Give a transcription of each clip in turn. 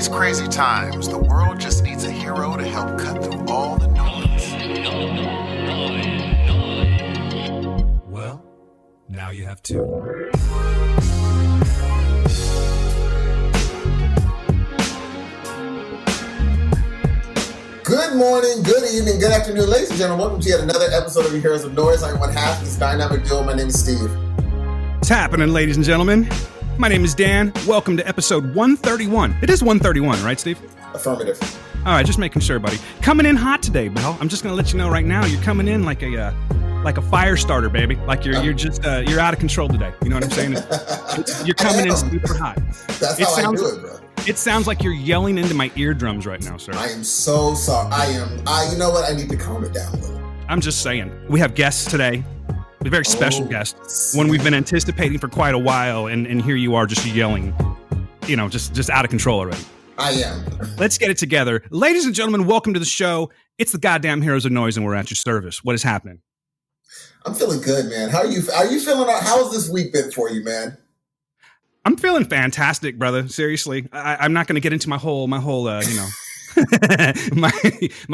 these crazy times, the world just needs a hero to help cut through all the noise. Well, now you have two. Good morning, good evening, good afternoon, ladies and gentlemen. Welcome to yet another episode of Your Heroes of Noise. I'm one half of this dynamic duo. My name is Steve. What's happening, ladies and gentlemen? My name is Dan. Welcome to episode 131. It is 131, right, Steve? Affirmative. All right, just making sure, buddy. Coming in hot today, Bell. I'm just gonna let you know right now. You're coming in like a fire starter, baby. Like you're out of control today. You know what I'm saying? You're coming in super hot. That's how I do it, bro. It sounds like you're yelling into my eardrums right now, sir. I am so sorry. You know what? I need to calm it down a little. I'm just saying. We have guests today. A very special guest. One we've been anticipating for quite a while, and here you are just yelling, just out of control already. I am. Let's get it together. Ladies and gentlemen, welcome to the show. It's the goddamn Heroes of Noise, and we're at your service. What is happening? I'm feeling good, man. How are you feeling? How's this week been for you, man? I'm feeling fantastic, brother. Seriously, I'm not going to get into my whole, my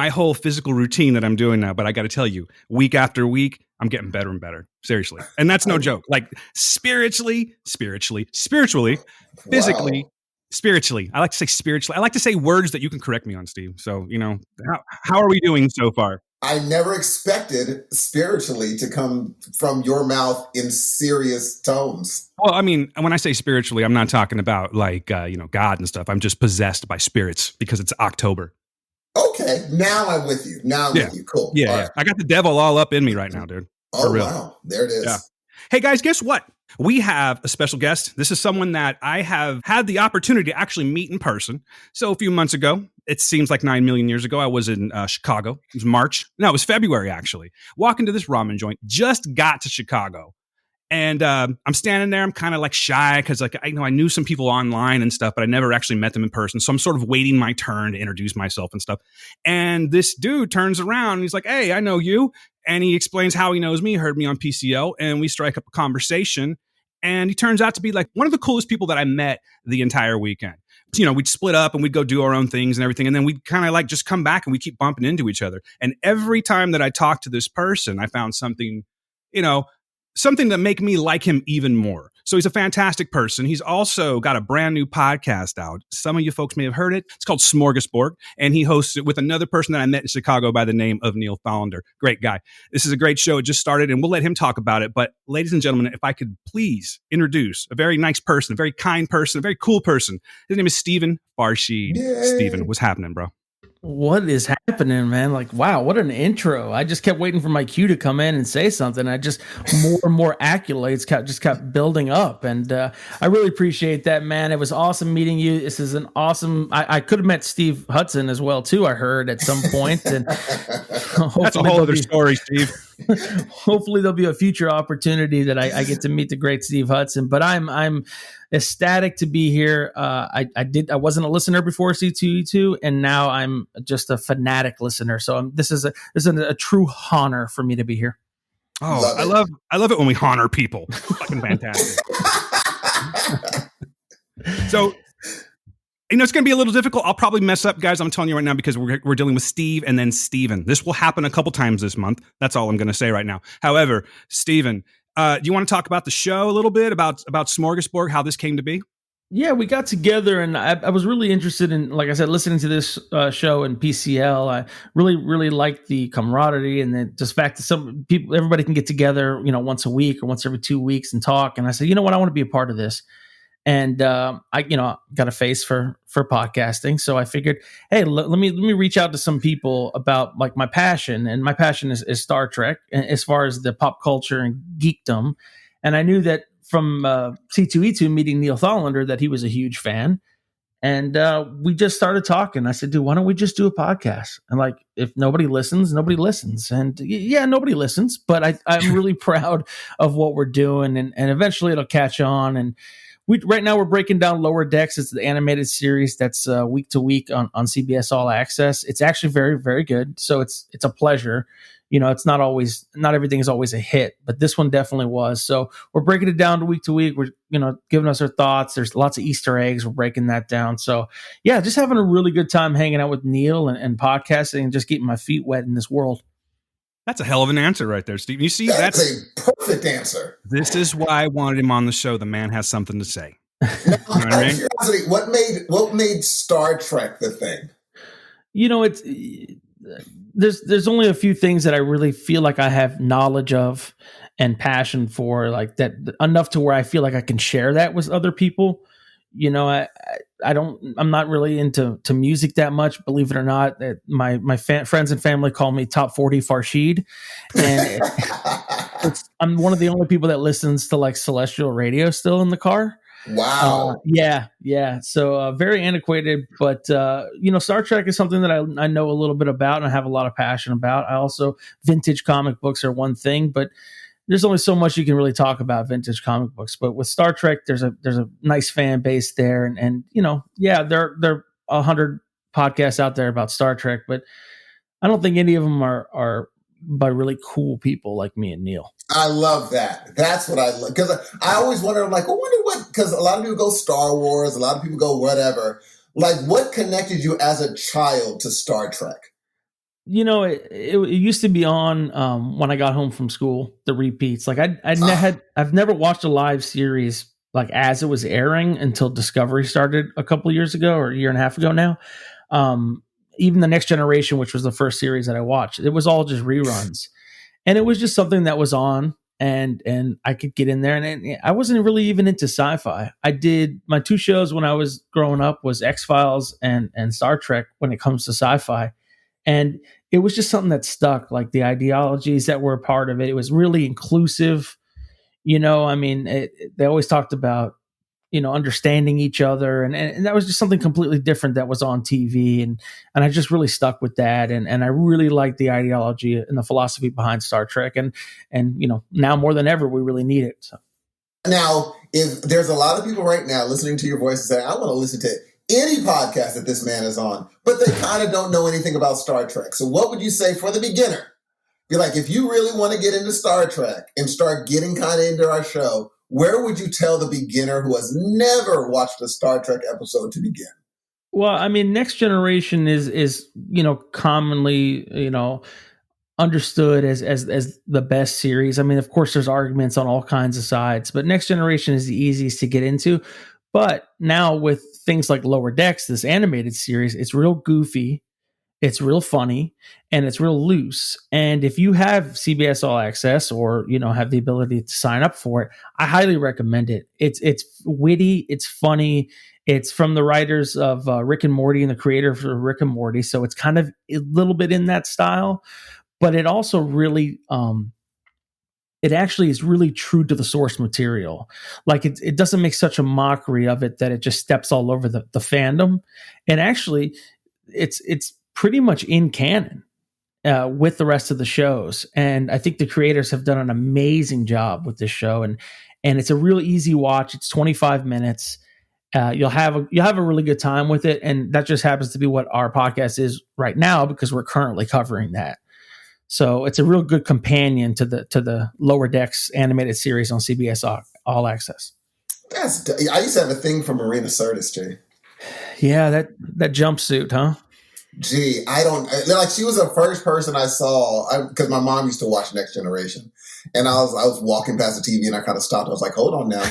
whole physical routine that I'm doing now. But I got to tell you, week after week, I'm getting better and better. Seriously, and that's no joke. Like spiritually, physically, wow. spiritually. I like to say spiritually. I like to say words that you can correct me on, Steve. So how are we doing so far? I never expected spiritually to come from your mouth in serious tones. Well, I mean, when I say spiritually, I'm not talking about like, God and stuff. I'm just possessed by spirits because it's October. Okay. Now I'm with you. With you. Cool. Yeah. Right. I got the devil all up in me right now, dude. Oh, wow. There it is. Yeah. Hey, guys, guess what? We have a special guest. This is someone that I have had the opportunity to actually meet in person. So a few months ago, it seems like 9 million years ago, I was in Chicago. It was March. No, it was February, actually. Walking to this ramen joint. Just got to Chicago. And I'm standing there. I'm kind of like shy because I knew some people online and stuff, but I never actually met them in person. So I'm sort of waiting my turn to introduce myself and stuff. And this dude turns around and he's like, "Hey, I know you." And he explains how he knows me, heard me on PCO, and we strike up a conversation. And he turns out to be like one of the coolest people that I met the entire weekend. We'd split up and we'd go do our own things and everything. And then we'd kind of like just come back and we keep bumping into each other. And every time that I talked to this person, I found something to make me like him even more. So he's a fantastic person. He's also got a brand new podcast out. Some of you folks may have heard it. It's called Smorgasborg, and he hosts it with another person that I met in Chicago by the name of Neil Tholander. Great guy. This is a great show. It just started, and we'll let him talk about it. But ladies and gentlemen, if I could please introduce a very nice person, a very kind person, a very cool person. His name is Steven Farshid. Yay. Steven, what's happening, bro? What is happening, man? Like, wow, what an intro. I just kept waiting for my cue to come in and say something. I just more and more accolades kept building up. And I really appreciate that, man. It was awesome meeting you. This is an awesome, I could have met Steve Hudson as well, too, I heard at some point. And that's a whole other story, Steve. Hopefully there'll be a future opportunity that I get to meet the great Steve Hudson. But I'm ecstatic to be here. I wasn't a listener before C2E2, and now I'm just a fanatic listener. So this is a true honor for me to be here. Oh, I love it when we honor people. Fucking fantastic. So, it's going to be a little difficult. I'll probably mess up, guys. I'm telling you right now because we're dealing with Steve and then Steven. This will happen a couple times this month. That's all I'm going to say right now. However, Steven, do you want to talk about the show a little bit, about Smorgasborg, how this came to be? Yeah, we got together, and I was really interested in, like I said, listening to this show in PCL. I really, really liked the camaraderie and the just fact that some people, everybody can get together, once a week or once every 2 weeks and talk. And I said, you know what, I want to be a part of this. And I got a face for podcasting, so I figured, hey, let me reach out to some people about like my passion, and my passion is Star Trek as far as the pop culture and geekdom. And I knew that from C2E2 meeting Neil Tholander that he was a huge fan, and we just started talking. I said, dude, why don't we just do a podcast? And like, if nobody listens, nobody listens. And yeah, nobody listens, but I'm really proud of what we're doing, and eventually it'll catch on. And right now we're breaking down Lower Decks. It's the animated series that's week to week on CBS All Access. It's actually very, very good. So it's a pleasure. It's not everything is always a hit, but this one definitely was. So we're breaking it down to week. We're, giving us our thoughts. There's lots of Easter eggs. We're breaking that down. So yeah, just having a really good time hanging out with Neil and podcasting and just getting my feet wet in this world. That's a hell of an answer right there, Steve. You see, that's a perfect answer. This is why I wanted him on the show. The man has something to say. Now, curiosity, what made Star Trek the thing? It's there's only a few things that I really feel like I have knowledge of and passion for, like that enough to where I feel like I can share that with other people. I'm not really into music that much, believe it or not. My friends and family call me Top 40 Farshid, and I'm one of the only people that listens to like celestial radio still in the car. Wow. Yeah. So very antiquated, but Star Trek is something that I know a little bit about and I have a lot of passion about. I also, vintage comic books are one thing, but there's only so much you can really talk about vintage comic books. But with Star Trek, there's a nice fan base there, and there are 100 podcasts out there about Star Trek, but I don't think any of them are by really cool people like me and Neil. I love that. That's what I love, because I always wonder. I'm like, I wonder what, because a lot of people go Star Wars, a lot of people go whatever. Like, what connected you as a child to Star Trek? It used to be on when I got home from school, the repeats. Like I've never watched a live series like as it was airing until Discovery started a couple of years ago or a year and a half ago now. Even the Next Generation, which was the first series that I watched, it was all just reruns, and it was just something that was on, and I could get in there. And I wasn't really even into sci-fi. I did my two shows when I was growing up was X-Files and Star Trek when it comes to sci-fi. And it was just something that stuck, like the ideologies that were a part of it. It was really inclusive. They always talked about, understanding each other. And that was just something completely different that was on TV. And I just really stuck with that. And I really liked the ideology and the philosophy behind Star Trek. And now more than ever, we really need it. So. Now, if there's a lot of people right now listening to your voice and saying, I want to listen to any podcast that this man is on, but they kind of don't know anything about Star Trek. So what would you say for the beginner? Be like, if you really want to get into Star Trek and start getting kind of into our show, where would you tell the beginner who has never watched a Star Trek episode to begin? Well, Next Generation is commonly, understood as the best series. Of course, there's arguments on all kinds of sides, but Next Generation is the easiest to get into. But now with things like Lower Decks, this animated series, it's real goofy, it's real funny, and it's real loose. And if you have CBS All Access or, have the ability to sign up for it, I highly recommend it. It's witty, it's funny. It's from the writers of Rick and Morty and the creator of Rick and Morty. So it's kind of a little bit in that style, but it also really, it actually is really true to the source material. Like it doesn't make such a mockery of it that it just steps all over the fandom. And actually it's pretty much in canon with the rest of the shows. And I think the creators have done an amazing job with this show. And it's a real easy watch. It's 25 minutes. You'll have a really good time with it. And that just happens to be what our podcast is right now, because we're currently covering that. So it's a real good companion to the Lower Decks animated series on CBS All Access. I used to have a thing for Marina Sirtis, Jay. Yeah, that jumpsuit, huh? Gee, I don't like. She was the first person I saw because my mom used to watch Next Generation, and I was walking past the TV and I kind of stopped. I was like, "Hold on now,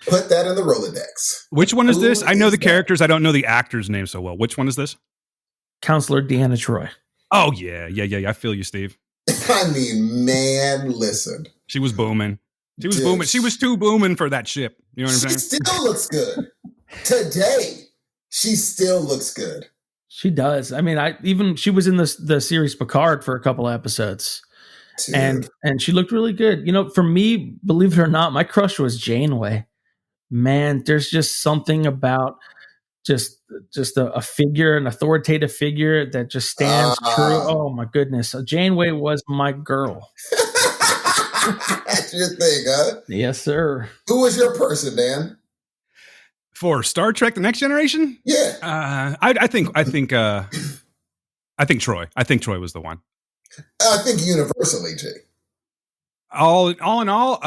put that in the Rolodex." Which one is this? I know the characters. I don't know the actor's name so well. Which one is this? Counselor Deanna Troi. Oh yeah. I feel you, Steve. Man, listen. She was booming. Booming. She was too booming for that ship. You know what I'm saying? She still looks good today. She still looks good. She does. She was in the series Picard for a couple of episodes. Dude. And she looked really good. For me, believe it or not, my crush was Janeway. Man, there's just something about just a figure, an authoritative figure that just stands true. Oh my goodness. Janeway was my girl. That's your thing, huh? Yes, sir. Who was your person, Dan? For Star Trek: The Next Generation? Yeah. I think Troy. I think Troy was the one. I think universally, Jay. All in all,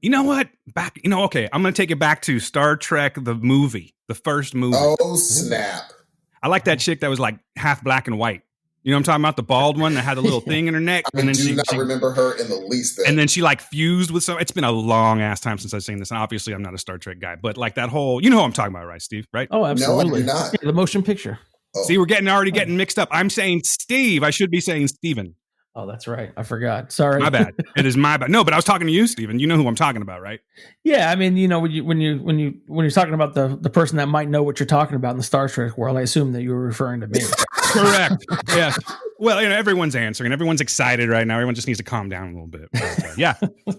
you know what? Okay, I'm going to take it back to Star Trek, the movie, the first movie. Oh, snap. I like that chick that was like half black and white. You know what I'm talking about? The bald one that had a little thing in her neck. I do not remember her in the least bit. And then she like fused with some. It's been a long ass time since I've seen this. And obviously, I'm not a Star Trek guy, but like that whole, you know what I'm talking about, right, Steve? Right? Oh, absolutely. No, I do not. Yeah, the motion picture. Oh. See, we're already getting mixed up. I'm saying Steve. I should be saying Steven. Oh, that's right. I forgot. Sorry. My bad. It is my bad. No, but I was talking to you, Steven. You know who I'm talking about, right? Yeah, I mean, you know, when you're talking about the person that might know what you're talking about in the Star Trek world, I assume that you were referring to me. Correct. Yes. Well, you know, everyone's answering. Everyone's excited right now. Everyone just needs to calm down a little bit. But, yeah,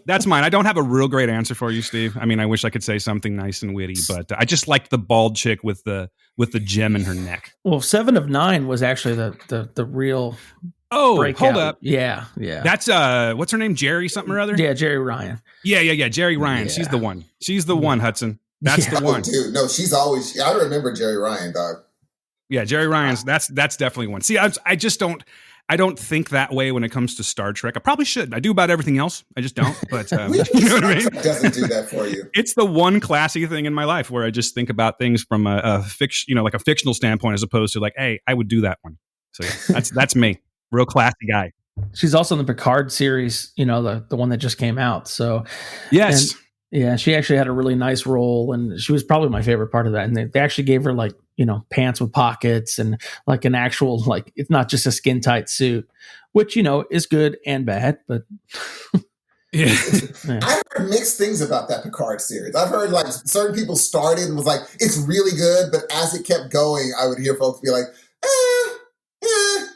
that's mine. I don't have a real great answer for you, Steve. I mean, I wish I could say something nice and witty, but I just like the bald chick with the gem in her neck. Well, 7 of 9 was actually the real. Oh, breakout. Hold up. Yeah. That's what's her name? Jerry something or other? Yeah, Jerry Ryan. Yeah. Jerry Ryan. Yeah. She's the one. She's the one, Hudson. That's the one. Oh, dude, no, she's always. I remember Jerry Ryan, dog. Yeah, Jerry Ryan's. That's definitely one. See, I just don't. I don't think that way when it comes to Star Trek. I probably should. I do about everything else. I just don't. But you know what I mean? Doesn't do that for you. It's the one classy thing in my life where I just think about things from a fiction, like a fictional standpoint, as opposed to like, hey, I would do that one. So yeah, that's me. Real classy guy. She's also in the Picard series, the one that just came out. So yes. Yeah, she actually had a really nice role, and she was probably my favorite part of that. And they actually gave her pants with pockets and like an actual, it's not just a skin tight suit, which, is good and bad, but yeah. I've heard mixed things about that Picard series. I've heard certain people started and was like, it's really good. But as it kept going, I would hear folks be like, I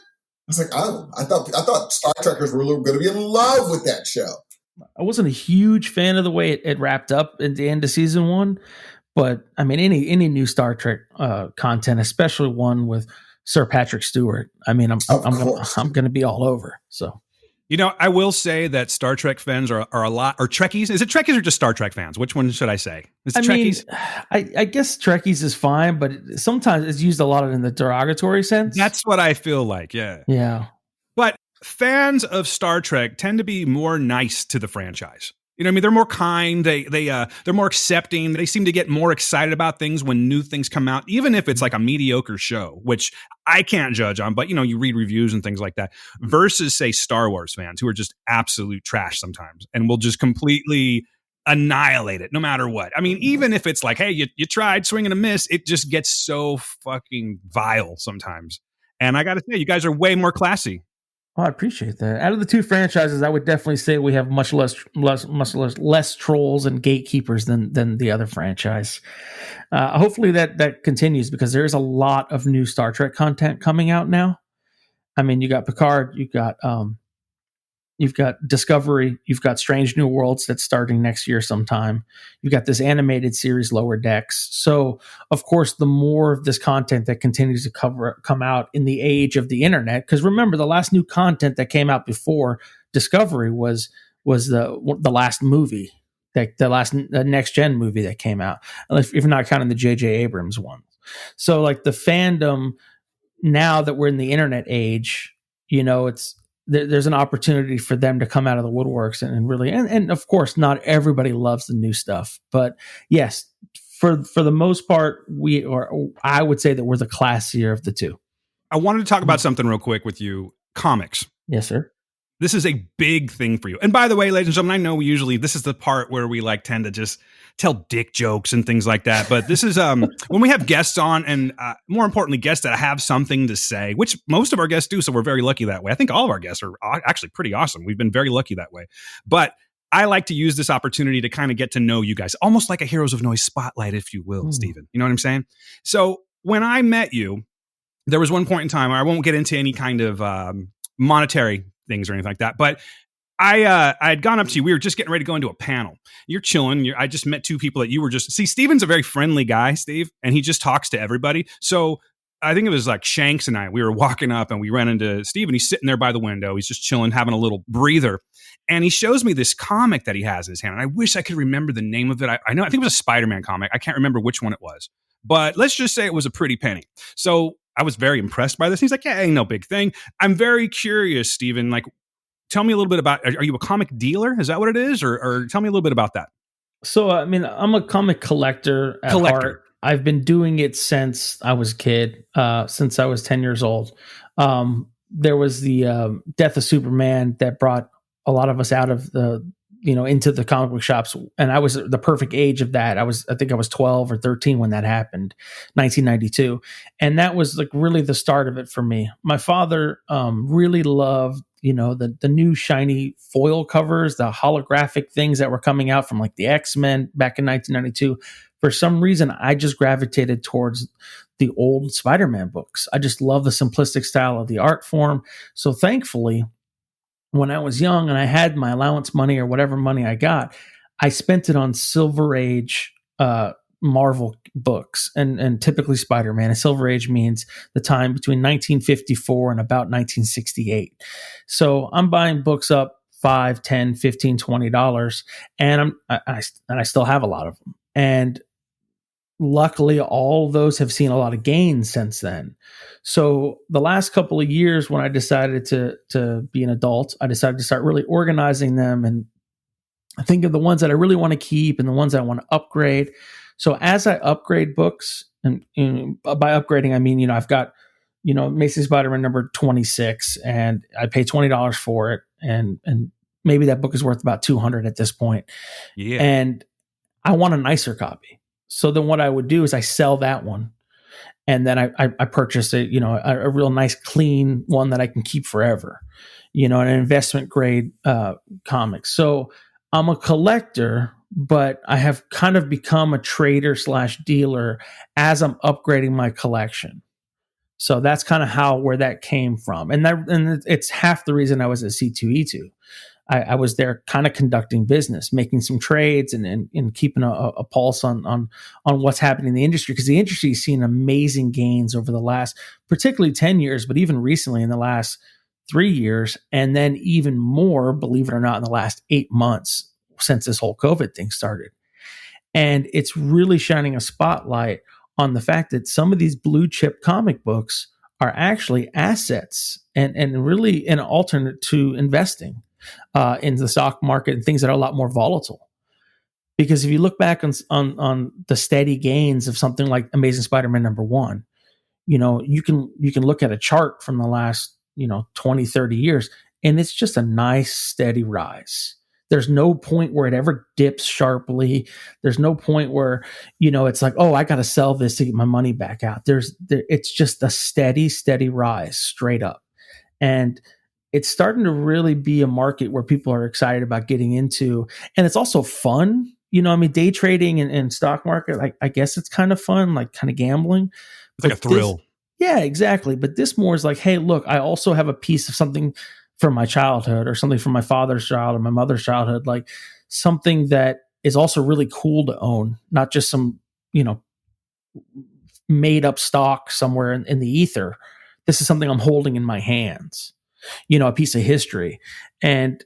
was like, oh, I thought Star Trekkers were going to be in love with that show. I wasn't a huge fan of the way it wrapped up at the end of season 1, but I mean, any new Star Trek content, especially one with Sir Patrick Stewart, I mean, I'm going to be all over. So, I will say that Star Trek fans are a lot, or Trekkies. Is it Trekkies or just Star Trek fans? Which one should I say? Is it Trekkies? I guess Trekkies is fine, but sometimes it's used a lot in the derogatory sense. That's what I feel like. Yeah. Yeah. But fans of Star Trek tend to be more nice to the franchise. You know what I mean? They're more kind. They're more accepting. They seem to get more excited about things when new things come out, even if it's like a mediocre show, which I can't judge on, but you read reviews and things like that, versus say Star Wars fans who are just absolute trash sometimes and will just completely annihilate it no matter what. I mean, even if it's like, hey, you tried, swing and a miss, it just gets so fucking vile sometimes. And I got to say, you guys are way more classy. Oh, I appreciate that. Out of the two franchises, I would definitely say we have much less trolls and gatekeepers than the other franchise. Hopefully that continues, because there's a lot of new Star Trek content coming out now. I mean, you got Picard, you've got Discovery, you've got Strange New Worlds that's starting next year sometime. You've got this animated series, Lower Decks. So, of course, the more of this content that continues to come out in the age of the internet, because remember, the last new content that came out before Discovery was the last movie, the last next gen movie that came out, if you're not counting the J.J. Abrams one. So, the fandom, now that we're in the internet age, there's an opportunity for them to come out of the woodworks and really, and of course, not everybody loves the new stuff, but yes, for the most part, I would say that we're the classier of the two. I wanted to talk about something real quick with you. Comics. Yes, sir. This is a big thing for you. And by the way, ladies and gentlemen, I know this is the part where we tend to just tell dick jokes and things like that. But this is when we have guests on, and more importantly, guests that have something to say, which most of our guests do. So we're very lucky that way. I think all of our guests are actually pretty awesome. We've been very lucky that way. But I like to use this opportunity to kind of get to know you guys, almost like a Heroes of Noise spotlight, if you will, Steven. You know what I'm saying? So when I met you, there was one point in time, I won't get into any kind of monetary things or anything like that, but I had gone up to you. We were just getting ready to go into a panel. You're chilling. I just met two people that you were see, Steven's a very friendly guy, Steve, and he just talks to everybody. So I think it was like Shanks and I, we were walking up and we ran into Steve, and he's sitting there by the window. He's just chilling, having a little breather. And he shows me this comic that he has in his hand. And I wish I could remember the name of it. I know, I think it was a Spider-Man comic. I can't remember which one it was, but let's just say it was a pretty penny. So I was very impressed by this. He's like, yeah, ain't no big thing. I'm very curious, Steven, like, tell me a little bit about, are you a comic dealer? Is that what it is? Or tell me a little bit about that. So, I mean, I'm a comic collector at heart. I've been doing it since I was a kid, since I was 10 years old. There was the death of Superman that brought a lot of us out of into the comic book shops. And I was the perfect age of that. I think I was 12 or 13 when that happened, 1992. And that was like really the start of it for me. My father really loved, the new shiny foil covers, the holographic things that were coming out from like the X-Men back in 1992. For some reason, I just gravitated towards the old Spider-Man books. I just love the simplistic style of the art form. So thankfully, when I was young and I had my allowance money or whatever money I got, I spent it on Silver Age Marvel books and typically Spider-Man. And Silver Age means the time between 1954 and about 1968. So I'm buying books up $5, $10, $15, $20, and I still have a lot of them. And luckily, all those have seen a lot of gains since then. So the last couple of years, when I decided to be an adult, I decided to start really organizing them and think of the ones that I really want to keep and the ones that I want to upgrade. So as I upgrade books, and by upgrading, I mean, I've got, Amazing Spider-Man number 26, and I pay $20 for it. And maybe that book is worth about $200 at this point. Yeah. And I want a nicer copy. So then what I would do is I sell that one. And then I purchase a real nice, clean one that I can keep forever, an investment grade comic. So I'm a collector, but I have kind of become a trader / dealer as I'm upgrading my collection. So that's kind of where that came from. And it's half the reason I was at C2E2. I was there kind of conducting business, making some trades and keeping a pulse on what's happening in the industry, because the industry has seen amazing gains over the last, particularly 10 years, but even recently in the last 3 years. And then even more, believe it or not, in the last 8 months since this whole COVID thing started. And it's really shining a spotlight on the fact that some of these blue chip comic books are actually assets and really an alternate to investing in the stock market and things that are a lot more volatile. Because if you look back on the steady gains of something like Amazing Spider-Man number 1, you can look at a chart from the last 20, 30 years, and it's just a nice steady rise. There's no point where it ever dips sharply. There's no point where it's like, oh, I got to sell this to get my money back out. It's just a steady rise straight up. And it's starting to really be a market where people are excited about getting into. And it's also fun. Day trading and stock market, I guess it's kind of fun, like kind of gambling. It's like a thrill. Yeah, exactly. But this more is like, hey, look, I also have a piece of something from my childhood or something from my father's childhood or my mother's childhood, like something that is also really cool to own, not just some, made up stock somewhere in the ether. This is something I'm holding in my hands. A piece of history. And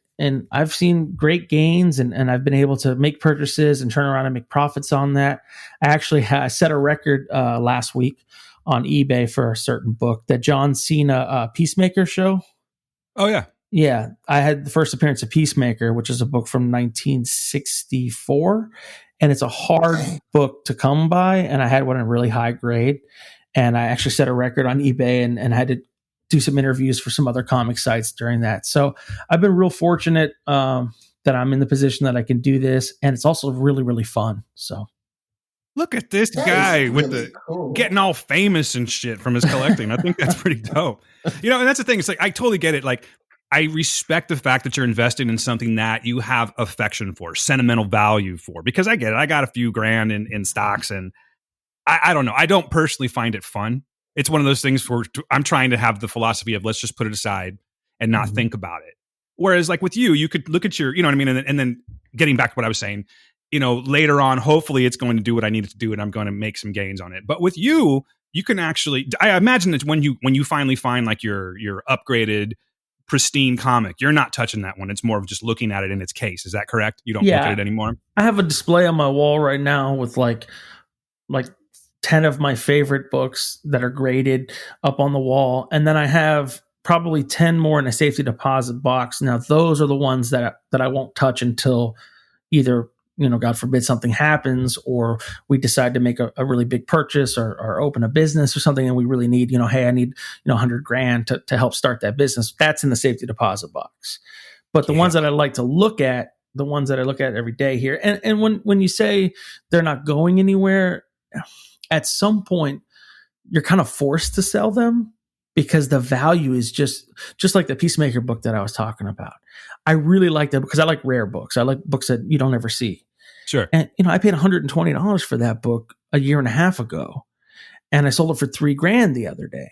I've seen great gains and I've been able to make purchases and turn around and make profits on that. I actually set a record last week on eBay for a certain book, that John Cena Peacemaker show. Oh, yeah. Yeah. I had the first appearance of Peacemaker, which is a book from 1964. And it's a hard book to come by. And I had one in really high grade. And I actually set a record on eBay and had to do some interviews for some other comic sites during that. So I've been real fortunate that I'm in the position that I can do this. And it's also really, really fun. So look at this guy with the cool. getting all famous and shit from his collecting. I think that's pretty dope. And that's the thing. It's like, I totally get it. Like, I respect the fact that you're investing in something that you have affection for, sentimental value for, because I get it. I got a few grand in stocks, and I don't know. I don't personally find it fun. It's one of those things where I'm trying to have the philosophy of let's just put it aside and not think about it. Whereas like with you could look at your, you know what I mean? And then getting back to what I was saying, later on, hopefully it's going to do what I need it to do and I'm going to make some gains on it. But with you, you can actually, I imagine that when you finally find like your upgraded pristine comic, you're not touching that one. It's more of just looking at it in its case. Is that correct? You don't look at it anymore? I have a display on my wall right now with like 10 of my favorite books that are graded up on the wall. And then I have probably 10 more in a safety deposit box. Now, those are the ones that I won't touch until either, God forbid something happens, or we decide to make a really big purchase or open a business or something. And we really need, hey, I need, $100,000 to help start that business. That's in the safety deposit box. But the ones that I like to look at, the ones that I look at every day here. And when you say they're not going anywhere, at some point you're kind of forced to sell them, because the value is just like the Peacemaker book that I was talking about. I really like that because I like rare books. I like books that you don't ever see. Sure. And, I paid $120 for that book a year and a half ago, and I sold it for $3,000 the other day.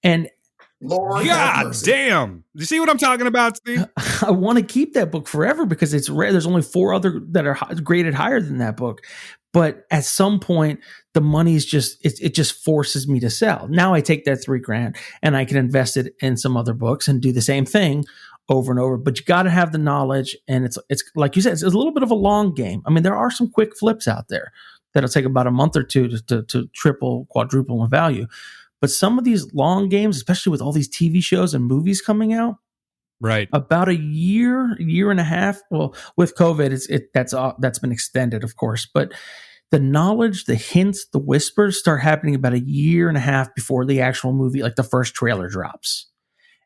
And Lord, God damn. You see what I'm talking about, Steve? I want to keep that book forever because it's rare. There's only 4 other that are graded higher than that book. But at some point, the money's it just forces me to sell. Now I take that $3,000 and I can invest it in some other books and do the same thing over and over. But you got to have the knowledge, and it's like you said, it's a little bit of a long game. I mean, there are some quick flips out there that'll take about a month or two to triple, quadruple in value. But some of these long games, especially with all these TV shows and movies coming out, right, about a year and a half. Well, with COVID, that's been extended, of course. But the knowledge, the hints, the whispers start happening about a year and a half before the actual movie, like the first trailer drops.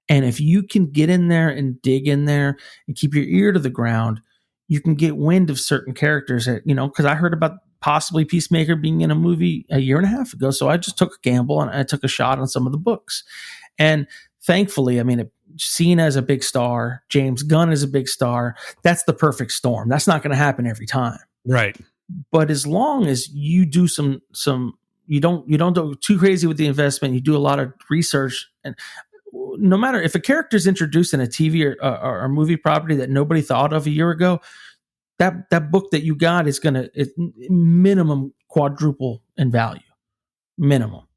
And if you can get in there and dig in there and keep your ear to the ground, you can get wind of certain characters that, because I heard about possibly Peacemaker being in a movie a year and a half ago. So I just took a gamble and I took a shot on some of the books. And thankfully, seen as a big star, James Gunn is a big star. That's the perfect storm. That's not going to happen every time. Right. But as long as you do you don't go too crazy with the investment, you do a lot of research, and no matter if a character is introduced in a TV or movie property that nobody thought of a year ago, that book that you got is going to minimum quadruple in value. Minimum.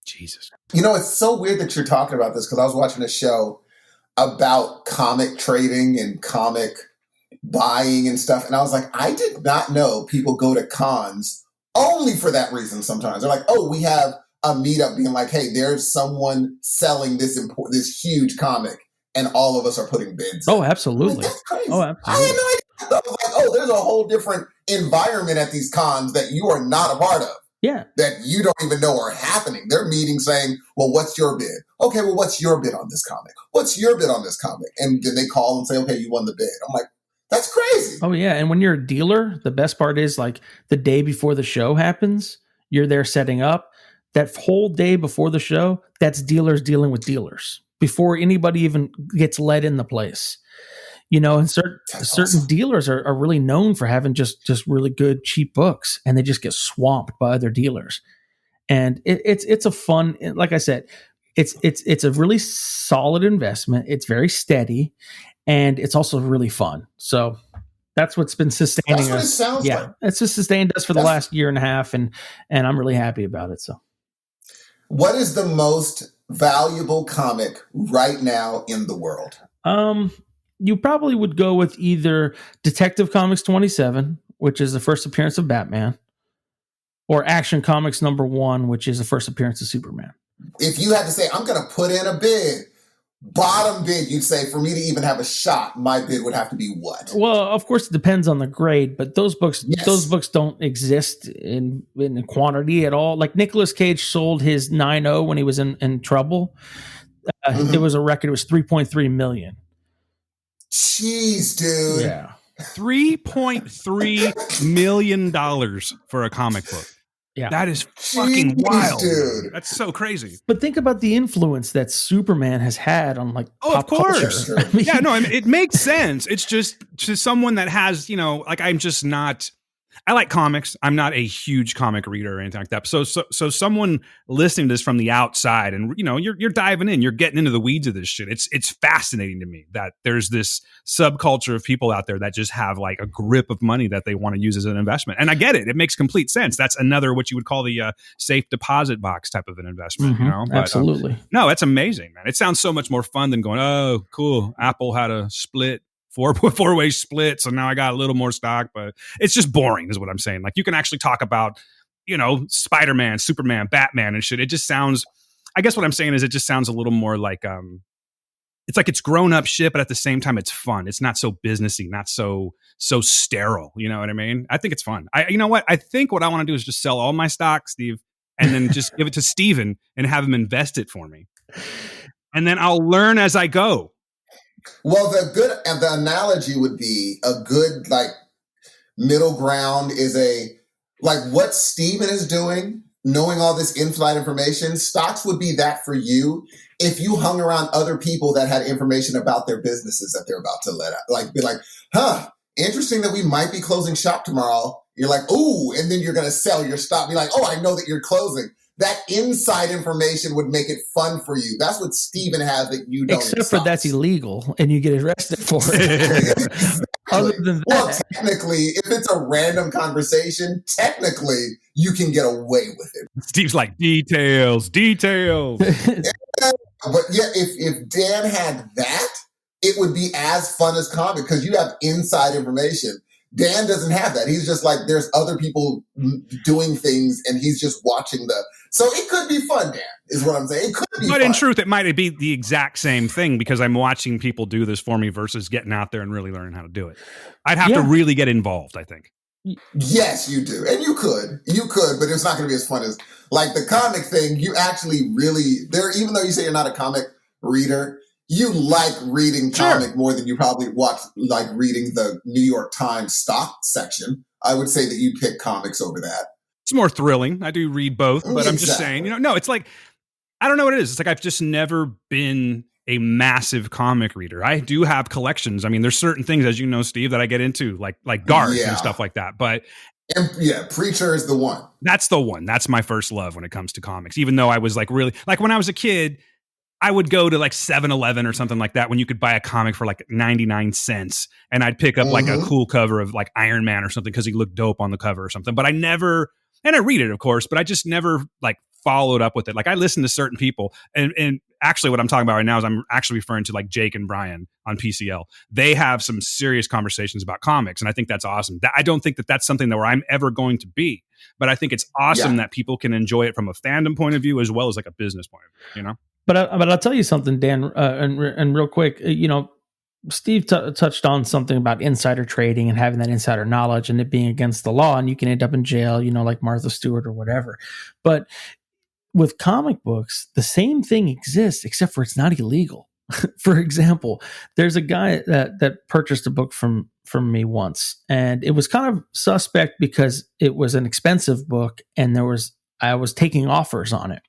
Jesus. It's so weird that you're talking about this, because I was watching a show about comic trading and comic buying and stuff. And I was like, I did not know people go to cons only for that reason sometimes. They're like, oh, we have a meetup being like, hey, there's someone selling this huge comic, and all of us are putting bids. Oh, absolutely. Like, that's crazy. Oh, absolutely. I had no idea. I was like, oh, there's a whole different environment at these cons that you are not a part of. Yeah. That you don't even know are happening. They're meeting saying, well, what's your bid? Okay, well, what's your bid on this comic? What's your bid on this comic? And then they call and say, okay, you won the bid. I'm like, that's crazy. Oh, yeah. And when you're a dealer, the best part is like the day before the show happens, you're there setting up. That whole day before the show, that's dealers dealing with dealers before anybody even gets let in the place. And certain dealers are really known for having just really good, cheap books, and they just get swamped by other dealers. And it's a fun, like I said, it's a really solid investment. It's very steady, and it's also really fun. So that's what's been sustaining us. That's what it sounds like. It's just sustained us for the last year and a half, and I'm really happy about it. So, what is the most valuable comic right now in the world? You probably would go with either Detective Comics 27, which is the first appearance of Batman, or Action Comics #1, which is the first appearance of Superman. If you had to say, I'm going to put in a bid, bottom bid, you'd say, for me to even have a shot, my bid would have to be what? Well, of course, it depends on the grade, but those books don't exist in quantity at all. Like Nicolas Cage sold his 9.0 when he was in trouble. There was a record; it was 3.3 million. Jeez, dude. Yeah. $3.3 million for a comic book. Yeah. That is fucking wild. Dude. That's so crazy. But think about the influence that Superman has had on pop culture. Yeah, no, it makes sense. It's just to someone that has, I'm just not I like comics. I'm not a huge comic reader or anything like that. So someone listening to this from the outside, and you're diving in, you're getting into the weeds of this shit. It's fascinating to me that there's this subculture of people out there that just have like a grip of money that they want to use as an investment. And I get it. It makes complete sense. That's another what you would call the safe deposit box type of an investment. But, absolutely. No, it's amazing, man. It sounds so much more fun than going, oh, cool. Apple had a split. Four-way split, so now I got a little more stock, but it's just boring is what I'm saying. Like, you can actually talk about, Spider-Man, Superman, Batman and shit. It just sounds, I guess what I'm saying is it just sounds a little more like, it's like it's grown up shit, but at the same time it's fun. It's not so businessy, not so sterile. You know what I mean? I think it's fun. You know what? I think what I want to do is just sell all my stock, Steve, and then just give it to Steven and have him invest it for me. And then I'll learn as I go. Well, the analogy would be a good middle ground is what Steven is doing, knowing all this in-flight information. Stocks would be that for you if you hung around other people that had information about their businesses that they're about to let out. Be like, interesting that we might be closing shop tomorrow. You're like, ooh, and then you're going to sell your stock. Be like, oh, I know that you're closing. That inside information would make it fun for you. That's what Steven has that you don't. Except for that's illegal and you get arrested for it. Other than that. Well, technically, if it's a random conversation, technically you can get away with it. Steve's like, details. But yeah, if Dan had that, it would be as fun as comic because you have inside information. Dan doesn't have that. He's just like, there's other people doing things and he's just watching so it could be fun, Dan, is what I'm saying. It could be But fun. in truth, it might be the exact same thing because I'm watching people do this for me versus getting out there and really learning how to do it. I'd have to really get involved, I think. Yes, you do. And you could, but it's not going to be as fun as the comic thing. You actually really even though you say you're not a comic reader, you like reading comic more than you probably reading the New York Times stock section. I would say that you'd pick comics over that. It's more thrilling. I do read both, but I'm just saying, no, it's like, I don't know what it is. It's like, I've just never been a massive comic reader. I do have collections. I mean, there's certain things, as you know, Steve, that I get into, like Garth and stuff like that. But Preacher is the one. That's the one. That's my first love when it comes to comics. Even though I was really when I was a kid, I would go to 7-Eleven or something like that when you could buy a comic for 99 cents, and I'd pick up a cool cover of Iron Man or something because he looked dope on the cover or something. But I never, and I read it, of course, but I just never followed up with it. I listen to certain people, and actually what I'm talking about right now is I'm actually referring to Jake and Brian on PCL. They have some serious conversations about comics, and I think that's awesome. I don't think that that's something that where I'm ever going to be, but I think it's awesome that people can enjoy it from a fandom point of view as well as a business point of view, But I'll tell you something, Dan, and real quick, Steve touched on something about insider trading and having that insider knowledge and it being against the law, and you can end up in jail, like Martha Stewart or whatever. But with comic books, the same thing exists, except for it's not illegal. For example, there's a guy that purchased a book from me once, and it was kind of suspect because it was an expensive book, and I was taking offers on it.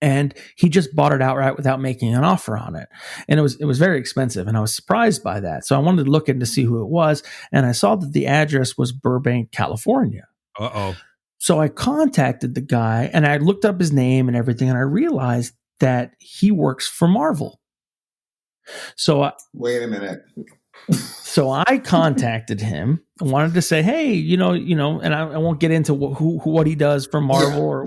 And he just bought it outright without making an offer on it. And it was very expensive. And I was surprised by that. So I wanted to look in to see who it was. And I saw that the address was Burbank, California. Uh-oh. So I contacted the guy and I looked up his name and everything. And I realized that he works for Marvel. So wait a minute. So I contacted him and wanted to say, hey, and I won't get into what he does for Marvel or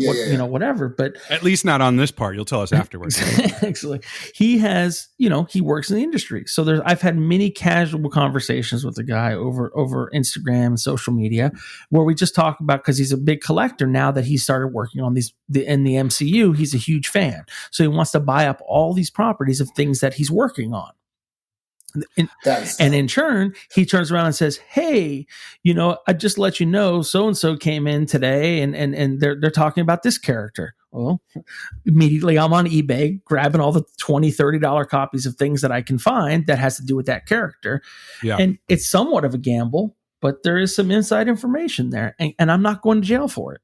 whatever, but at least not on this part. You'll tell us afterwards. Actually, he has, he works in the industry. So I've had many casual conversations with the guy over Instagram and social media where we just talk about, because he's a big collector now that he started working on in the MCU. He's a huge fan. So he wants to buy up all these properties of things that he's working on. And in turn, he turns around and says, hey, I just let you know, so-and-so came in today and they're talking about this character. Well, immediately I'm on eBay grabbing all the $20, $30 copies of things that I can find that has to do with that character. Yeah. And it's somewhat of a gamble, but there is some inside information there, and I'm not going to jail for it.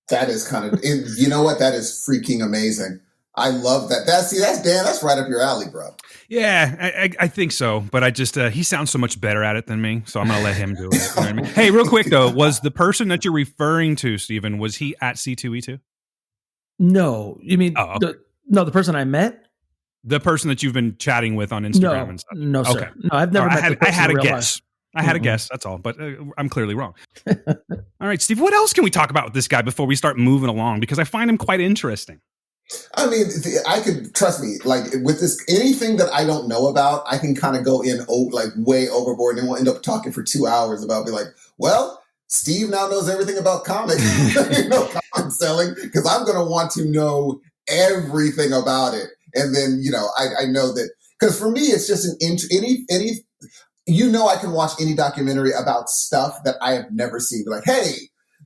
That is kind of, you know what? That is freaking amazing. I love that. That's Dan. That's right up your alley, bro. Yeah, I think so, but I just he sounds so much better at it than me, so I'm gonna let him do it. You know what I mean? Hey, real quick though, was the person that you're referring to, Steven, was he at C2E2? No, you mean the person I met? The person that you've been chatting with on Instagram and stuff? No, sir. Okay. No, I've never met the person I had in a real guess. life. I had a guess, that's all, but I'm clearly wrong. All right, Steve, what else can we talk about with this guy before we start moving along? Because I find him quite interesting. I mean, I could, trust me, like with this, anything that I don't know about, I can kind of go in like way overboard and we'll end up talking for 2 hours about be like, well, Steve now knows everything about comics, comic selling, because I'm going to want to know everything about it. And then, I know that, because for me, it's just any, I can watch any documentary about stuff that I have never seen. Be like, hey,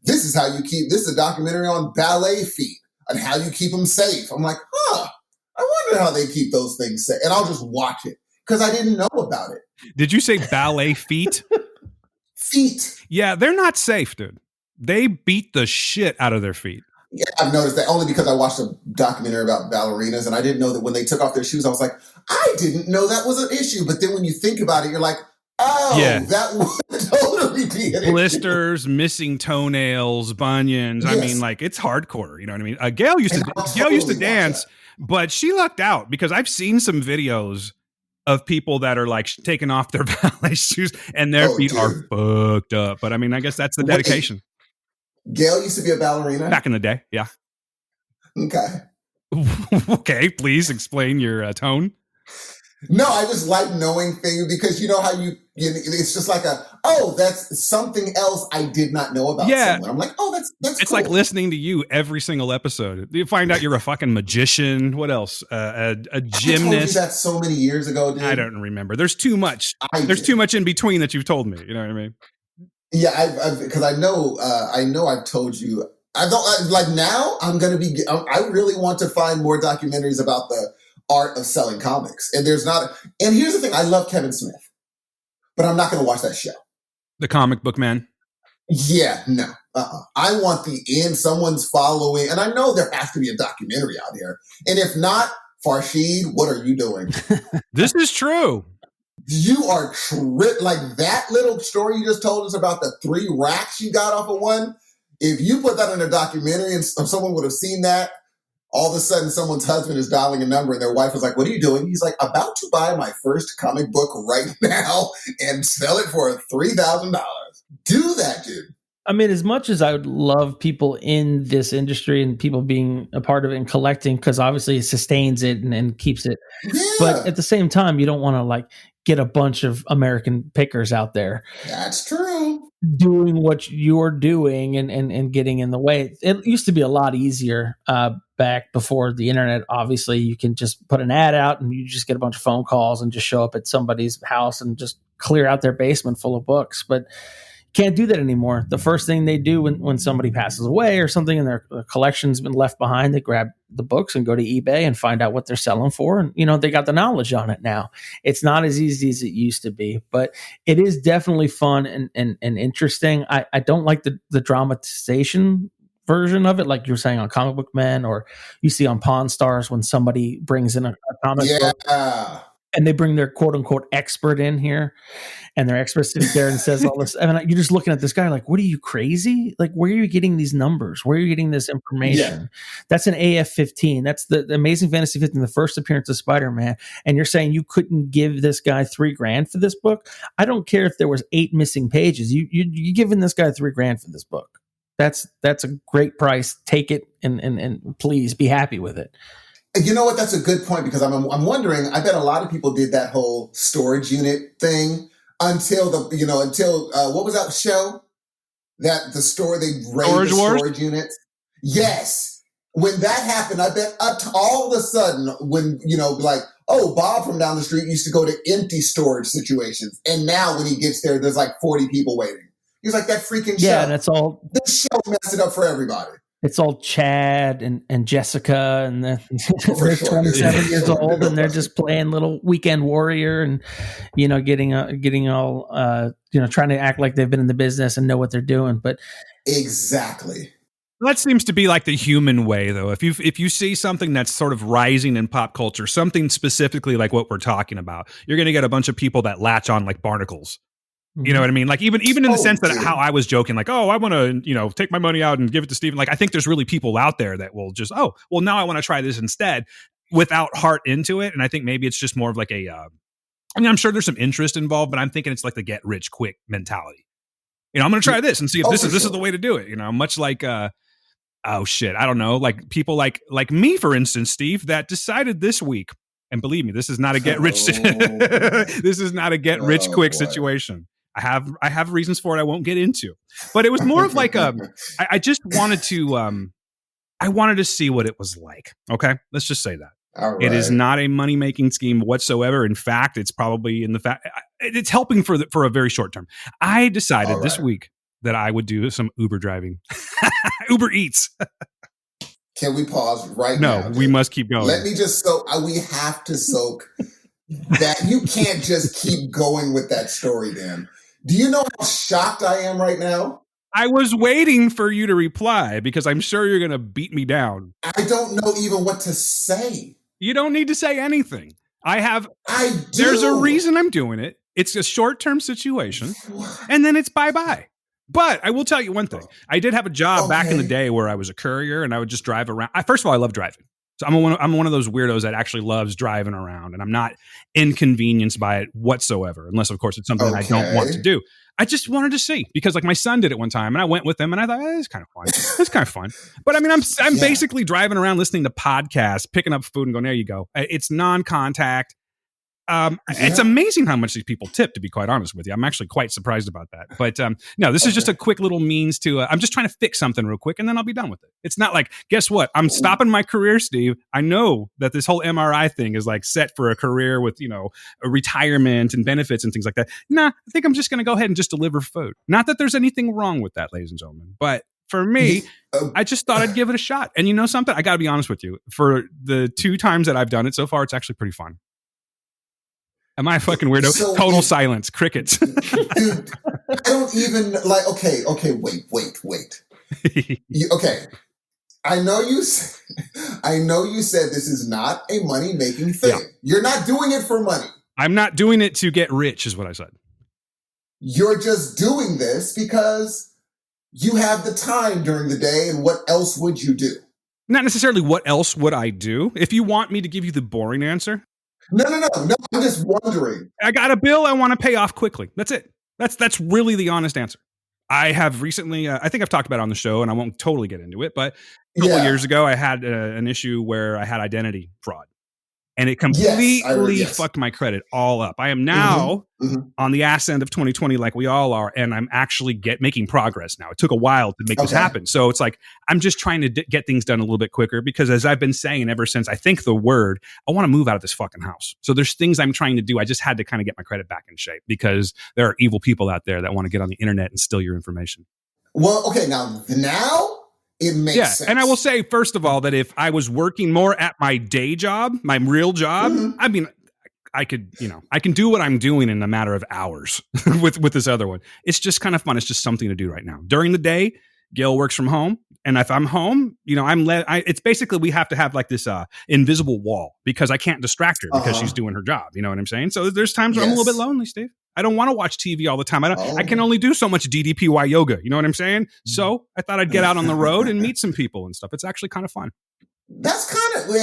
this is a documentary on ballet feet and how you keep them safe. I'm like, I wonder how they keep those things safe. And I'll just watch it because I didn't know about it. Did you say ballet feet? Feet. Yeah, they're not safe, dude. They beat the shit out of their feet. Yeah, I've noticed that only because I watched a documentary about ballerinas and I didn't know that when they took off their shoes, I was like, I didn't know that was an issue. But then when you think about it, you're like, that would totally be an blisters, issue. Missing toenails, bunions. Yes. I mean, like it's hardcore. You know what I mean? Gail used to dance, but she lucked out because I've seen some videos of people that are like taking off their ballet shoes and their feet are fucked up. But I mean, I guess that's the dedication. Gail used to be a ballerina back in the day. Yeah. Okay. Okay. Please explain your tone. No, I just like knowing things because you know how it's just like that's something else I did not know about someone. I'm like, that's it's cool. like listening to you every single episode. You find out you're a fucking magician. What else? A gymnast. I told you that so many years ago, dude. I don't remember. There's too much. Too much in between that you've told me. You know what I mean? Yeah, because I know I've told you. I don't like now. I really want to find more documentaries about the art of selling comics. And and here's the thing, I love Kevin Smith, but I'm not going to watch that show. The comic book man. Yeah, no. I want the end. Someone's following, and I know there has to be a documentary out here. And if not, Farshid, what are you doing? This is true. You are like that little story you just told us about the 3 racks you got off of one. If you put that in a documentary and someone would have seen that, all of a sudden someone's husband is dialing a number and their wife is like, what are you doing? He's like, about to buy my first comic book right now and sell it for $3,000. Do that, dude. I mean, as much as I would love people in this industry and people being a part of it and collecting, because obviously it sustains it and keeps it. Yeah. But at the same time, you don't want to like get a bunch of American pickers out there. That's true. Doing what you're doing and getting in the way. It used to be a lot easier back before the internet. Obviously, you can just put an ad out and you just get a bunch of phone calls and just show up at somebody's house and just clear out their basement full of books. But can't do that anymore. The first thing they do when somebody passes away or something and their collection's been left behind, they grab the books and go to eBay and find out what they're selling for. And, they got the knowledge on it now. It's not as easy as it used to be, but it is definitely fun and interesting. I don't like the dramatization version of it, like you were saying on Comic Book Men, or you see on Pawn Stars when somebody brings in a comic book and they bring their quote unquote expert in here. And their expert sits there and says all this. I mean, you're just looking at this guy like, what are you, crazy? Like, where are you getting these numbers? Where are you getting this information? Yeah. That's an AF-15. That's the Amazing Fantasy 15, the first appearance of Spider-Man. And you're saying you couldn't give this guy $3,000 for this book? I don't care if there was 8 missing pages. You're giving this guy $3,000 for this book. That's a great price. Take it and please be happy with it. You know what? That's a good point because I'm wondering. I bet a lot of people did that whole storage unit thing. Until what was that show? That the store they raided the storage units. Yes, when that happened, I bet all of a sudden when Bob from down the street used to go to empty storage situations, and now when he gets there, there's like 40 people waiting. He's like, that freaking show. Yeah, and it's all this show messed it up for everybody. It's all Chad and Jessica, and they're 27 years old, and they're just playing little weekend warrior, and getting all trying to act like they've been in the business and know what they're doing. But exactly, That seems to be like the human way, though. If you see something that's sort of rising in pop culture, something specifically like what we're talking about, you're going to get a bunch of people that latch on like barnacles. You know what I mean? Like even in the sense that how I was joking, like, oh, I want to, take my money out and give it to Steven. Like, I think there's really people out there that will just, oh, well, now I want to try this instead without heart into it. And I think maybe it's just more of like I'm sure there's some interest involved, but I'm thinking it's like the get rich quick mentality. I'm going to try this and see if this is the way to do it. Much like, oh shit, I don't know, like people like me, for instance, Steve, that decided this week. And believe me, this is not a get rich. This is not a get rich quick situation. I have reasons for it I won't get into, but it was more of like I just wanted to I wanted to see what it was like. Okay, let's just say that. All right. It is not a money making scheme whatsoever. In fact, it's probably it's helping for a very short term. I decided this week that I would do some Uber driving, Uber Eats. Can we pause right now? No, we must keep going. Let me just we have to soak that. You can't just keep going with that story, Dan. Do you know how shocked I am right now? I was waiting for you to reply because I'm sure you're going to beat me down. I don't know even what to say. You don't need to say anything. I do. There's a reason I'm doing it. It's a short-term situation, and then it's bye-bye. But I will tell you one thing. I did have a job back in the day where I was a courier, and I would just drive around. First of all, I love driving. So I'm one of those weirdos that actually loves driving around, and I'm not inconvenienced by it whatsoever, unless, of course, it's something I don't want to do. I just wanted to see because, like, my son did it one time, and I went with him, and I thought, it's kind of fun. It's kind of fun. But I mean, I'm basically driving around listening to podcasts, picking up food, and going, there you go. It's non-contact. It's amazing how much these people tip, to be quite honest with you. I'm actually quite surprised about that. But no, this is just a quick little means to, I'm just trying to fix something real quick and then I'll be done with it. It's not like, guess what? I'm stopping my career, Steve. I know that this whole MRI thing is like set for a career with, a retirement and benefits and things like that. Nah, I think I'm just going to go ahead and just deliver food. Not that there's anything wrong with that, ladies and gentlemen, but for me, I just thought I'd give it a shot. And you know something? I got to be honest with you. For the 2 times that I've done it so far, it's actually pretty fun. Am I a fucking weirdo? So Total silence. Crickets. Dude, I don't even like, okay, wait. Okay. I know you said this is not a money-making thing. Yeah. You're not doing it for money. I'm not doing it to get rich is what I said. You're just doing this because you have the time during the day, and what else would you do? Not necessarily what else would I do. If you want me to give you the boring answer. No. I'm just wondering. I got a bill I want to pay off quickly. That's it. That's really the honest answer. I have recently, I think I've talked about it on the show, and I won't totally get into it, but a couple of years ago, I had an issue where I had identity fraud. And it completely fucked my credit all up. I am now on the ass end of 2020 like we all are, and I'm actually making progress now. It took a while to make this happen. So it's like, I'm just trying to get things done a little bit quicker because as I've been saying ever since I think the word, I want to move out of this fucking house. So there's things I'm trying to do. I just had to kind of get my credit back in shape because there are evil people out there that want to get on the internet and steal your information. Well, okay, now it makes sense. And I will say, first of all, that if I was working more at my day job, my real job, I mean, I can do what I'm doing in a matter of hours with this other one. It's just kind of fun. It's just something to do right now. During the day, Gail works from home. And if I'm home, it's basically, we have to have like this invisible wall because I can't distract her because she's doing her job. You know what I'm saying? So there's times where I'm a little bit lonely, Steve. I don't want to watch TV all the time. I can only do so much DDPY yoga. You know what I'm saying? So I thought I'd get out on the road and meet some people and stuff. It's actually kind of fun. That's kind of,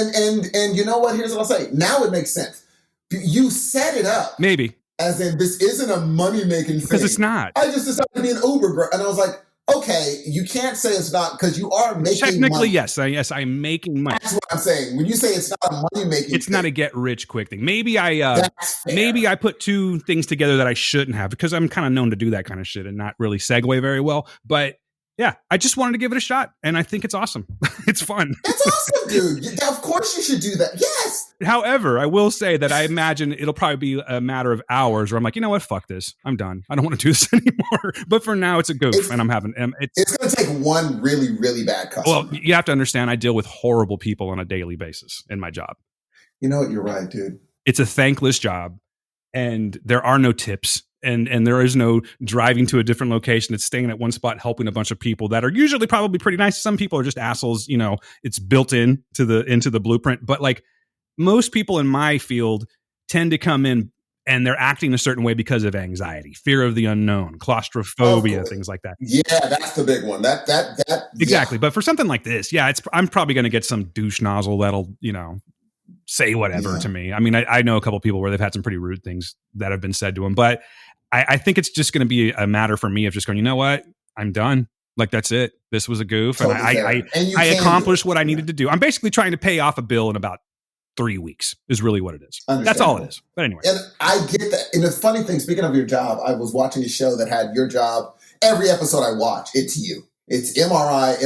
and you know what? Here's what I'll say. Now it makes sense. You set it up. Maybe. As in, this isn't a money-making thing. Because it's not. I just decided to be an Uber girl. And I was like, okay, you can't say it's not because you are making technically money. Yes, I'm making money. That's what I'm saying. When you say it's not a money-making thing. It's not a get-rich-quick thing. Maybe I put 2 things together that I shouldn't have because I'm kind of known to do that kind of shit and not really segue very well. But yeah, I just wanted to give it a shot, and I think it's awesome. It's fun. It's awesome, dude. Of course you should do that. Yes. However, I will say that I imagine it'll probably be a matter of hours where I'm like, you know what? Fuck this. I'm done. I don't want to do this anymore. But for now, it's a goof, and I'm having it's going to take one really, really bad customer. Well, you have to understand, I deal with horrible people on a daily basis in my job. You know what? You're right, dude. It's a thankless job, and there are no tips. and there is no driving to a different location. It's staying at one spot, helping a bunch of people that are usually probably pretty nice. Some people are just assholes. It's built into the blueprint. But like most people in my field tend to come in and they're acting a certain way because of anxiety, fear of the unknown, claustrophobia, things like that. Yeah, that's the big one. That exactly. Yeah. But for something like this, I'm probably going to get some douche nozzle that'll say whatever to me. I mean, I know a couple of people where they've had some pretty rude things that have been said to them, but I think it's just going to be a matter for me of just going, you know what? I'm done. Like, that's it. This was a goof. Totally and I accomplished what I needed to do. I'm basically trying to pay off a bill in about 3 weeks is really what it is. That's all it is. But anyway. And I get that. And the funny thing, speaking of your job, I was watching a show that had your job. Every episode I watch, it's you. It's MRI.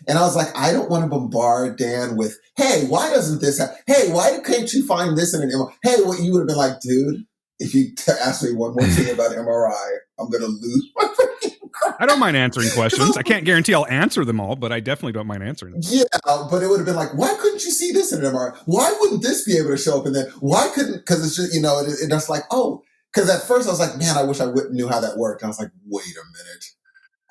And I was like, I don't want to bombard Dan with, hey, why doesn't this happen? Hey, why can't you find this in an MRI? Hey, what you would have been like, dude, if you ask me one more thing about MRI, I'm going to lose my freaking crap. I don't mind answering questions. I can't guarantee I'll answer them all, but I definitely don't mind answering them. Yeah, but it would have been like, why couldn't you see this in an MRI? Why wouldn't this be able to show up in there? Why couldn't, because it's just, it's just like, oh, because at first I was like, man, I wish I knew how that worked. And I was like, wait a minute.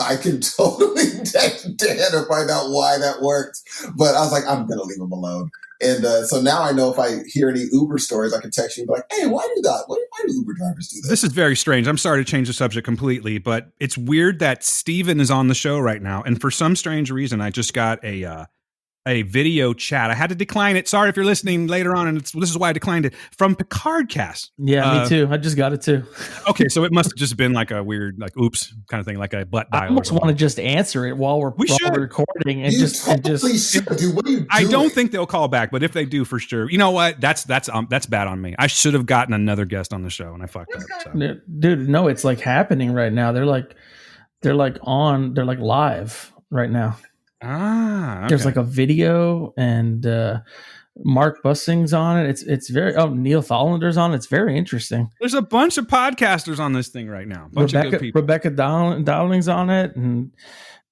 I can totally text Dan to find out why that works. But I was like, I'm going to leave him alone. And so now I know if I hear any Uber stories, I can text you and be like, hey, why do that? Why do Uber drivers do that? This is very strange. I'm sorry to change the subject completely, but it's weird that Steven is on the show right now. And for some strange reason, I just got a video chat. I had to decline it. Sorry if you're listening later on, and this is why I declined it, from Picardcast. Yeah, me too. I just got it too. Okay, so it must have just been like a weird, like, oops kind of thing, like a butt dial. I almost want to just answer it while we're recording and should, dude. What are you doing? I don't think they'll call back, but if they do, for sure. You know what? That's bad on me. I should have gotten another guest on the show, and I fucked up. So. Dude, no, it's like happening right now. They're like live right now. Okay. There's like a video and Mark Bussing's on it. It's very Neil Thollander's on it. It's very interesting. There's a bunch of podcasters on this thing right now. Of good people. Rebecca Dowling's on it, and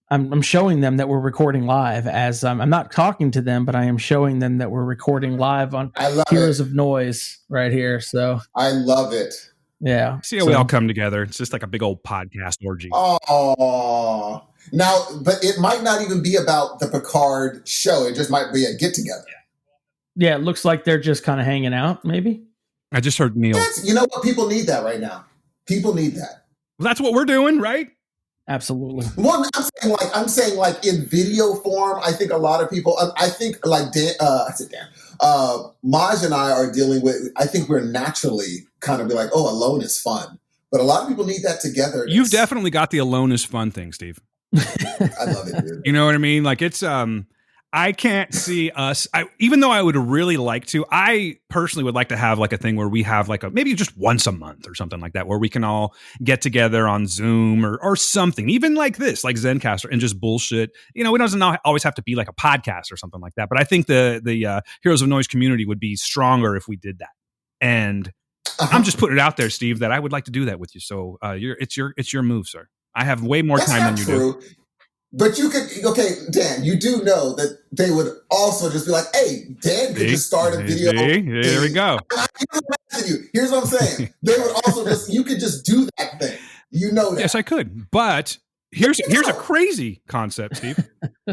I'm showing them that we're recording live as I'm not talking to them, but I am showing them that we're recording live on Heroes of Noise right here. So I love it. Yeah. See how we all come together. It's just like a big old podcast orgy. Oh. Now, but it might not even be about the Picard show. It just might be a get-together. Yeah, it looks like they're just kind of hanging out, maybe. I just heard Neil. You know what? People need that right now. People need that. Well, that's what we're doing, right? Absolutely. Well, I'm saying like in video form, I think a lot of people, I think like Maj and I are dealing with, I think we're naturally kind of be like, oh, alone is fun. But a lot of people need that together. You've definitely got the alone is fun thing, Steve. I love it, dude. You know what I mean? Like it's, I can't see us, even though I would really like to, I personally would like to have like a thing where we have like maybe just once a month or something like that, where we can all get together on Zoom or something, even like this, like Zencaster, and just bullshit. You know, it doesn't always have to be like a podcast or something like that. But I think the Heroes of Noise community would be stronger if we did that. And I'm just putting it out there, Steve, that I would like to do that with you. So it's your move, sir. I have way more time than you do. But you could, okay, Dan, you do know that they would also just be like, hey, Dan could just start a video. Here we go. Here's what I'm saying. They would also you could just do that thing. You know that. Yes, I could. But here's a crazy concept, Steve.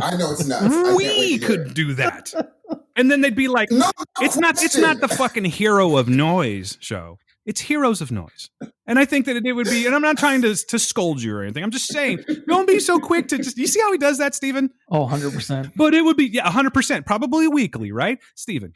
I know it's nuts. We could do that. And then they'd be like, it's not the fucking Hero of Noise show. It's Heroes of Noise. And I think that it would be, and I'm not trying to scold you or anything. I'm just saying, don't be so quick to just, you see how he does that, Steven? Oh, 100%. But it would be, 100%, probably weekly, right? Steven,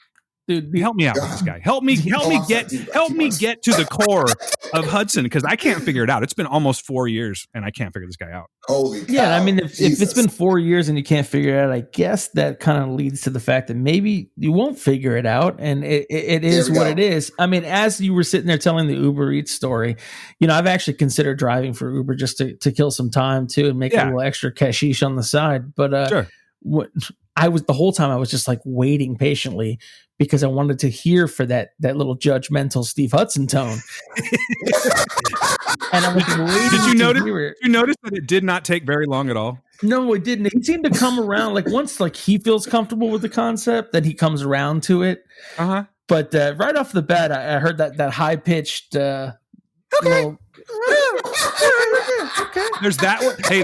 dude, help me out with this guy. Help me get to the core of Hudson, because I can't figure it out. It's been almost 4 years and I can't figure this guy out. Holy cow. Yeah, I mean, if it's been 4 years and you can't figure it out, I guess that kind of leads to the fact that maybe you won't figure it out, and it is what it is. I mean, as you were sitting there telling the Uber Eats story, you know, I've actually considered driving for Uber just to kill some time too and make a little extra cashish on the side. But sure. The whole time I was just like waiting patiently because I wanted to hear for that little judgmental Steve Hudson tone. And I was waiting. Did you notice that it did not take very long at all? No, it didn't. He seemed to come around like once like he feels comfortable with the concept, then he comes around to it. Uh-huh. But right off the bat, I heard that high pitched Okay. There's that one. Hey,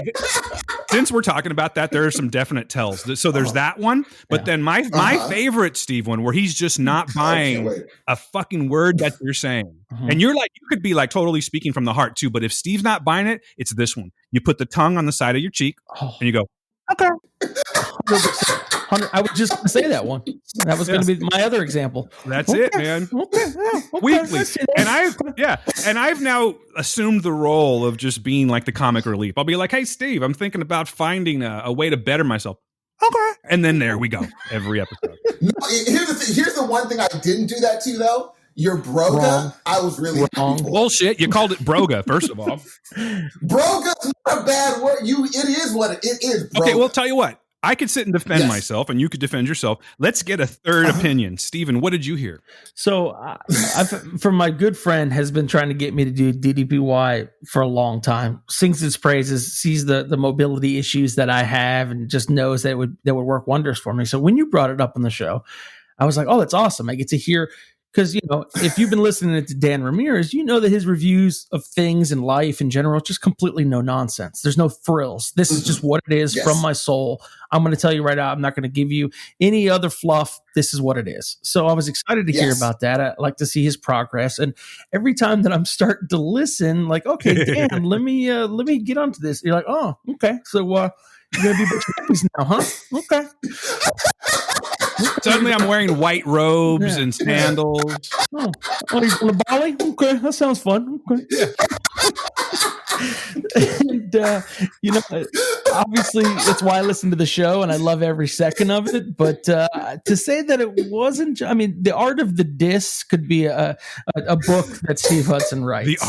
since we're talking about that, there are some definite tells. So there's that one. But then my favorite Steve one, where he's just not buying a fucking word that you're saying. And you're like, you could be like totally speaking from the heart too. But if Steve's not buying it, it's this one. You put the tongue on the side of your cheek and you go, okay. 100%. I was just going to say that one. That was going to be my other example. That's it, man. Weekly. And I've now assumed the role of just being like the comic relief. I'll be like, hey, Steve, I'm thinking about finding a way to better myself. Okay. And then there we go. Every episode. No, here's the thing. Here's the one thing I didn't do that to, though. Your broga, Wrong. I was really Wrong. Bullshit. You called it broga, first of all. Broga's not a bad word. It is what it is. Broga. Okay, well, tell you what. I could sit and defend myself, and you could defend yourself. Let's get a third opinion. Steven, what did you hear? So, from my good friend has been trying to get me to do DDPY for a long time. Sings its praises, sees the mobility issues that I have, and just knows that would work wonders for me. So when you brought it up on the show, I was like, oh, that's awesome. I get to hear. Because, if you've been listening to Dan Ramirez, you know that his reviews of things and life in general, just completely no nonsense. There's no frills. This is just what it is from my soul. I'm going to tell you right now, I'm not going to give you any other fluff. This is what it is. So I was excited to hear about that. I like to see his progress. And every time that I'm starting to listen, like, okay, Dan, let me get onto this. You're like, oh, okay. So you're going to be bitch now, huh? Okay. Suddenly I'm wearing white robes and sandals. Oh, he's on the Bali? Okay, that sounds fun. Okay. And, obviously it's why I listen to the show and I love every second of it. But to say that it wasn't, The Art of the Diss could be a book that Steve Hudson writes.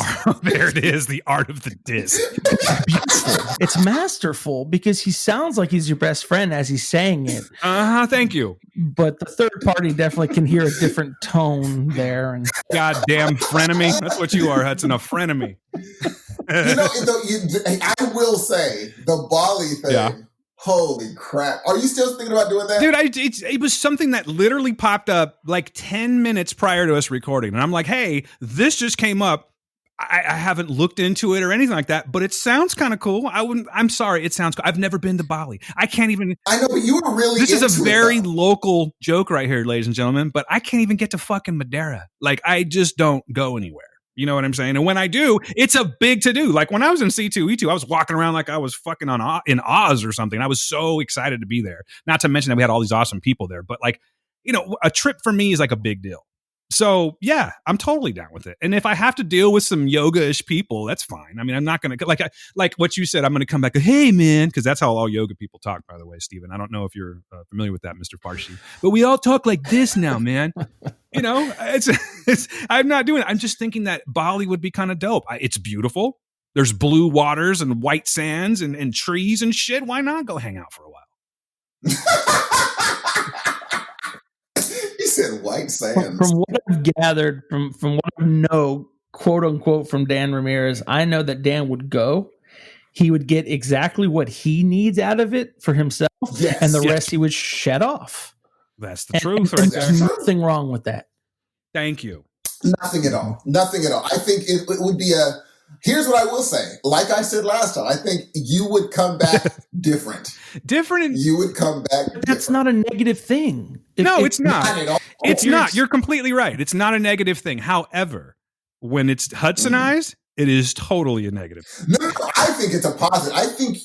There it is, The Art of the Diss. It's beautiful. It's masterful because he sounds like he's your best friend as he's saying it. Thank you. But the third party definitely can hear a different tone there. And goddamn frenemy. That's what you are, Hudson, a frenemy. I will say the Bali thing. Yeah. Holy crap! Are you still thinking about doing that, dude? It was something that literally popped up like 10 minutes prior to us recording, and I'm like, hey, this just came up. I haven't looked into it or anything like that, but it sounds kind of cool. I'm sorry, it sounds cool. I've never been to Bali. I can't even. I know, but you were really. This is a very local joke right here, ladies and gentlemen. But I can't even get to fucking Madeira. Like, I just don't go anywhere. You know what I'm saying? And when I do, it's a big to do. Like when I was in C2E2, I was walking around like I was fucking in Oz or something. I was so excited to be there. Not to mention that we had all these awesome people there. But like, a trip for me is like a big deal. So yeah, I'm totally down with it. And if I have to deal with some yoga-ish people, that's fine. I mean, I'm not going to like what you said. I'm going to come back. Hey man, because that's how all yoga people talk. By the way, Steven, I don't know if you're familiar with that, Mr. Farshid, but we all talk like this now, man. It's I'm not doing it. I'm just thinking that Bali would be kind of dope. It's beautiful. There's blue waters and white sands and trees and shit. Why not go hang out for a while? He said white sands. From what I've gathered, from what I know, quote unquote, from Dan Ramirez, I know that Dan would go. He would get exactly what he needs out of it for himself, and the rest he would shed off. That's the truth, right there. There's nothing wrong with that. Thank you. Nothing at all. Nothing at all. I think it would be here's what I will say. Like I said last time, I think you would come back different. You would come back But that's not a negative thing. It's not. Not at all. It's not. You're completely right. It's not a negative thing. However, when it's Hudsonized, it is totally a negative. No, I think it's a positive. I think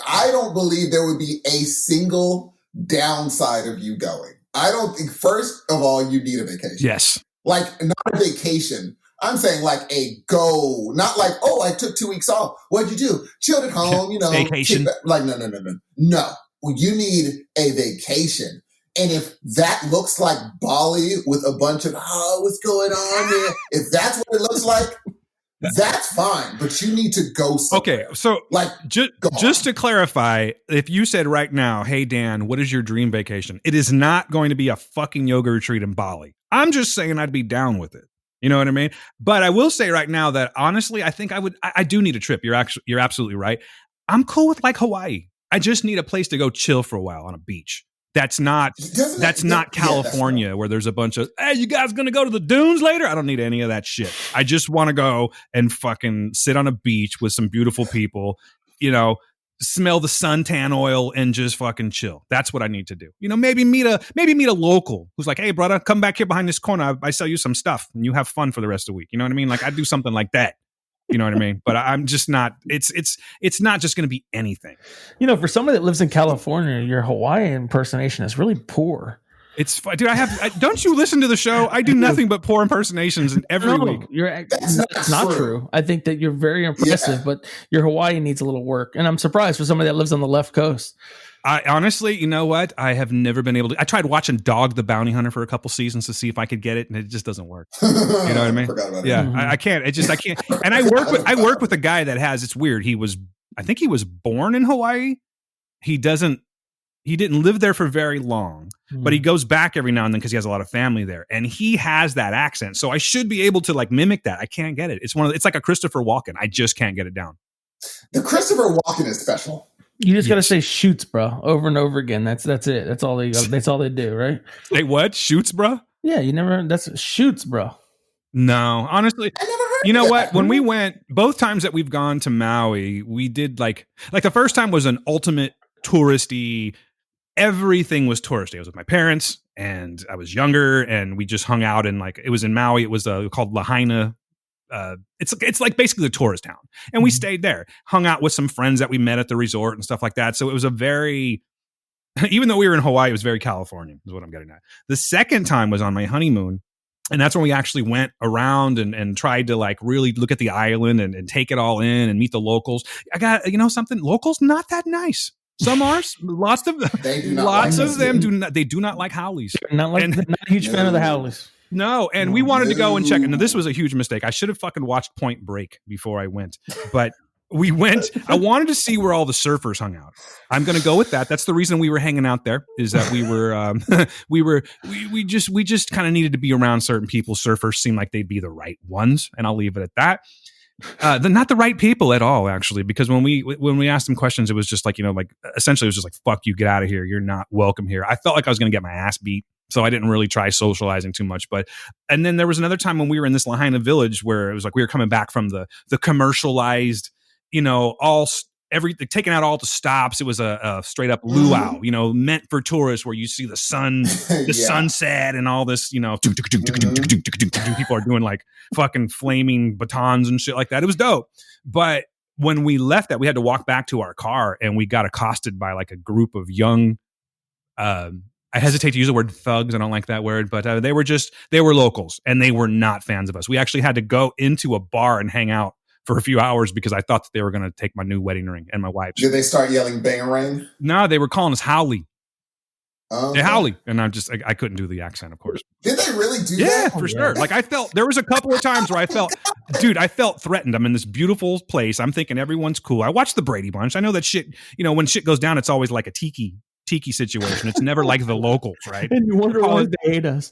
I don't believe there would be a single downside of you going. I don't think, first of all, you need a vacation. Yes. Like, not a vacation. I'm saying like a go, not like, oh, I took 2 weeks off. What'd you do? Chilled at home, Vacation. Like, no. No, you need a vacation. And if that looks like Bali with a bunch of, what's going on there? If that's what it looks like, that's fine. But you need to go somewhere. Okay, so like just to clarify, if you said right now, hey, Dan, what is your dream vacation? It is not going to be a fucking yoga retreat in Bali. I'm just saying I'd be down with it. You know what I mean? But I will say right now that honestly, I think I do need a trip. You're absolutely right. I'm cool with like Hawaii. I just need a place to go chill for a while on a beach. That's not California where there's a bunch of, hey, you guys gonna go to the dunes later? I don't need any of that shit. I just want to go and fucking sit on a beach with some beautiful people, smell the suntan oil and just fucking chill. That's what I need to do. Maybe meet a local who's like, hey, brother, come back here behind this corner. I sell you some stuff and you have fun for the rest of the week. You know what I mean? Like I'd do something like that. You know what I mean? But I'm just not, it's not just going to be anything. For somebody that lives in California, your Hawaiian impersonation is really poor. It's dude. Don't you listen to the show? I do nothing but poor impersonations every week. That's not true. I think that you're very impressive, but your Hawaiian needs a little work. And I'm surprised for somebody that lives on the left coast. I honestly, you know what? I have never been able to. I tried watching Dog the Bounty Hunter for a couple seasons to see if I could get it, and it just doesn't work. You know what I mean? Yeah, Mm-hmm. I can't. I can't. And I work with a guy that has. It's weird. I think he was born in Hawaii. He didn't live there for very long, but he goes back every now and then because he has a lot of family there, and he has that accent. So I should be able to like mimic that. I can't get it. It's like a Christopher Walken. I just can't get it down. The Christopher Walken is special. You just got to say shoots, bro, over and over again. That's it. That's all they do, right? Say what? Shoots, bro? Yeah, that's shoots, bro. No, honestly, I never heard you know of what? that. When we went, both times that we've gone to Maui, we did like the first time was an ultimate touristy. Everything was touristy. I was with my parents and I was younger and we just hung out and like, it was in Maui. It was called Lahaina. It's like basically a tourist town. And we stayed there, hung out with some friends that we met at the resort and stuff like that. So it was even though we were in Hawaii, it was very Californian is what I'm getting at. The second time was on my honeymoon. And that's when we actually went around and tried to like really look at the island and take it all in and meet the locals. I got, something, locals, not that nice. Some are, lots of them do not like Howleys. Not a huge fan of the Howleys. No, and we wanted to go and check. And this was a huge mistake. I should have fucking watched Point Break before I went. But we went. I wanted to see where all the surfers hung out. I'm going to go with that. That's the reason we were hanging out there. Is that we were we just kind of needed to be around certain people. Surfers seemed like they'd be the right ones, and I'll leave it at that. They're not the right people at all, actually, because when we asked them questions, it was just like, essentially it was just like, fuck you, get out of here. You're not welcome here. I felt like I was going to get my ass beat. So I didn't really try socializing too much. And then there was another time when we were in this Lahaina village where it was like, we were coming back from the commercialized, taking out all the stops. It was a straight up luau, meant for tourists where you see the sun, sunset and all this, people are doing like fucking flaming batons and shit like that. It was dope. But when we left that, we had to walk back to our car and we got accosted by like a group of young, I hesitate to use the word thugs. I don't like that word, but they were locals and they were not fans of us. We actually had to go into a bar and hang out for a few hours because I thought that they were going to take my new wedding ring and my wife's. Did they start yelling bangarang? No, they were calling us Howley. Okay. Yeah, Howley. And I couldn't do the accent, of course. Did they really do that? Yeah, for sure. Like there was a couple of times where I felt threatened. I'm in this beautiful place. I'm thinking everyone's cool. I watched the Brady Bunch. I know that shit, when shit goes down, it's always like a tiki situation. It's never like the locals, right? And you wonder why they hate us.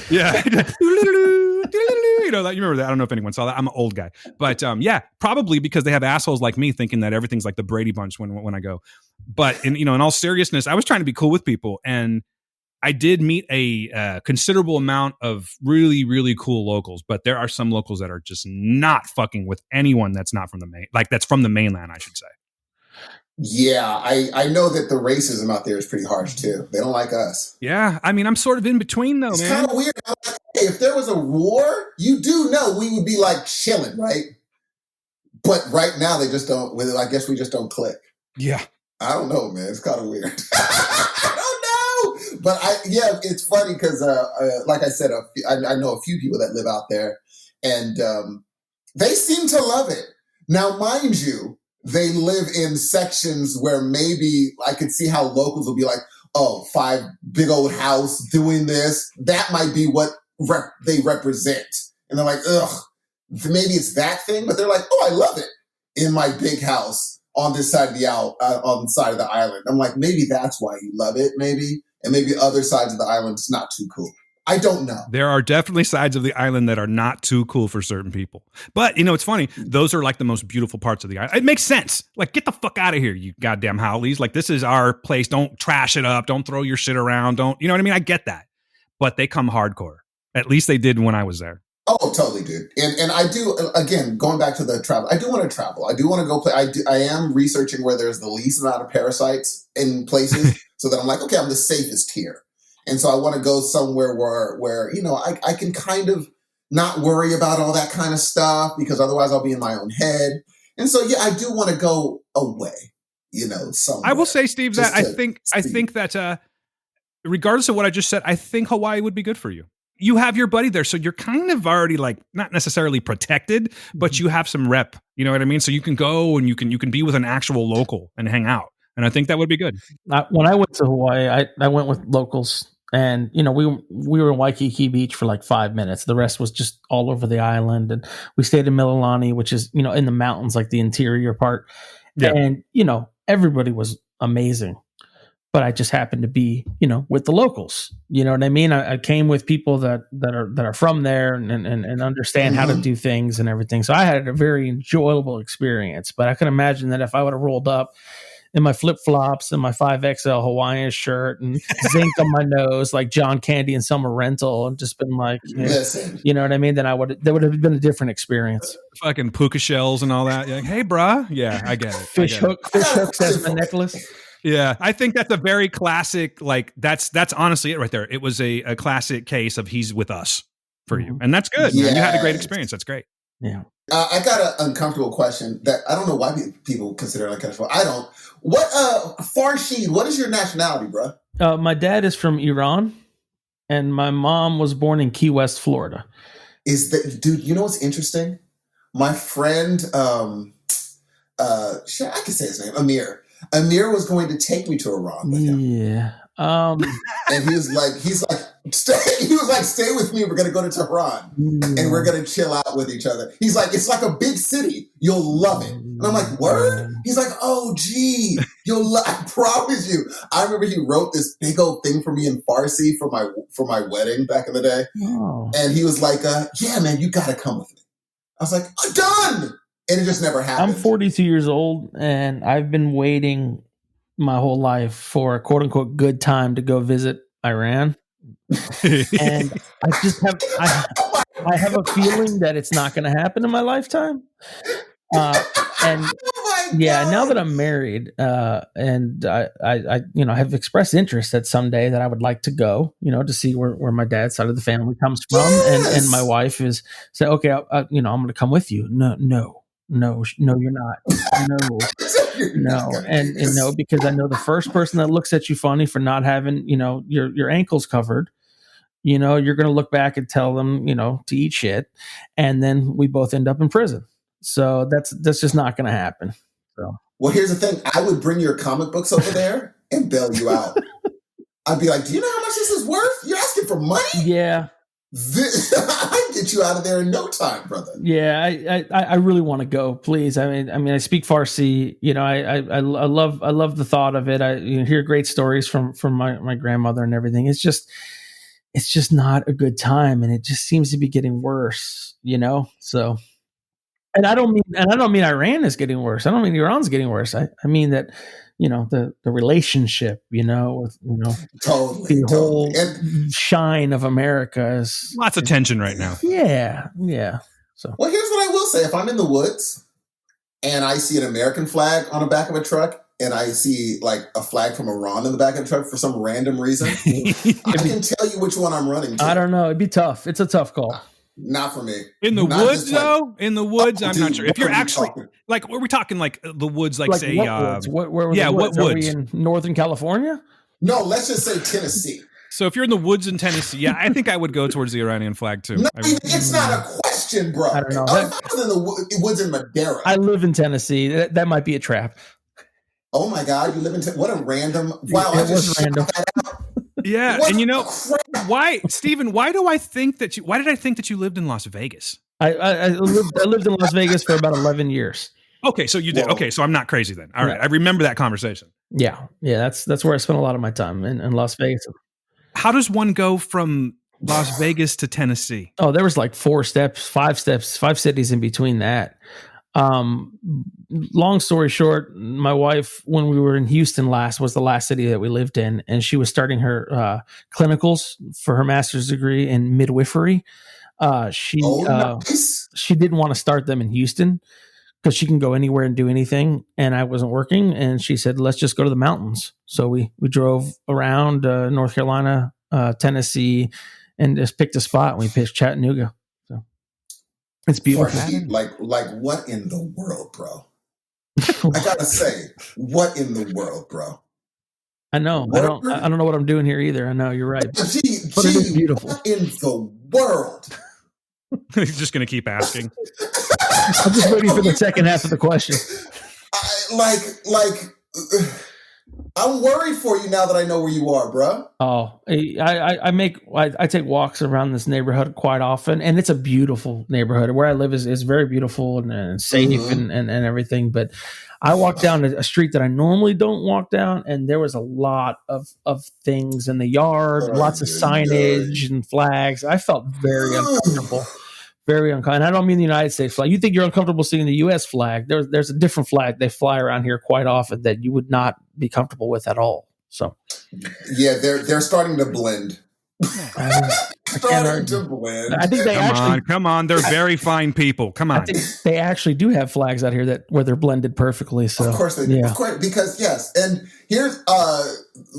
Yeah. You remember that? I don't know if anyone saw that. I'm an old guy. But yeah, probably because they have assholes like me thinking that everything's like the Brady Bunch when I go. But in all seriousness, I was trying to be cool with people. And I did meet a considerable amount of really, really cool locals. But there are some locals that are just not fucking with anyone that's not from that's from the mainland, I should say. Yeah, I know that the racism out there is pretty harsh too. They don't like us. Yeah, I mean, I'm sort of in between though, it's man. It's kind of weird. I'm like, hey, if there was a war, you do know we would be like chilling, right? But right now they just don't. I guess we just don't click. Yeah, I don't know, man. It's kind of weird. I don't know, but it's funny because, like I said, I know a few people that live out there, and they seem to love it. Now, mind you. They live in sections where maybe I could see how locals will be like, oh, 5 big old house doing this. That might be what they represent. And they're like, ugh, maybe it's that thing. But they're like, oh, I love it in my big house on this side of on the side of the island. I'm like, maybe that's why you love it, maybe. And maybe other sides of the island, it's not too cool. I don't know. There are definitely sides of the island that are not too cool for certain people. But, it's funny. Those are like the most beautiful parts of the island. It makes sense. Like, get the fuck out of here, you goddamn Howleys. Like, this is our place. Don't trash it up. Don't throw your shit around. Don't, you know what I mean? I get that. But they come hardcore. At least they did when I was there. Oh, totally, dude. And I do, again, going back to the travel, I do want to travel. I do want to go play. I am researching where there's the least amount of parasites in places so that I'm like, okay, I'm the safest here. And so I want to go somewhere where I can kind of not worry about all that kind of stuff because otherwise I'll be in my own head. And so, yeah, I do want to go away, somewhere. I will say, Steve, that I think that regardless of what I just said, I think Hawaii would be good for you. You have your buddy there, so you're kind of already like not necessarily protected, but you have some rep. You know what I mean? So you can go and you can be with an actual local and hang out. And I think that would be good. When I went to Hawaii, I went with locals. And, we were in Waikiki Beach for like 5 minutes. The rest was just all over the island. And we stayed in Mililani, which is, in the mountains, like the interior part. Yeah. And, everybody was amazing. But I just happened to be, with the locals. You know what I mean? I came with people that are from there and understand how to do things and everything. So I had a very enjoyable experience. But I can imagine that if I would have rolled up in my flip-flops and my 5XL Hawaiian shirt and zinc on my nose like John Candy and Summer Rental and just been like, you know what I mean? Then there would have been a different experience. Fucking puka shells and all that. You're like, hey, bruh. Yeah, I get it. Fish hooks as my necklace. Yeah, I think that's a very classic, like that's honestly it right there. It was a classic case of he's with us for you. And that's good. Yes. You had a great experience. That's great. Yeah. I got an uncomfortable question that I don't know why people consider it uncomfortable. I don't. What, Farshid, what is your nationality, bro? My dad is from Iran, and my mom was born in Key West, Florida. Dude, you know what's interesting? My friend, I can say his name, Amir. Amir was going to take me to Iran with him. Yeah. And he was like, stay with me. We're going to go to Tehran and we're going to chill out with each other. He's like, it's like a big city. You'll love it. And I'm like, word? He's like, oh, gee, I promise you. I remember he wrote this big old thing for me in Farsi for my wedding back in the day. Oh. And he was like, yeah, man, you got to come with me. I was like, I'm done. And it just never happened. I'm 42 years old and I've been waiting my whole life for a quote unquote good time to go visit Iran. And I have a feeling that it's not going to happen in my lifetime. And now that I'm married, and I have expressed interest that someday that I would like to go, to see where my dad's side of the family comes from. Yes. And my wife is say, okay, I'm going to come with you. No, you're not. No. And no, because I know the first person that looks at you funny for not having, your ankles covered, you're going to look back and tell them, to eat shit. And then we both end up in prison. So that's just not going to happen. So, well, here's the thing. I would bring your comic books over there and bail you out. I'd be like, do you know how much this is worth? You're asking for money? Yeah. I get you out of there in no time, brother. Yeah, I really want to go. Please, I mean, I speak Farsi. I love the thought of it. I hear great stories from my grandmother and everything. It's just not a good time, and it just seems to be getting worse. So, and I don't mean Iran is getting worse. I don't mean Iran's getting worse. I mean that. The relationship, with, totally, the whole shine of America is lots of tension right now. Yeah. So, well, here's what I will say: if I'm in the woods and I see an American flag on the back of a truck, and I see like a flag from Iran in the back of the truck for some random reason, I can tell you which one I'm running to. I don't know. It'd be tough. It's a tough call. Not for me. In the woods, though? In the woods, I'm not sure. If you're actually, like, were we talking like the woods, like say, what woods? Where were the what woods? woods? Are we in Northern California? No, let's just say Tennessee. So if you're in the woods in Tennessee, I think I would go towards the Iranian flag, too. No, it's not a question, bro. I don't know. If I was in the woods in Madera. I live in Tennessee. That might be a trap. Oh, my God. You live in Tennessee? What a random. Wow, it was random. Yeah, what and why, Steven? Why did I think that you lived in Las Vegas? I lived in Las Vegas for about 11 years. Okay, so you did. Okay, so I'm not crazy then. All right, I remember that conversation. Yeah, that's where I spent a lot of my time in Las Vegas. How does one go from Las Vegas to Tennessee. Oh, there was like 4 steps, 5 steps, 5 cities in between that. Long story short, my wife, when we were in Houston last, was the last city that we lived in, and she was starting her clinicals for her master's degree in midwifery. Nice. She didn't want to start them in Houston because she can go anywhere and do anything, and I wasn't working, and she said, let's just go to the mountains. So we drove around North Carolina, Tennessee, and just picked a spot, and we pitched Chattanooga. So it's beautiful. Farshid, like what in the world, bro? I gotta say, what in the world, bro? I know. I don't know what I'm doing here either. I know you're right, but it is beautiful. What in the world? He's just going to keep asking. I'm just waiting for the second half of the question. I'm worried for you now that I know where you are, bro. Oh, I take walks around this neighborhood quite often, and it's a beautiful neighborhood. Where I live is very beautiful and safe and everything. But I walked down a street that I normally don't walk down, and there was a lot of things in the yard, lots of signage and flags. I felt very uncomfortable. Very uncomfortable. And I don't mean the United States flag. You think you're uncomfortable seeing the U.S. flag. There's a different flag they fly around here quite often that you would not be comfortable with at all. So, yeah, they're starting to blend. Starting to blend. I think they come on. They're very fine people. Come on. I think they actually do have flags out here where they're blended perfectly. So of course they do. Yeah. Of course, because yes. And here's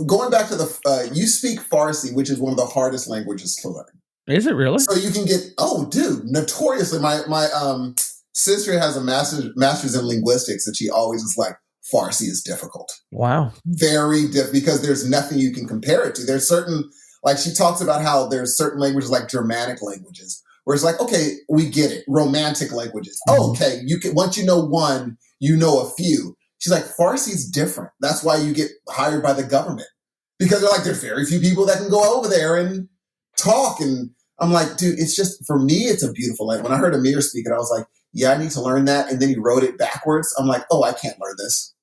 going back to the you speak Farsi, which is one of the hardest languages to learn. Is it really? So you can get notoriously. My sister has a master's in linguistics, and she always is like, Farsi is difficult. Wow. Very difficult because there's nothing you can compare it to. There's certain, like she talks about how there's certain languages like Germanic languages where it's like, okay, we get it. Romantic languages. Mm-hmm. Oh, okay. You can, once you know one, you know a few. She's like, Farsi's different. That's why you get hired by the government because they're like, there's very few people that can go over there and talk. And I'm like, dude, it's just, for me, it's a beautiful language. When I heard Amir speak it, I was like, yeah, I need to learn that. And then he wrote it backwards. I'm like, oh, I can't learn this.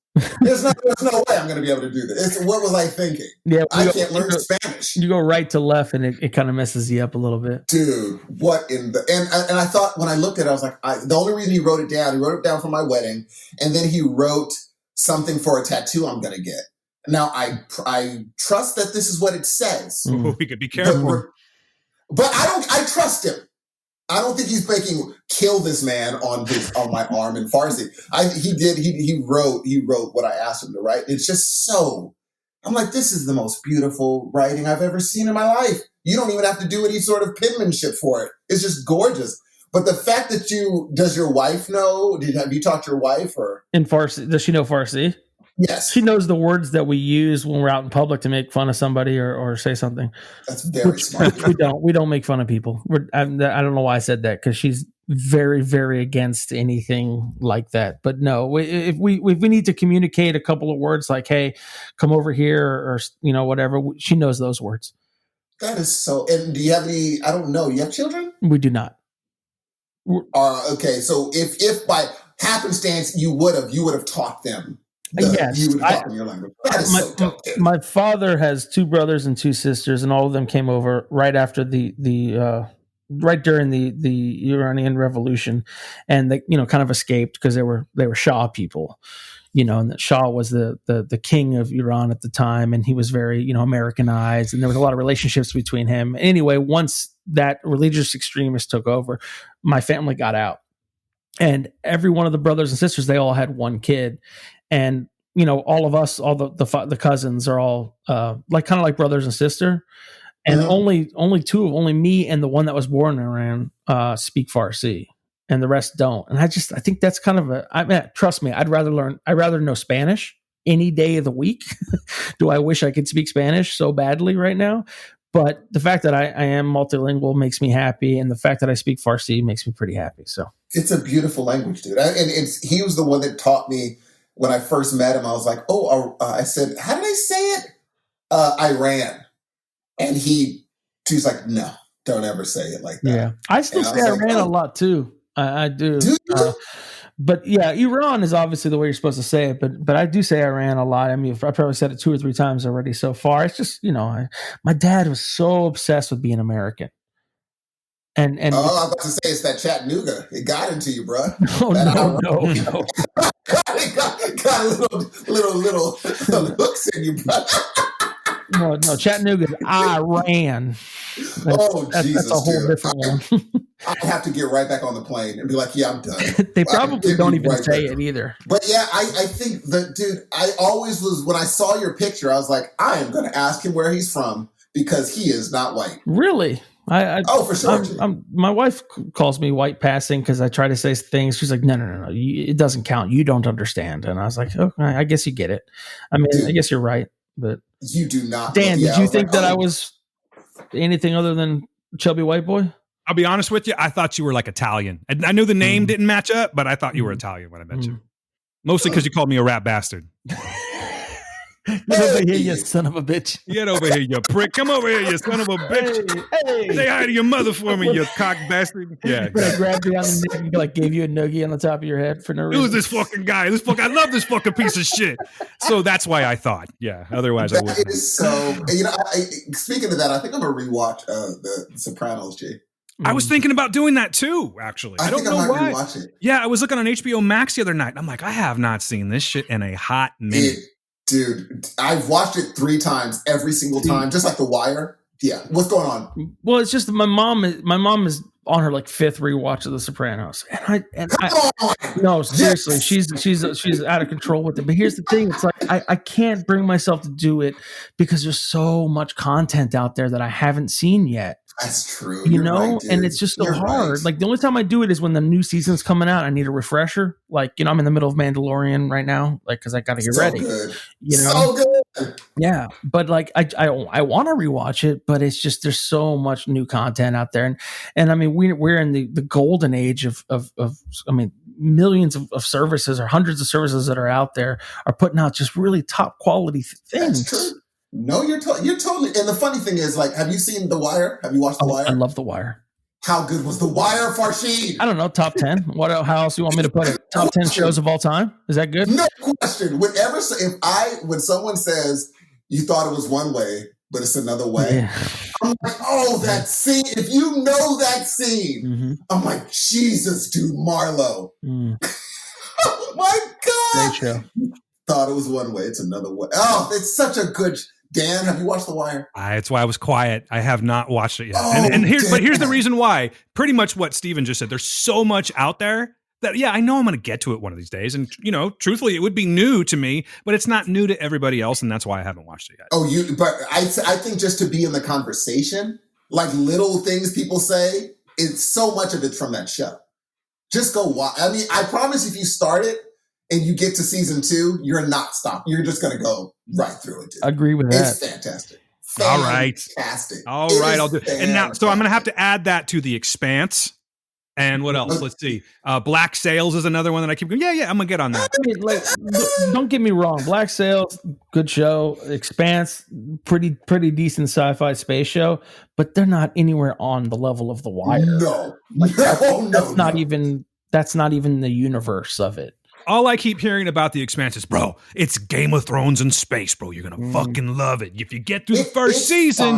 There's no way I'm going to be able to do this. What was I thinking? Yeah, I can't learn Spanish. You go right to left, and it kind of messes you up a little bit. Dude, what in the... And I thought, when I looked at it, I was like, the only reason he wrote it down for my wedding, and then he wrote something for a tattoo I'm going to get. Now, I trust that this is what it says. Ooh, we could be careful. But I trust him. I don't think he's making kill this man on my arm in Farsi. He wrote what I asked him to write. It's just so, I'm like, this is the most beautiful writing I've ever seen in my life. You don't even have to do any sort of penmanship for it. It's just gorgeous. But the fact that does your wife know? Have you talked to your wife or? In Farsi, does she know Farsi? Yes. She knows the words that we use when we're out in public to make fun of somebody or say something. That's very smart. We don't make fun of people. I don't know why I said that, because she's very, very against anything like that. But no, if we need to communicate a couple of words like, hey, come over here or whatever, she knows those words. That is so. And do you have any, I don't know, you have children? We do not. Okay. So if by happenstance you would have taught them. Yes, you would talk in your language. That is so dope. My father has 2 brothers and 2 sisters, and all of them came over right after right during the Iranian Revolution, and they kind of escaped because they were Shah people, and that Shah was the king of Iran at the time, and he was very Americanized, and there was a lot of relationships between him. Anyway, once that religious extremist took over, my family got out, and every one of the brothers and sisters, they all had 1 kid. And, all of us, all the cousins are all kind of like brothers and sister. And only me and the one that was born in Iran speak Farsi, and the rest don't. And I think that's kind of trust me, I'd rather know Spanish any day of the week. Do I wish I could speak Spanish so badly right now? But the fact that I am multilingual makes me happy. And the fact that I speak Farsi makes me pretty happy. So it's a beautiful language, dude. He was the one that taught me. When I first met him, I was like, I said, how did I say it? Iran. And he's like, no, don't ever say it like that. Yeah. I still say Iran a lot too. I do. But yeah, Iran is obviously the way you're supposed to say it. But I do say Iran a lot. I mean, I probably said it 2 or 3 times already so far. It's just, my dad was so obsessed with being American. And I was about to say it's that Chattanooga. It got into you, bro. No. It got little hooks in you, bro. No, Chattanooga is Iran. That's a whole different one. I have to get right back on the plane and be like, yeah, I'm done. They probably don't even say it either. But yeah, I think that, dude, I always was, when I saw your picture, I was like, I am going to ask him where he's from because he is not white. Really? For sure. My wife calls me white passing because I try to say things. She's like, no. It doesn't count. You don't understand. And I was like, okay, I guess you get it. I mean, dude, I guess you're right. But you do not. Dan, did you think that I was anything other than chubby white boy? I'll be honest with you. I thought you were like Italian. I knew the name didn't match up, but I thought you were Italian when I met you. Mostly because you called me a rat bastard. Get over here, you son of a bitch. Get over here, you prick. Come over here, you son of a bitch. Hey. Say hi to your mother for me, you cock bastard. Yeah. But I grabbed you on the neck and like gave you a noogie on the top of your head for no reason. Who's this fucking guy? I love this fucking piece of shit. So that's why I thought. Yeah. Otherwise, I wouldn't. It is so. Speaking of that, I think I'm gonna rewatch the Sopranos, G. I was thinking about doing that too, actually. I don't know why. Rewatch it. Yeah, I was looking on HBO Max the other night. And I'm like, I have not seen this shit in a hot minute. Dude, I've watched it 3 times, every single time, just like The Wire. Yeah, what's going on? Well, it's just my mom is on her like 5th rewatch of The Sopranos, no, seriously, she's out of control with it. But here's the thing: it's like I can't bring myself to do it because there's so much content out there that I haven't seen yet. That's true. Right, and it's just so hard. Right. Like the only time I do it is when the new season's coming out. I need a refresher. Like, I'm in the middle of Mandalorian right now, like, cause I got to get ready, good. So good. Yeah. But like, I want to rewatch it, but it's just, there's so much new content out there. And I mean, we're in the golden age of I mean, millions of services or hundreds of services that are out there are putting out just really top quality things. That's true. No, you're totally. And the funny thing is, like, have you seen The Wire? Have you watched The Wire? I love The Wire. How good was The Wire, Farshid? I don't know, top 10. How else do you want me to put it? Top 10 shows of all time? Is that good? No question. When someone says you thought it was one way, but it's another way, yeah. I'm like, oh, that scene. If you know that scene, I'm like, Jesus, dude, Marlo. Oh my God. Great show. Thought it was one way, it's another way. Oh, it's such a good. Dan, have you watched The Wire? That's why I was quiet. I have not watched it yet. And here's the reason why. Pretty much what Steven just said. There's so much out there that, yeah, I know I'm going to get to it one of these days. And, truthfully, it would be new to me, but it's not new to everybody else. And that's why I haven't watched it yet. But I think just to be in the conversation, like little things people say, it's so much of it from that show. Just go watch. I mean, I promise if you start it, and you get to season 2, you're not stopping. You're just going to go right through it. Dude. Agree with that. It's fantastic. All right. Fantastic. All right. I'll do it. And now, so I'm going to have to add that to The Expanse. And what else? Let's see. Black Sails is another one that I keep going. Yeah. I'm going to get on that. I mean, don't get me wrong. Black Sails, good show. Expanse, pretty decent sci-fi space show. But they're not anywhere on the level of The Wire. No. That's not even the universe of it. All I keep hearing about The Expanse is, bro, it's Game of Thrones in space, bro. You're gonna fucking love it. If you get through the first season,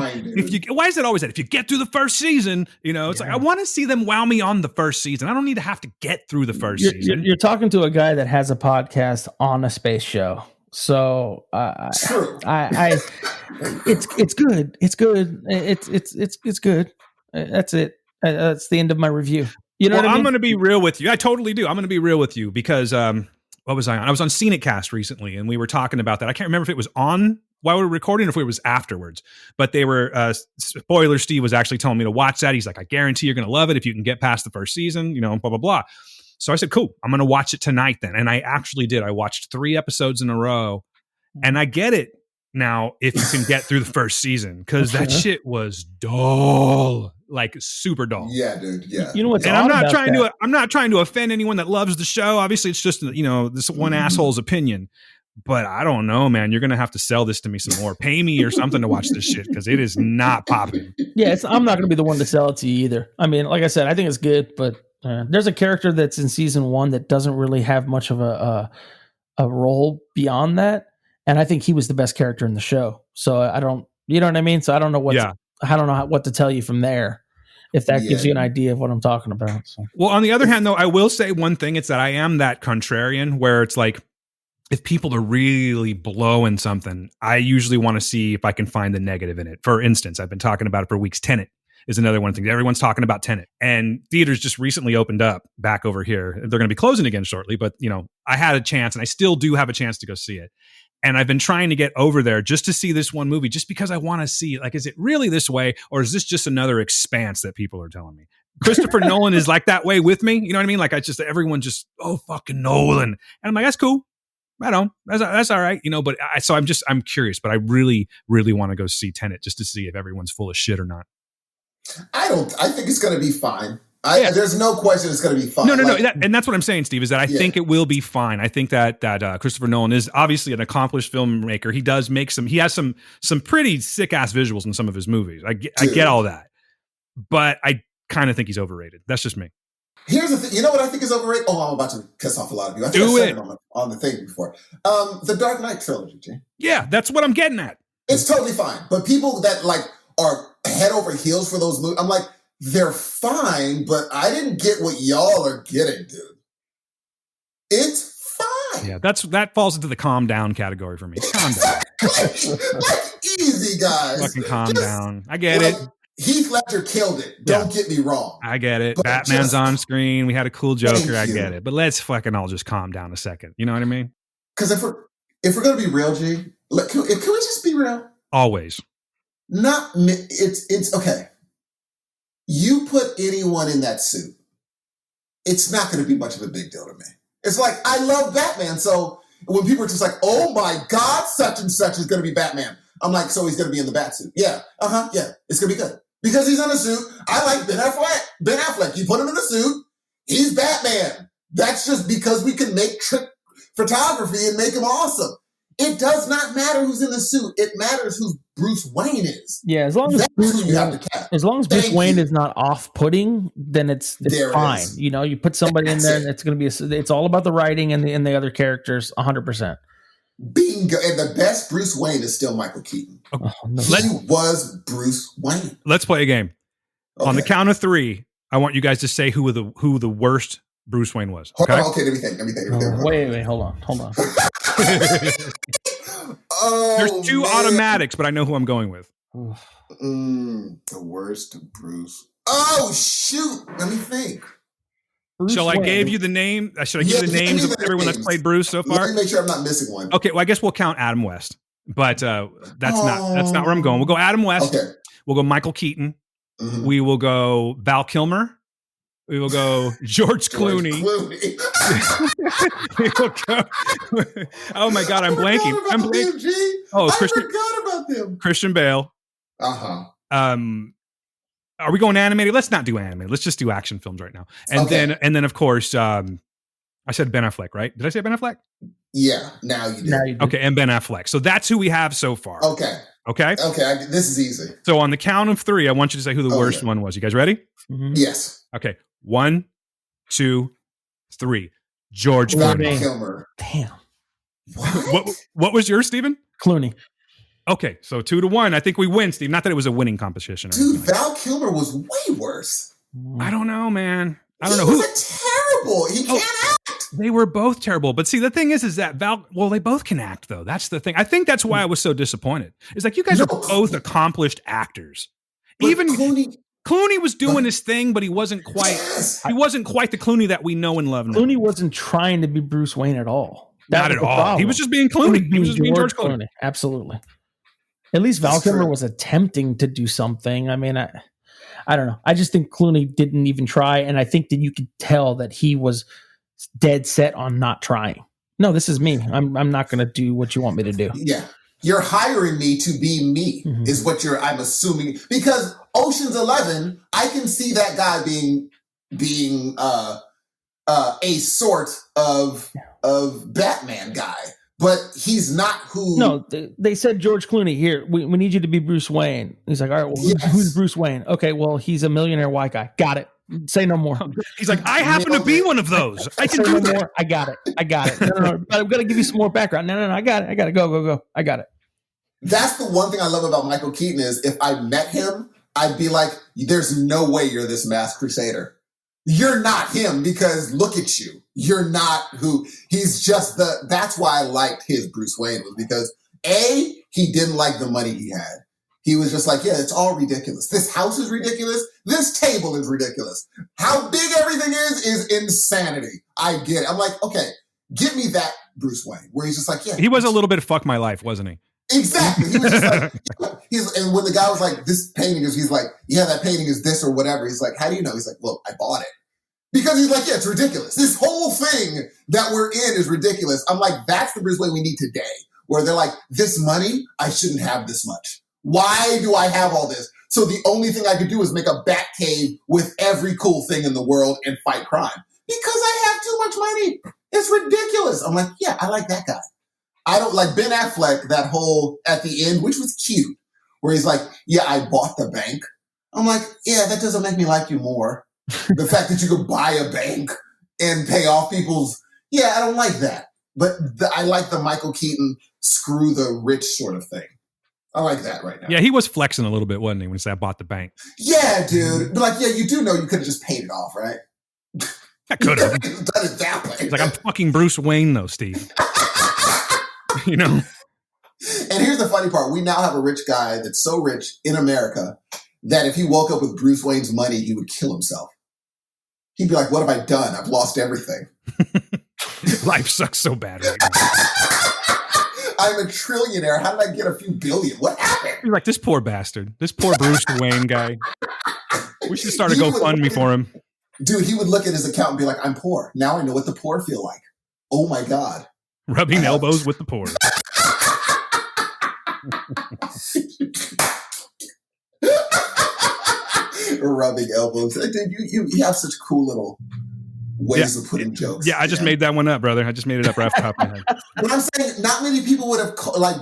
why is it always that? If you get through the first season, it's like I want to see them wow me on the first season. I don't need to have to get through the first season. You're talking to a guy that has a podcast on a space show, so it's good. It's good. It's good. That's it. That's the end of my review. You know what I mean? I'm going to be real with you. I totally do. I'm going to be real with you because what was I on? I was on Scenic Cast recently, and we were talking about that. I can't remember if it was on while we were recording or if it was afterwards. But they were, spoiler, Steve was actually telling me to watch that. He's like, I guarantee you're going to love it if you can get past the first season, blah, blah, blah. So I said, cool, I'm going to watch it tonight then. And I actually did. I watched 3 episodes in a row, and I get it now if you can get through the first season because that shit was dull. Like super dull. Yeah, dude. Yeah. You know what's and I'm not trying to offend anyone that loves the show. Obviously, it's just this one asshole's opinion. But I don't know, man. You're gonna have to sell this to me some more. Pay me or something to watch this shit because it is not popping. Yeah, I'm not gonna be the one to sell it to you either. I mean, like I said, I think it's good, but There's a character that's in season 1 that doesn't really have much of a role beyond that, and I think he was the best character in the show. So I don't, you know what I mean? So I don't know what what to tell you from there, if that gives you an idea of what I'm talking about. So. Well, on the other hand, though, I will say one thing. It's that I am that contrarian where it's like, if people are really blowing something, I usually want to see if I can find the negative in it. For instance, I've been talking about it for weeks. Tenet is another one thing. Everyone's talking about Tenet, and theaters just recently opened up back over here. They're going to be closing again shortly, but I had a chance, and I still do have a chance to go see it. And I've been trying to get over there just to see this one movie, just because I want to see, like, is it really this way, or is this just another Expanse that people are telling me? Christopher Nolan is like that way with me. You know what I mean? Like, everyone just, oh, fucking Nolan. And I'm like, that's cool. I don't. That's all right, But I'm curious. But I really, really want to go see Tenet just to see if everyone's full of shit or not. I think it's going to be fine. There's no question it's going to be fine. No. And that's what I'm saying, Steve. Is that I think it will be fine. I think that Christopher Nolan is obviously an accomplished filmmaker. He does make he has some pretty sick ass visuals in some of his movies. I get all that, but I kind of think he's overrated. That's just me. Here's the thing. You know what I think is overrated? Oh, I'm about to piss off a lot of you. I think I said it on the thing before. The Dark Knight trilogy, G. Yeah, that's what I'm getting at. It's totally fine. But people that are head over heels for those movies, I'm like, they're fine, but I didn't get what y'all are getting, dude. It's fine. Yeah, that falls into the calm down category for me. Calm down. Easy, guys. Fucking calm down. I get it. Heath Ledger killed it. Don't get me wrong. I get it. Batman's on screen. We had a cool Joker. I get it. But let's fucking all just calm down a second. You know what I mean? Because if we're gonna be real, G, can we just be real? Always. It's okay. You put anyone in that suit, it's not going to be much of a big deal to me. It's like, I love Batman, so when people are just like, oh my God, such and such is going to be Batman, I'm like, so he's going to be in the bat suit. Yeah, it's going to be good. Because he's in a suit. I like Ben Affleck. You put him in a suit, he's Batman. That's just because we can make trick photography and make him awesome. It does not matter who's in the suit. It matters who Bruce Wayne is. Yeah, as long as Bruce Wayne is not off-putting, then it's fine. Is. You put somebody in there, and it's going to be. It's all about the writing and the other characters, 100%. Bingo! And the best Bruce Wayne is still Michael Keaton. Oh, no. He was Bruce Wayne. Let's play a game. Okay. On the count of 3, I want you guys to say who the worst Bruce Wayne was. Okay, let me think. Wait, hold on. There's 2 automatics, but I know who I'm going with. The worst Bruce. Oh, shoot. Let me think. Shall I give you the name? Should I give you the names of everyone that's played Bruce so far? Let me make sure I'm not missing one. Okay, well, I guess we'll count Adam West, but that's not where I'm going. We'll go Adam West. Okay. We'll go Michael Keaton. Mm-hmm. We will go Val Kilmer. We will go George Clooney. We will go. Oh my God, I'm blanking. I forgot about them. Christian Bale. Are we going animated? Let's not do animated. Let's just do action films right now. And then of course, I said Ben Affleck, right? Did I say Ben Affleck? Yeah, now you did. Okay, and Ben Affleck. So that's who we have so far. Okay. This is easy. So on the count of 3, I want you to say who the worst one was. You guys ready? Mm-hmm. Yes. Okay. 1, 2, 3. George Clooney. Kilmer. Damn. What was yours, Steven? Clooney. Okay, so 2-1. I think we win, Steve. Not that it was a winning competition. Dude, Val Kilmer was way worse. I don't know, man. I don't know. He was terrible. He can't act. They were both terrible. But see, the thing is that they both can act, though. That's the thing. I think that's why I was so disappointed. It's like, you guys are both accomplished actors. Even Clooney was doing his thing, but he wasn't quite the Clooney that we know and love now. Clooney wasn't trying to be Bruce Wayne at all. Not at all. Problem. He was just being Clooney. He was just being George Clooney. Absolutely. At least Val Kilmer was attempting to do something. I mean, I don't know. I just think Clooney didn't even try, and I think that you could tell that he was dead set on not trying. No, this is me. I'm not going to do what you want me to do. Yeah. You're hiring me to be me, is what I'm assuming. Because Ocean's 11, I can see that guy being a sort of Batman guy. But he's not who... No, they said, George Clooney, here, we need you to be Bruce Wayne. He's like, all right, well, who's Bruce Wayne? Okay, well, he's a millionaire white guy. Got it. Say no more. He's like, I happen to be one of those. I can Say do no that. more. I got it. No. But I'm going to give you some more background. No. I got it. Go. I got it. That's the one thing I love about Michael Keaton is if I met him, I'd be like, there's no way you're this masked crusader. You're not him because look at you. You're not who he's just that's why I liked his Bruce Wayne was because he didn't like the money he had. He was just like, yeah, it's all ridiculous. This house is ridiculous. This table is ridiculous. How big everything is insanity. I get it. I'm like, okay, give me that Bruce Wayne where he's just like, yeah. He was a little bit of fuck my life, wasn't he? Exactly. He was just like, and when the guy was like, this painting is, he's like, yeah, that painting is this or whatever. He's like, how do you know? He's like, well, I bought it. Because he's like, yeah, it's ridiculous. This whole thing that we're in is ridiculous. I'm like, that's the Bruce Wayne we need today, where they're like, this money, I shouldn't have this much. Why do I have all this? So the only thing I could do is make a bat cave with every cool thing in the world and fight crime. Because I have too much money. It's ridiculous. I'm like, yeah, I like that guy. I don't like Ben Affleck, that whole at the end, which was cute, where he's like, yeah, I bought the bank. I'm like, yeah, that doesn't make me like you more. The fact that you could buy a bank and pay off people's, yeah, I don't like that. But I like the Michael Keaton screw the rich sort of thing. I like that right now. Yeah, he was flexing a little bit, wasn't he, when he said I bought the bank? Yeah, dude. But like, yeah, you do know you could have just paid it off, right? I could have. done it that way. He's like, I'm fucking Bruce Wayne, though, Steve. You know? And here's the funny part. We now have a rich guy that's so rich in America that if he woke up with Bruce Wayne's money, he would kill himself. He'd be like, what have I done? I've lost everything. Life sucks so bad right now. I'm a trillionaire. How did I get a few billion? What happened? He's like, this poor bastard. This poor Bruce Wayne guy. We should start a GoFundMe for him. Dude, he would look at his account and be like, I'm poor. Now I know what the poor feel like. Oh my God. Rubbing elbows with the poor. Rubbing elbows. Dude, you have such cool little ways of putting jokes. Yeah, I just made that one up, brother. I just made it up right off the top of my head. But I'm saying not many people would have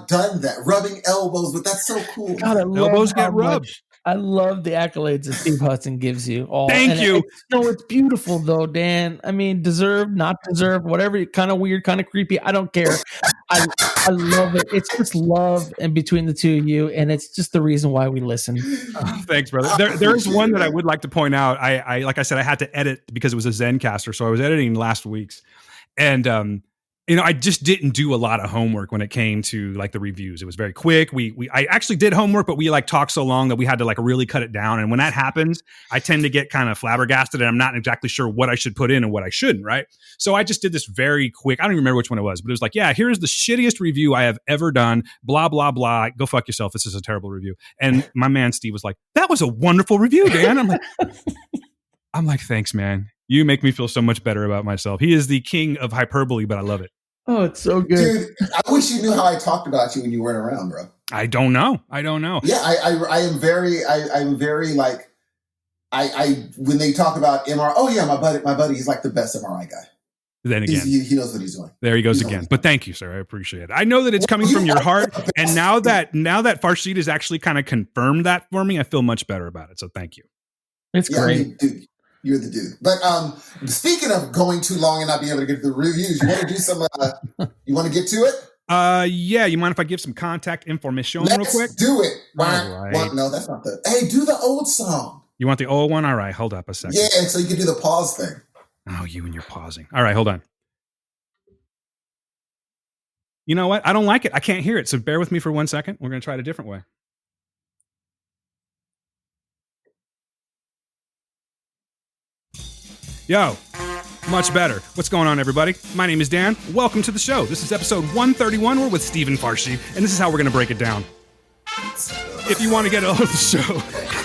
done that. Rubbing elbows, but that's so cool. God, Elbows get rubbed. I love the accolades that Steve Hudson gives you. Thank you. It's beautiful though, Dan. I mean, deserved, not deserved, whatever. Kind of weird, kind of creepy. I don't care. I love it. It's just love and between the two of you, and it's just the reason why we listen. Thanks, brother. There's one that I would like to point out. I like I said, I had to edit because it was a Zencaster, so I was editing last week's, and I just didn't do a lot of homework when it came to like the reviews. It was very quick. I actually did homework, but we like talked so long that we had to like really cut it down. And when that happens, I tend to get kind of flabbergasted and I'm not exactly sure what I should put in and what I shouldn't, right? So I just did this very quick. I don't even remember which one it was, but it was like, yeah, here's the shittiest review I have ever done. Blah, blah, blah. Go fuck yourself. This is a terrible review. And my man, Steve, was like, that was a wonderful review, Dan. I'm like, thanks, man. You make me feel so much better about myself. He is the king of hyperbole, but I love it. Oh, it's so good. Dude, I wish you knew how I talked about you when you weren't around, bro. I don't know. Yeah, I'm very like, when they talk about MRI, oh yeah, my buddy, he's like the best MRI guy. Then again, he knows what he's doing. There he goes again. But thank you, sir. I appreciate it. I know that it's coming from your heart. And now that Farshid has actually kind of confirmed that for me, I feel much better about it. So thank you. It's great. I mean, dude, you're the dude. But speaking of going too long and not being able to get to the reviews, you want to do some? You want to get to it? Yeah. You mind if I give some contact information real quick? Do it. All right. Well, no, that's not the. Hey, do the old song. You want the old one? All right. Hold up a second. Yeah, so you can do the pause thing. Oh, you and your pausing. All right, hold on. You know what? I don't like it. I can't hear it. So bear with me for 1 second. We're going to try it a different way. Yo, much better. What's going on, everybody? My name is Dan. Welcome to the show. This is episode 131. We're with Steven Farshid, and this is how we're going to break it down. If you want to get a hold of the show,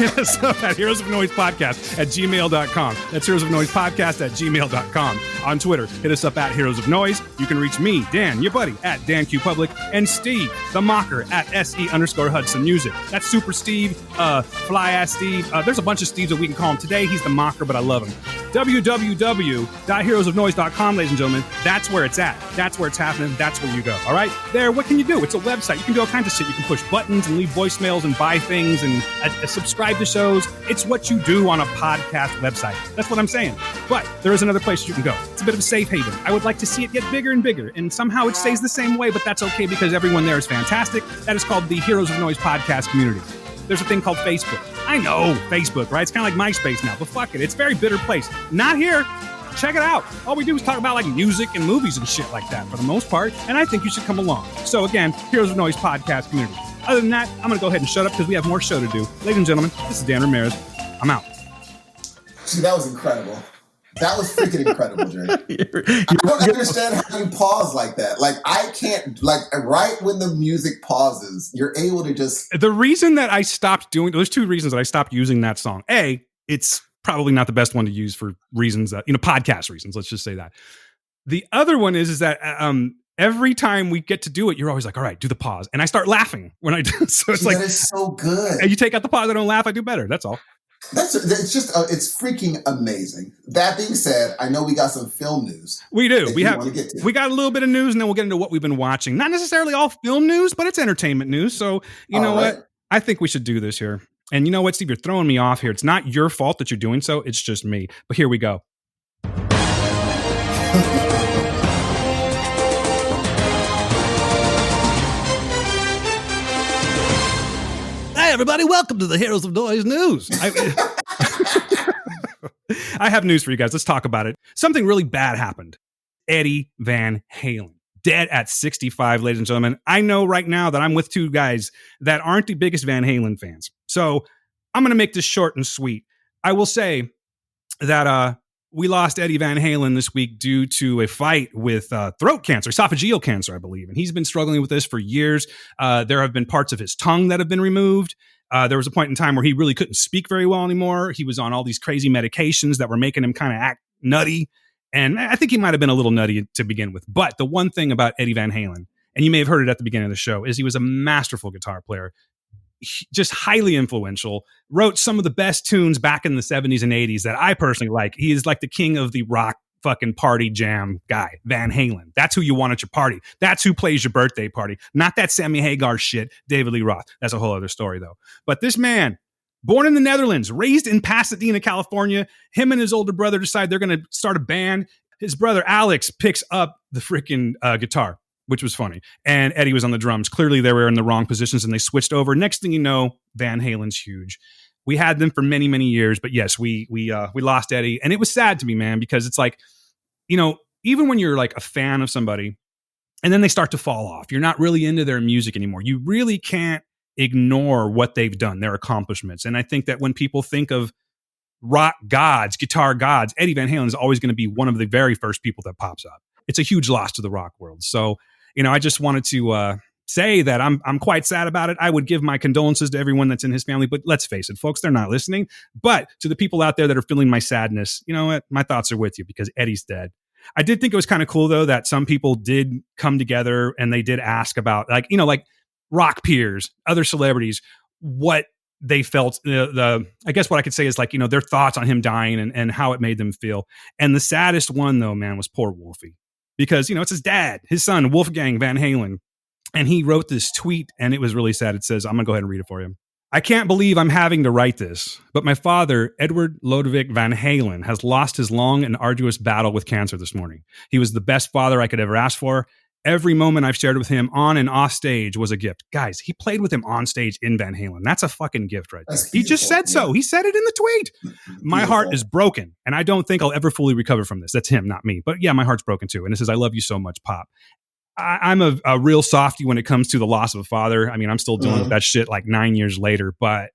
hit us up at heroesofnoisepodcast@gmail.com. That's heroesofnoisepodcast@gmail.com. On Twitter, hit us up at Heroes of Noise. You can reach me, Dan, your buddy, at DanQPublic, and Steve, the mocker, at SE_Hudson Music. That's Super Steve, Fly Ass Steve. There's a bunch of Steves that we can call him. Today, he's the mocker, but I love him. www.heroesofnoise.com, ladies and gentlemen. That's where it's at. That's where it's happening. That's where you go. All right? There, what can you do? It's a website. You can do all kinds of shit. You can push buttons and leave voicemails and buy things and subscribe subscribe to shows. It's what you do on a podcast website. That's what I'm saying. But there is another place you can go. It's a bit of a safe haven. I would like to see it get bigger and bigger, and somehow it stays the same way, but that's okay because everyone there is fantastic. That is called the Heroes of Noise podcast community. There's a thing called Facebook. I know, Facebook, right? It's kind of like MySpace now, but fuck it. It's a very bitter place. Not here. Check it out. All we do is talk about like music and movies and shit like that for the most part, and I think you should come along. So again, Heroes of Noise podcast community. Other than that, I'm going to go ahead and shut up because we have more show to do. Ladies and gentlemen, this is Dan Ramirez. I'm out. See, that was incredible. That was freaking incredible, Jerry. I don't understand how you pause like that. Like, I can't, like, right when the music pauses, you're able to just... The reason that I stopped doing... There's two reasons that I stopped using that song. A, it's probably not the best one to use for reasons that, podcast reasons. Let's just say that. The other one is that every time we get to do it, you're always like, all right, do the pause. And I start laughing when I do. So it's like... That is so good. And you take out the pause, I don't laugh, I do better. That's all. It's just it's freaking amazing. That being said, I know we got some film news. We do. We got a little bit of news, and then we'll get into what we've been watching. Not necessarily all film news, but it's entertainment news. So you know what? I think we should do this here. And you know what, Steve? You're throwing me off here. It's not your fault that you're doing so. It's just me. But here we go. Hey, everybody, welcome to the Heroes of Noise News. I have news for you guys. Let's talk about it. Something really bad happened. Eddie Van Halen, dead at 65, ladies and gentlemen. I know right now that I'm with two guys that aren't the biggest Van Halen fans. So I'm going to make this short and sweet. I will say that we lost Eddie Van Halen this week due to a fight with throat cancer, esophageal cancer, I believe. And he's been struggling with this for years. There have been parts of his tongue that have been removed. There was a point in time where he really couldn't speak very well anymore. He was on all these crazy medications that were making him kind of act nutty. And I think he might have been a little nutty to begin with. But the one thing about Eddie Van Halen, and you may have heard it at the beginning of the show, is he was a masterful guitar player. Just highly influential, wrote some of the best tunes back in the 70s and 80s that I personally like. He is like the king of the rock fucking party jam guy, Van Halen. That's who you want at your party. That's who plays your birthday party. Not that Sammy Hagar shit, David Lee Roth. That's a whole other story though. But this man, born in the Netherlands, raised in Pasadena, California, him and his older brother decide they're going to start a band. His brother Alex picks up the freaking guitar, which was funny. And Eddie was on the drums. Clearly they were in the wrong positions and they switched over. Next thing you know, Van Halen's huge. We had them for many, many years, but yes, we lost Eddie. And it was sad to me, man, because it's like, even when you're like a fan of somebody and then they start to fall off, you're not really into their music anymore. You really can't ignore what they've done, their accomplishments. And I think that when people think of rock gods, guitar gods, Eddie Van Halen is always going to be one of the very first people that pops up. It's a huge loss to the rock world. So, I just wanted to say that I'm quite sad about it. I would give my condolences to everyone that's in his family, but let's face it, folks, they're not listening. But to the people out there that are feeling my sadness, you know what? My thoughts are with you because Eddie's dead. I did think it was kind of cool, though, that some people did come together and they did ask about, like rock peers, other celebrities, what they felt. I guess what I could say is their thoughts on him dying and how it made them feel. And the saddest one, though, man, was poor Wolfie. Because, it's his dad, his son, Wolfgang Van Halen. And he wrote this tweet, and it was really sad. It says, I'm going to go ahead and read it for you. I can't believe I'm having to write this, but my father, Edward Lodewijk Van Halen, has lost his long and arduous battle with cancer this morning. He was the best father I could ever ask for. Every moment I've shared with him on and off stage was a gift. Guys, he played with him on stage in Van Halen. That's a fucking gift right there. He just said so. He said it in the tweet. My heart is broken, and I don't think I'll ever fully recover from this. That's him, not me. But yeah, my heart's broken too. And it says, I love you so much, Pop. I'm a real softie when it comes to the loss of a father. I mean, I'm still dealing with that shit 9 years later. But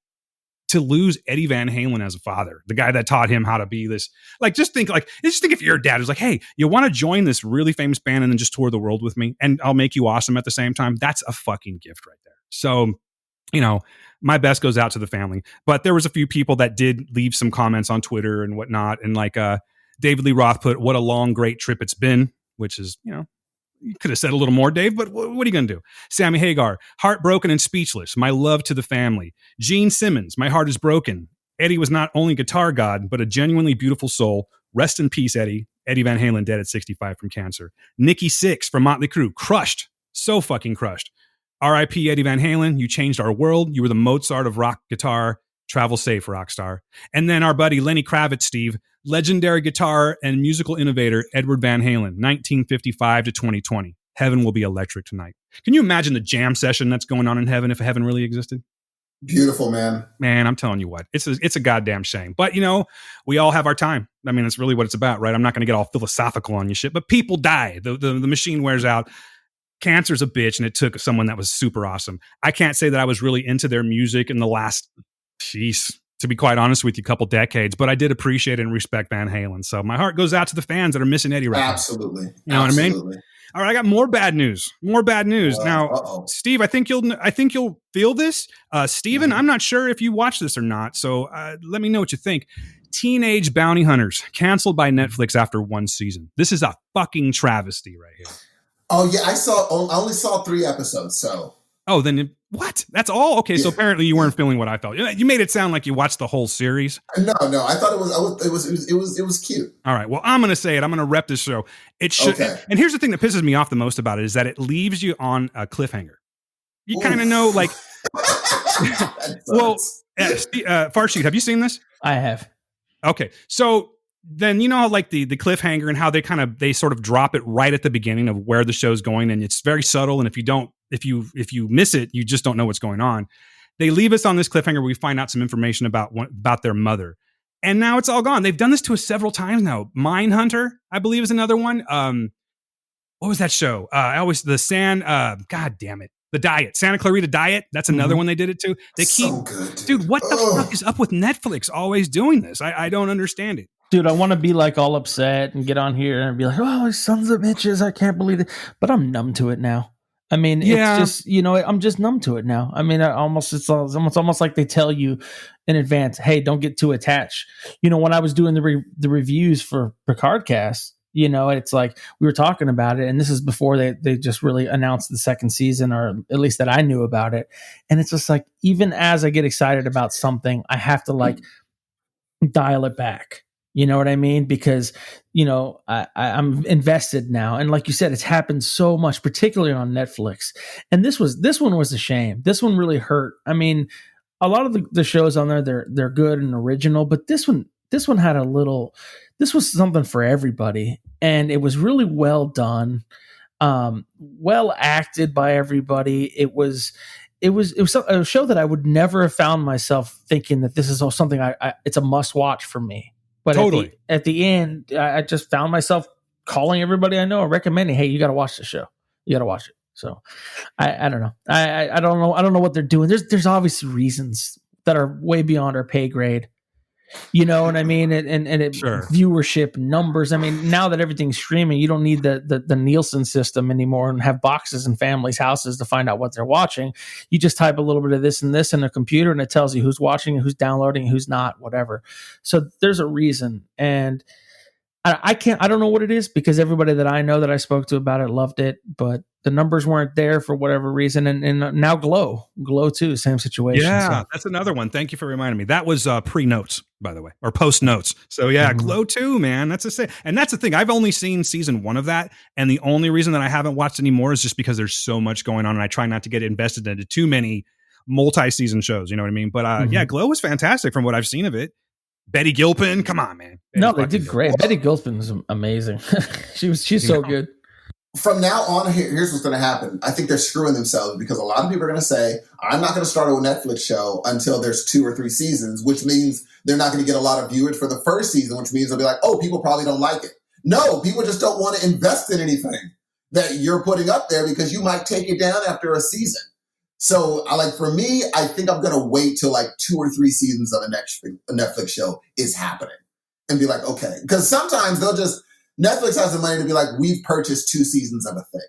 to lose Eddie Van Halen as a father, the guy that taught him how to be this, just think if your dad was like, hey, you want to join this really famous band and then just tour the world with me and I'll make you awesome at the same time. That's a fucking gift right there. So, my best goes out to the family. But there was a few people that did leave some comments on Twitter and whatnot. And David Lee Roth put, what a long, great trip it's been, which is, you could have said a little more, Dave, but what are you going to do? Sammy Hagar, heartbroken and speechless. My love to the family. Gene Simmons, my heart is broken. Eddie was not only guitar god, but a genuinely beautiful soul. Rest in peace, Eddie. Eddie Van Halen dead at 65 from cancer. Nikki Sixx from Motley Crue, crushed. So fucking crushed. R.I.P. Eddie Van Halen. You changed our world. You were the Mozart of rock guitar. Travel safe, rock star. And then our buddy Lenny Kravitz, Steve, legendary guitar and musical innovator Edward Van Halen, 1955 to 2020. Heaven will be electric tonight. Can you imagine the jam session that's going on in heaven if heaven really existed? Beautiful, man. Man, I'm telling you what, it's a goddamn shame. But, we all have our time. I mean, it's really what it's about, right? I'm not going to get all philosophical on you shit, but people die. The machine wears out. Cancer's a bitch, and it took someone that was super awesome. I can't say that I was really into their music in the last, to be quite honest with you, couple decades, but I did appreciate and respect Van Halen. So my heart goes out to the fans that are missing Eddie right Absolutely. now. You know what I mean? All right, I got more bad news. Now, Steve, I think you'll feel this. Steven, I'm not sure if you watch this or not, so let me know what you think. Teenage Bounty Hunters canceled by Netflix after one season. This is a fucking travesty right here. Oh yeah, I only saw 3 episodes, so. Oh, then what? That's all? Okay, so apparently you weren't feeling what I felt. You made it sound like you watched the whole series. No, I thought it was cute. All right, well, I'm going to say it. I'm going to rep this show. It should. Okay. And here's the thing that pisses me off the most about it is that it leaves you on a cliffhanger. You kind of know, like. Well, Farshid, have you seen this? I have. Okay, so then how like the cliffhanger and how they sort of drop it right at the beginning of where the show's going, and it's very subtle. And if you miss it, you just don't know what's going on. They leave us on this cliffhanger where we find out some information about their mother, and now it's all gone. They've done this to us several times now. Mindhunter, I believe, is another one. What was that show? God damn it. The Diet, Santa Clarita Diet. That's another one they did it to. They keep, good, dude. What the fuck is up with Netflix always doing this? I don't understand it. Dude, I want to be like all upset and get on here and be like, oh, sons of bitches, I can't believe it. But I'm numb to it now. I mean, it's just, I'm just numb to it now. I mean, it's almost like they tell you in advance, hey, don't get too attached. When I was doing the reviews for Picardcast, it's like we were talking about it, and this is before they just really announced the second season, or at least that I knew about it. And it's just like, even as I get excited about something, I have to like dial it back. You know what I mean? Because, I'm invested now. And like you said, it's happened so much, particularly on Netflix. And this one was a shame. This one really hurt. I mean, a lot of the shows on there, they're good and original, but this one had this was something for everybody. And it was really well done, well acted by everybody. It was a show that I would never have found myself thinking that this is something it's a must watch for me. But totally. At the end, I just found myself calling everybody I know and recommending, hey, you got to watch the show. You got to watch it. So I don't know. I don't know. I don't know what they're doing. There's obviously reasons that are way beyond our pay grade. You know what I mean? And sure. Viewership numbers. I mean, now that everything's streaming, you don't need the Nielsen system anymore and have boxes in families' houses to find out what they're watching. You just type a little bit of this and this in a computer, and it tells you who's watching and who's downloading and who's not, whatever. So there's a reason. And I don't know what it is, because everybody that I know that I spoke to about it loved it, but the numbers weren't there for whatever reason. And now Glow too, same situation. Yeah, so. That's another one. Thank you for reminding me. That was pre-notes, by the way, or post-notes. So yeah, Glow too, man. That's and that's the thing. I've only seen season 1 of that, and the only reason that I haven't watched anymore is just because there's so much going on, and I try not to get invested into too many multi-season shows. You know what I mean? But yeah, Glow was fantastic from what I've seen of it. Betty Gilpin, come on, man. No, they did great. Betty Gilpin was amazing. She's so good. From now on, here's what's going to happen. I think they're screwing themselves, because a lot of people are going to say, I'm not going to start a Netflix show until there's 2 or 3 seasons, which means they're not going to get a lot of viewers for the first season, which means they'll be like, oh, people probably don't like it. No, people just don't want to invest in anything that you're putting up there, because you might take it down after a season. So for me, I think I'm going to wait till like 2 or 3 seasons of a Netflix show is happening and be like, okay. Because sometimes Netflix has the money to be like, we've purchased 2 seasons of a thing.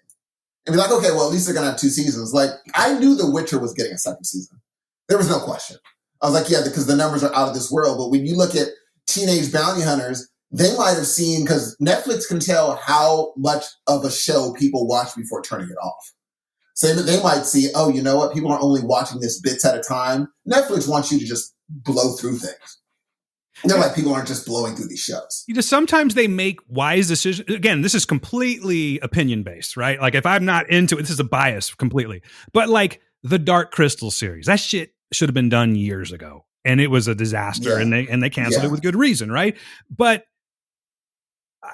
And be like, okay, well, at least they're going to have 2 seasons. Like, I knew The Witcher was getting a second season. There was no question. I was like, yeah, because the numbers are out of this world. But when you look at Teenage Bounty Hunters, they might have seen, because Netflix can tell how much of a show people watch before turning it off. So they might see, oh, you know what? People are only watching this bits at a time. Netflix wants you to just blow through things. They're like, people aren't just blowing through these shows. Sometimes they make wise decisions. Again, this is completely opinion-based, right? Like, if I'm not into it, this is a bias completely. But like the Dark Crystal series, that shit should have been done years ago. and it was a disaster, and they canceled it with good reason, right? But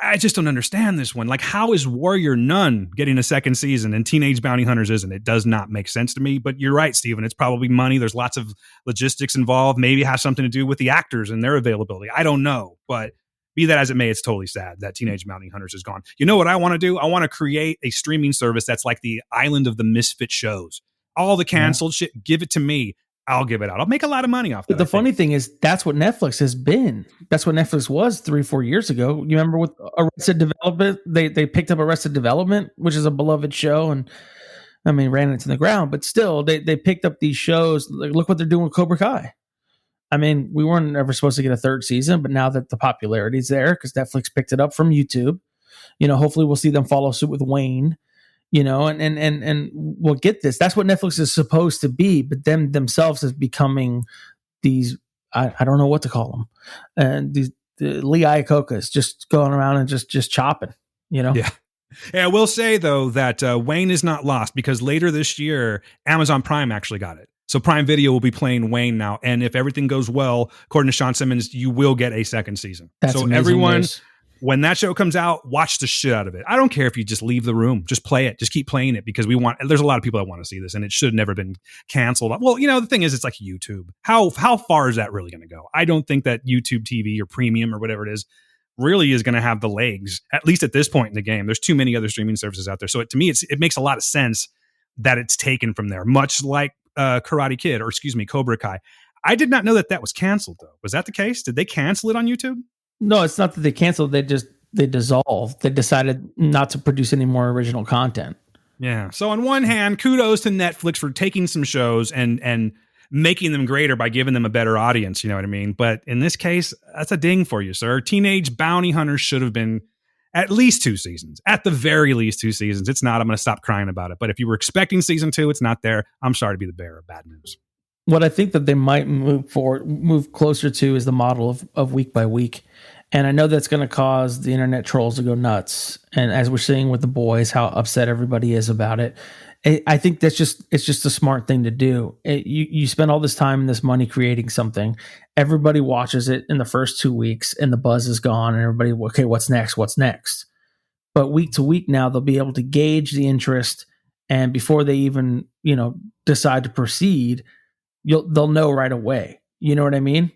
I just don't understand this one. Like, how is Warrior Nun getting a second season and Teenage Bounty Hunters isn't? It does not make sense to me. But you're right, Steven. It's probably money. There's lots of logistics involved. Maybe it has something to do with the actors and their availability. I don't know. But be that as it may, it's totally sad that Teenage Bounty Hunters is gone. You know what I want to do? I want to create a streaming service that's like the island of the misfit shows. All the canceled shit, give it to me. I'll give it out. I'll make a lot of money off that. But the funny thing is, that's what Netflix has been. That's what Netflix was 3-4 years ago. You remember with Arrested Development? They picked up Arrested Development, which is a beloved show, and I mean, ran it to the ground. But still, they picked up these shows. Like, look what they're doing with Cobra Kai. I mean, we weren't ever supposed to get a third season, but now that the popularity is there, because Netflix picked it up from YouTube, hopefully we'll see them follow suit with Wayne. And we'll get this. That's what Netflix is supposed to be, but them themselves is becoming these, I don't know what to call them. And the Lee Iacocca's just going around and just chopping, Yeah. Yeah, I will say, though, that Wayne is not lost, because later this year, Amazon Prime actually got it. So Prime Video will be playing Wayne now. And if everything goes well, according to Sean Simmons, you will get a second season. That's so amazing everyone... news. When that show comes out, watch the shit out of it. I don't care if you just leave the room. Just play it. Just keep playing it, because there's a lot of people that want to see this, and it should have never been canceled. Well, the thing is, it's like YouTube. How far is that really going to go? I don't think that YouTube TV or premium or whatever it is really is going to have the legs, at least at this point in the game. There's too many other streaming services out there. So to me, it makes a lot of sense that it's taken from there, much like Cobra Kai. I did not know that was canceled, though. Was that the case? Did they cancel it on YouTube? No, it's not that they canceled. They dissolved. They decided not to produce any more original content. Yeah. So on one hand, kudos to Netflix for taking some shows and making them greater by giving them a better audience. You know what I mean? But in this case, that's a ding for you, sir. Teenage Bounty Hunters should have been at least 2 seasons. At the very least 2 seasons. It's not. I'm going to stop crying about it. But if you were expecting season 2, it's not there. I'm sorry to be the bearer of bad news. What I think that they might move closer to is the model of week by week. And I know that's going to cause the internet trolls to go nuts. And as we're seeing with The Boys, how upset everybody is about it. I think it's just a smart thing to do. You spend all this time and this money creating something. Everybody watches it in the first 2 weeks and the buzz is gone and everybody, okay, what's next? What's next? But week to week now, they'll be able to gauge the interest. And before they even, decide to proceed, they'll know right away. You know what I mean?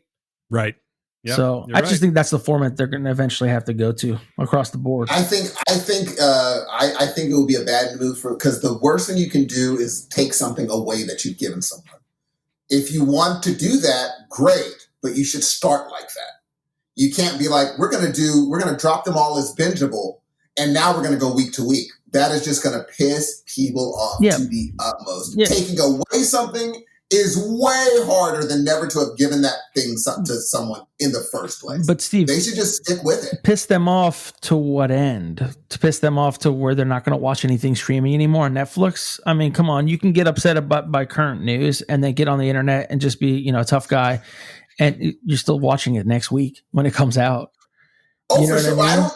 Right. Yep, so I just think that's the format they're going to eventually have to go to across the board. I think it would be a bad move because the worst thing you can do is take something away that you've given someone. If you want to do that, great, but you should start like that. You can't be like, we're going to drop them all as bingeable, and now we're going to go week to week. That is just going to piss people off to the utmost. Yeah. Taking away something is way harder than never to have given that thing to someone in the first place. But Steve, they should just stick with it. Piss them off to what end? To piss them off to where they're not going to watch anything streaming anymore on Netflix? I mean, come on, you can get upset by current news and then get on the internet and just be, a tough guy, and you're still watching it next week when it comes out. Oh, you know for sure. I mean?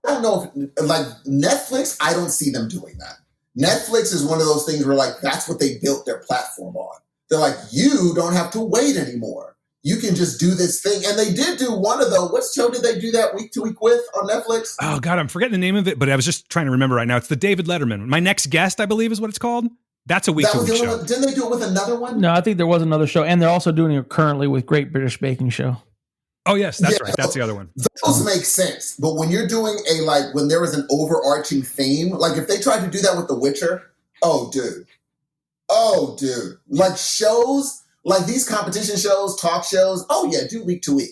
I don't know if, like, Netflix, I don't see them doing that. Netflix is one of those things where, like, that's what they built their platform on. They're like, you don't have to wait anymore. You can just do this thing. And they did do one of those. What show did they do that week to week with on Netflix? Oh, God, I'm forgetting the name of it, but I was just trying to remember right now. It's the David Letterman. My Next Guest, I believe, is what it's called. That's a week to week show. Didn't they do it with another one? No, I think there was another show. And they're also doing it currently with Great British Baking Show. Oh, yes, that's right. That's the other one. Those make sense. But when you're doing when there was an overarching theme, like if they tried to do that with The Witcher, oh, dude. Like shows, like these competition shows, talk shows, oh yeah, do week to week.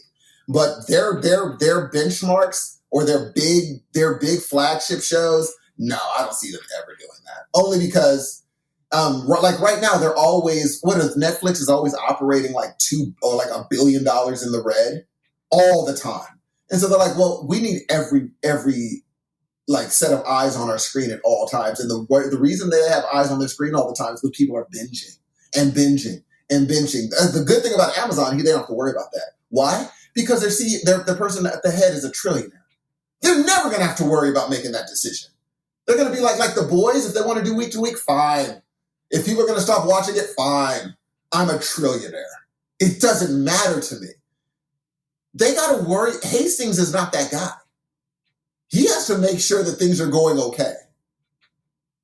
But their benchmarks or their big flagship shows, no, I don't see them ever doing that. Only because like right now they're always, Netflix is always operating like $1 billion in the red all the time. And so they're like, well, we need every like set of eyes on our screen at all times. And the reason they have eyes on their screen all the time is because people are binging. The good thing about Amazon, they don't have to worry about that. Why? Because the person at the head is a trillionaire. They're never going to have to worry about making that decision. They're going to be like The Boys. If they want to do week to week, fine. If people are going to stop watching it, fine. I'm a trillionaire. It doesn't matter to me. They got to worry. Hastings is not that guy. He has to make sure that things are going okay.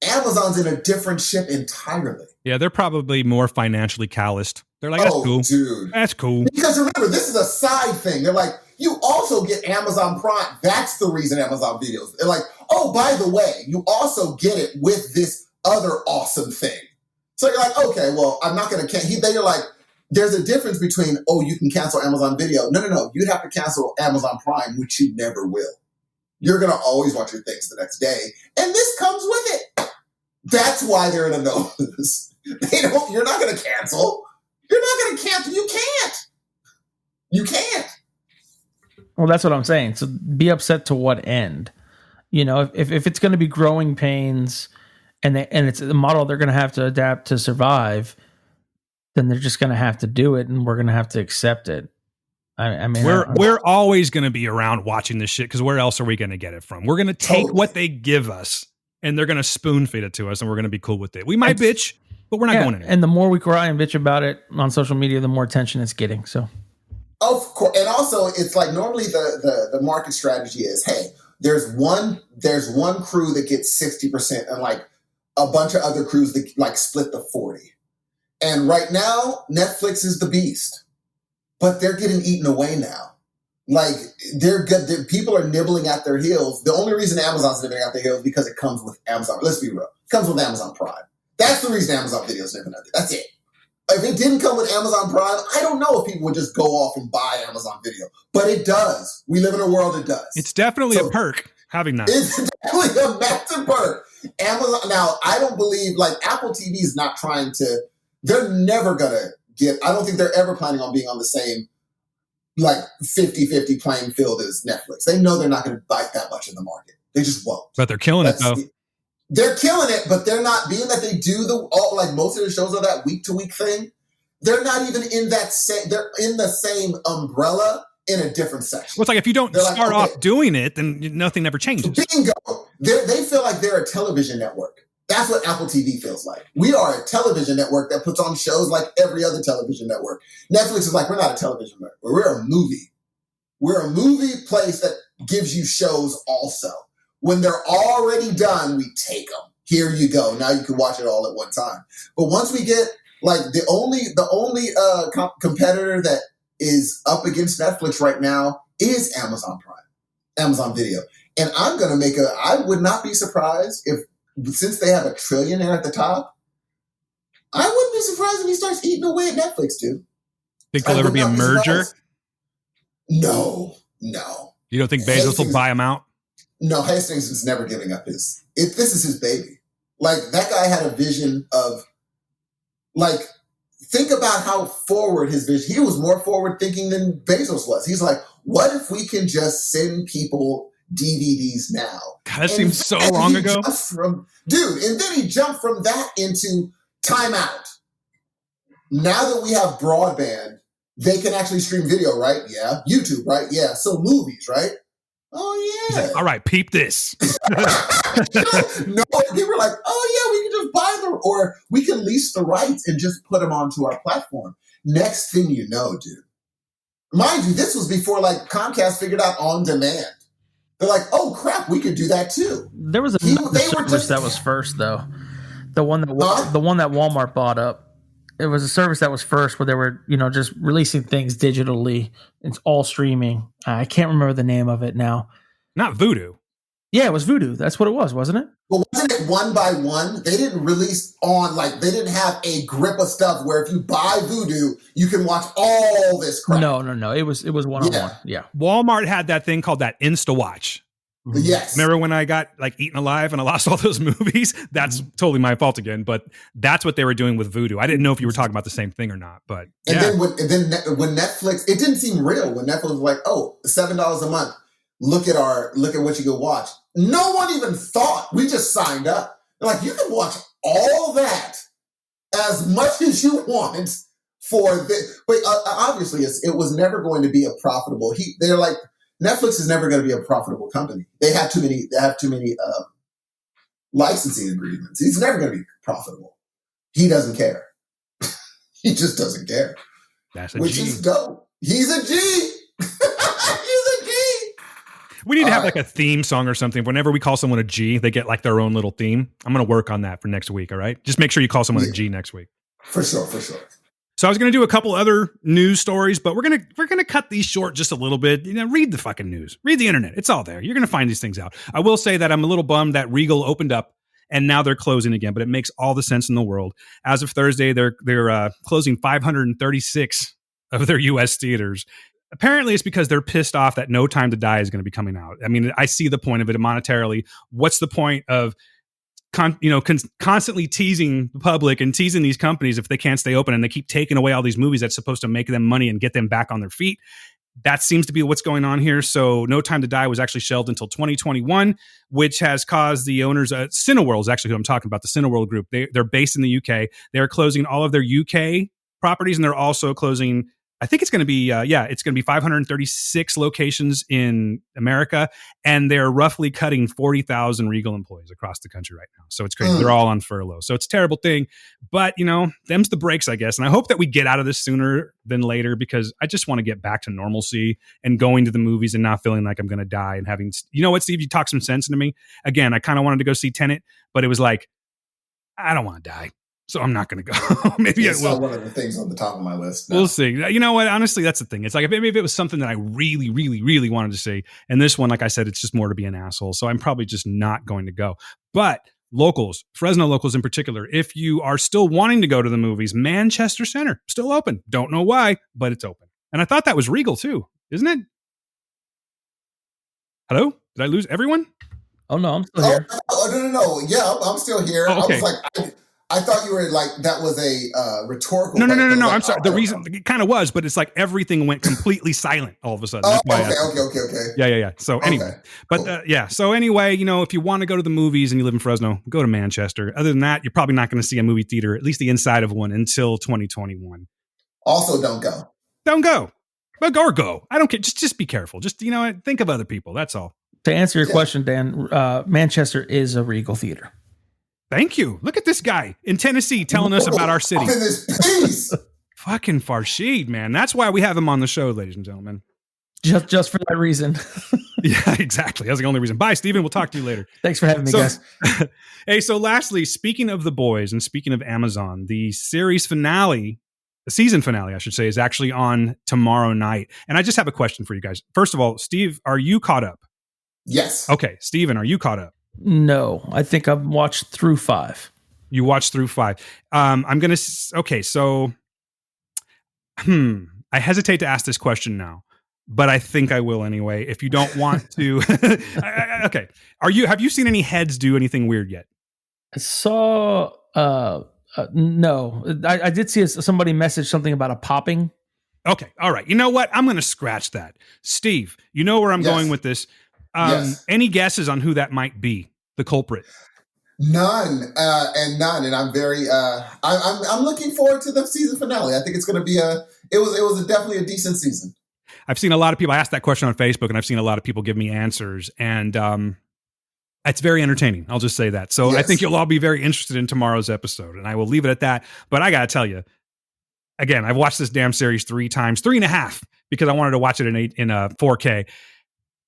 Amazon's in a different ship entirely. Yeah, they're probably more financially calloused. They're like, that's cool. Dude. That's cool. Because remember, this is a side thing. They're like, you also get Amazon Prime. That's the reason Amazon Videos. They're like, oh, by the way, you also get it with this other awesome thing. So you're like, okay, well, I'm not going to. They're like, there's a difference between, oh, you can cancel Amazon Video. No. You'd have to cancel Amazon Prime, which you never will. You're going to always watch your things the next day. And this comes with it. That's why they're in a no-lose. You're not going to cancel. You're not going to cancel. You can't. You can't. Well, that's what I'm saying. So be upset to what end? You know, if it's going to be growing pains and it's the model they're going to have to adapt to survive, then they're just going to have to do it, and we're going to have to accept it. I mean, we're always going to be around watching this shit because where else are we going to get it from? We're going to take Totally. what they give us, and they're going to spoon feed it to us, and we're going to be cool with it. We might bitch, but we're not going anywhere. And the more we cry and bitch about it on social media, the more attention it's getting. So, of course, and also it's like normally the market strategy is, hey, there's one crew that gets 60%, and like a bunch of other crews that like split the 40. And right now, Netflix is the beast. But they're getting eaten away now. Like, they're good. People are nibbling at their heels. The only reason Amazon's nibbling at their heels is because it comes with Amazon. Let's be real. It comes with Amazon Prime. That's the reason Amazon Video's nibbling at it. That's it. If it didn't come with Amazon Prime, I don't know if people would just go off and buy Amazon Video. But it does. We live in a world that does. It's definitely a perk having that. It's definitely a massive perk. Amazon, now, I don't believe, like, Apple TV is not trying to, they're never going to I don't think they're ever planning on being on the same, like, 50-50 playing field as Netflix. They know they're not going to bite that much in the market. They just won't. But they're killing it, though. They're killing it, but they're not, being that they do like most of the shows are that week-to-week thing, they're not even in that same, they're in the same umbrella in a different section. Well, it's like if you don't start off doing it, then nothing never changes. Bingo. They feel like they're a television network. That's what Apple TV feels like. We are a television network that puts on shows like every other television network. Netflix is like, we're not a television network. We're a movie. We're a movie place that gives you shows also. When they're already done, we take them. Here you go. Now you can watch it all at one time. But once we get, like, the only competitor that is up against Netflix right now is Amazon Prime, Amazon Video. And I'm going to I would not be surprised if, since they have a trillionaire at the top, I wouldn't be surprised if he starts eating away at Netflix, dude. Think there'll ever be a merger? No. You don't think Bezos will buy him out? No, Hastings is never giving up this is his baby. Like, that guy had a vision of, like, think about how forward his vision, he was more forward thinking than Bezos was. He's like, what if we can just send people DVDs now? God, that seems so long ago. And then he jumped from that into timeout. Now that we have broadband, they can actually stream video, right? Yeah. YouTube, right? Yeah. So movies, right? Oh, yeah. Like, all right, peep this. No, people are like, oh, yeah, we can just buy them, or we can lease the rights and just put them onto our platform. Next thing you know, dude. Mind you, this was before, like, Comcast figured out on demand. They're like, oh, crap, we could do that, too. There was another service that was first, though. The one that Walmart bought up. It was a service that was first where they were, just releasing things digitally. It's all streaming. I can't remember the name of it now. Not Vudu. Yeah, it was Vudu. That's what it was, wasn't it? But wasn't it one by one? They didn't release they didn't have a grip of stuff where if you buy Vudu, you can watch all this crap. No. It was one-on-one. Yeah. Walmart had that thing called that InstaWatch. Yes. Remember when I got eaten alive and I lost all those movies? That's totally my fault again. But that's what they were doing with Vudu. I didn't know if you were talking about the same thing or not. But then when Netflix, it didn't seem real when Netflix was like, oh, $7 a month. Look at what you can watch. No one even thought. We just signed up. They're like, you can watch all that as much as you want for this. But obviously, it was never going to be a profitable. They're like, Netflix is never going to be a profitable company. They have too many licensing agreements. He's never going to be profitable. He doesn't care. He just doesn't care. That's a which G. is dope. He's a G. He's a G. We need to have All like a theme song or something. Whenever we call someone a G, they get like their own little theme. I'm going to work on that for next week. All right. Just make sure you call someone a G next week. For sure. So I was going to do a couple other news stories, but we're going to cut these short just a little bit. Read the fucking news. Read the internet. It's all there. You're going to find these things out. I will say that I'm a little bummed that Regal opened up and now they're closing again, but it makes all the sense in the world. As of Thursday, they're closing 536 of their U.S. theaters. Apparently, it's because they're pissed off that No Time to Die is going to be coming out. I mean, I see the point of it monetarily. What's the point of constantly teasing the public and teasing these companies if they can't stay open and they keep taking away all these movies that's supposed to make them money and get them back on their feet? That seems to be what's going on here. So No Time to Die was actually shelved until 2021, which has caused the owners, Cineworld is actually who I'm talking about, the Cineworld group. They're based in the UK. They're closing all of their UK properties, and they're also closing, I think it's going to be, it's going to be 536 locations in America, and they're roughly cutting 40,000 Regal employees across the country right now. So it's crazy. They're all on furlough. So it's a terrible thing, but them's the breaks, I guess. And I hope that we get out of this sooner than later, because I just want to get back to normalcy and going to the movies and not feeling like I'm going to die and having, what, Steve, you talk some sense into me. Again, I kind of wanted to go see Tenet, but it was like, I don't want to die. So I'm not going to go. Maybe it's I will. not one of the things on the top of my list. No. We'll see. You know what? Honestly, that's the thing. It's like maybe if it was something that I really, really, really wanted to see. And this one, like I said, it's just more to be an asshole. So I'm probably just not going to go. But locals, Fresno locals in particular, if you are still wanting to go to the movies, Manchester Center, still open. Don't know why, but it's open. And I thought that was Regal too, isn't it? Hello? Did I lose everyone? Oh, no, I'm still here. No. Yeah, I'm still here. Oh, okay. I was like... I thought you were like, that was a rhetorical. No. Like, I'm sorry. The reason it kind of was, but it's like everything went completely silent all of a sudden. Oh, okay. Yeah. So anyway, cool. So anyway, if you want to go to the movies and you live in Fresno, go to Manchester. Other than that, you're probably not going to see a movie theater, at least the inside of one, until 2021. Also, don't go. But go. I don't care. Just be careful. Just, think of other people. That's all. To answer your question, Dan, Manchester is a Regal theater. Thank you. Look at this guy in Tennessee telling us about our city. Fucking Farshid, man. That's why we have him on the show, ladies and gentlemen. Just for that reason. Yeah, exactly. That's the only reason. Bye, Steven. We'll talk to you later. Thanks for having me, guys. Hey, so lastly, speaking of The Boys and speaking of Amazon, the series finale, the season finale, I should say, is actually on tomorrow night. And I just have a question for you guys. First of all, Steve, are you caught up? Yes. Okay, Steven, are you caught up? No, I think I've watched through 5. You watched through 5. I'm going to... Okay, so... I hesitate to ask this question now, but I think I will anyway. If you don't want to... Okay. Have you seen any heads do anything weird yet? I saw... no. I did see somebody message something about a popping. Okay. All right. You know what? I'm going to scratch that. Steve, you know where I'm going with this. Yes. Any guesses on who that might be? The culprit? None. And I'm very. I'm looking forward to the season finale. I think it's going to be It was definitely a decent season. I've seen a lot of people. I asked that question on Facebook, and I've seen a lot of people give me answers, and it's very entertaining. I'll just say that. So yes. I think you'll all be very interested in tomorrow's episode, and I will leave it at that. But I got to tell you, again, I've watched this damn series 3 times, 3.5, because I wanted to watch it in 4K.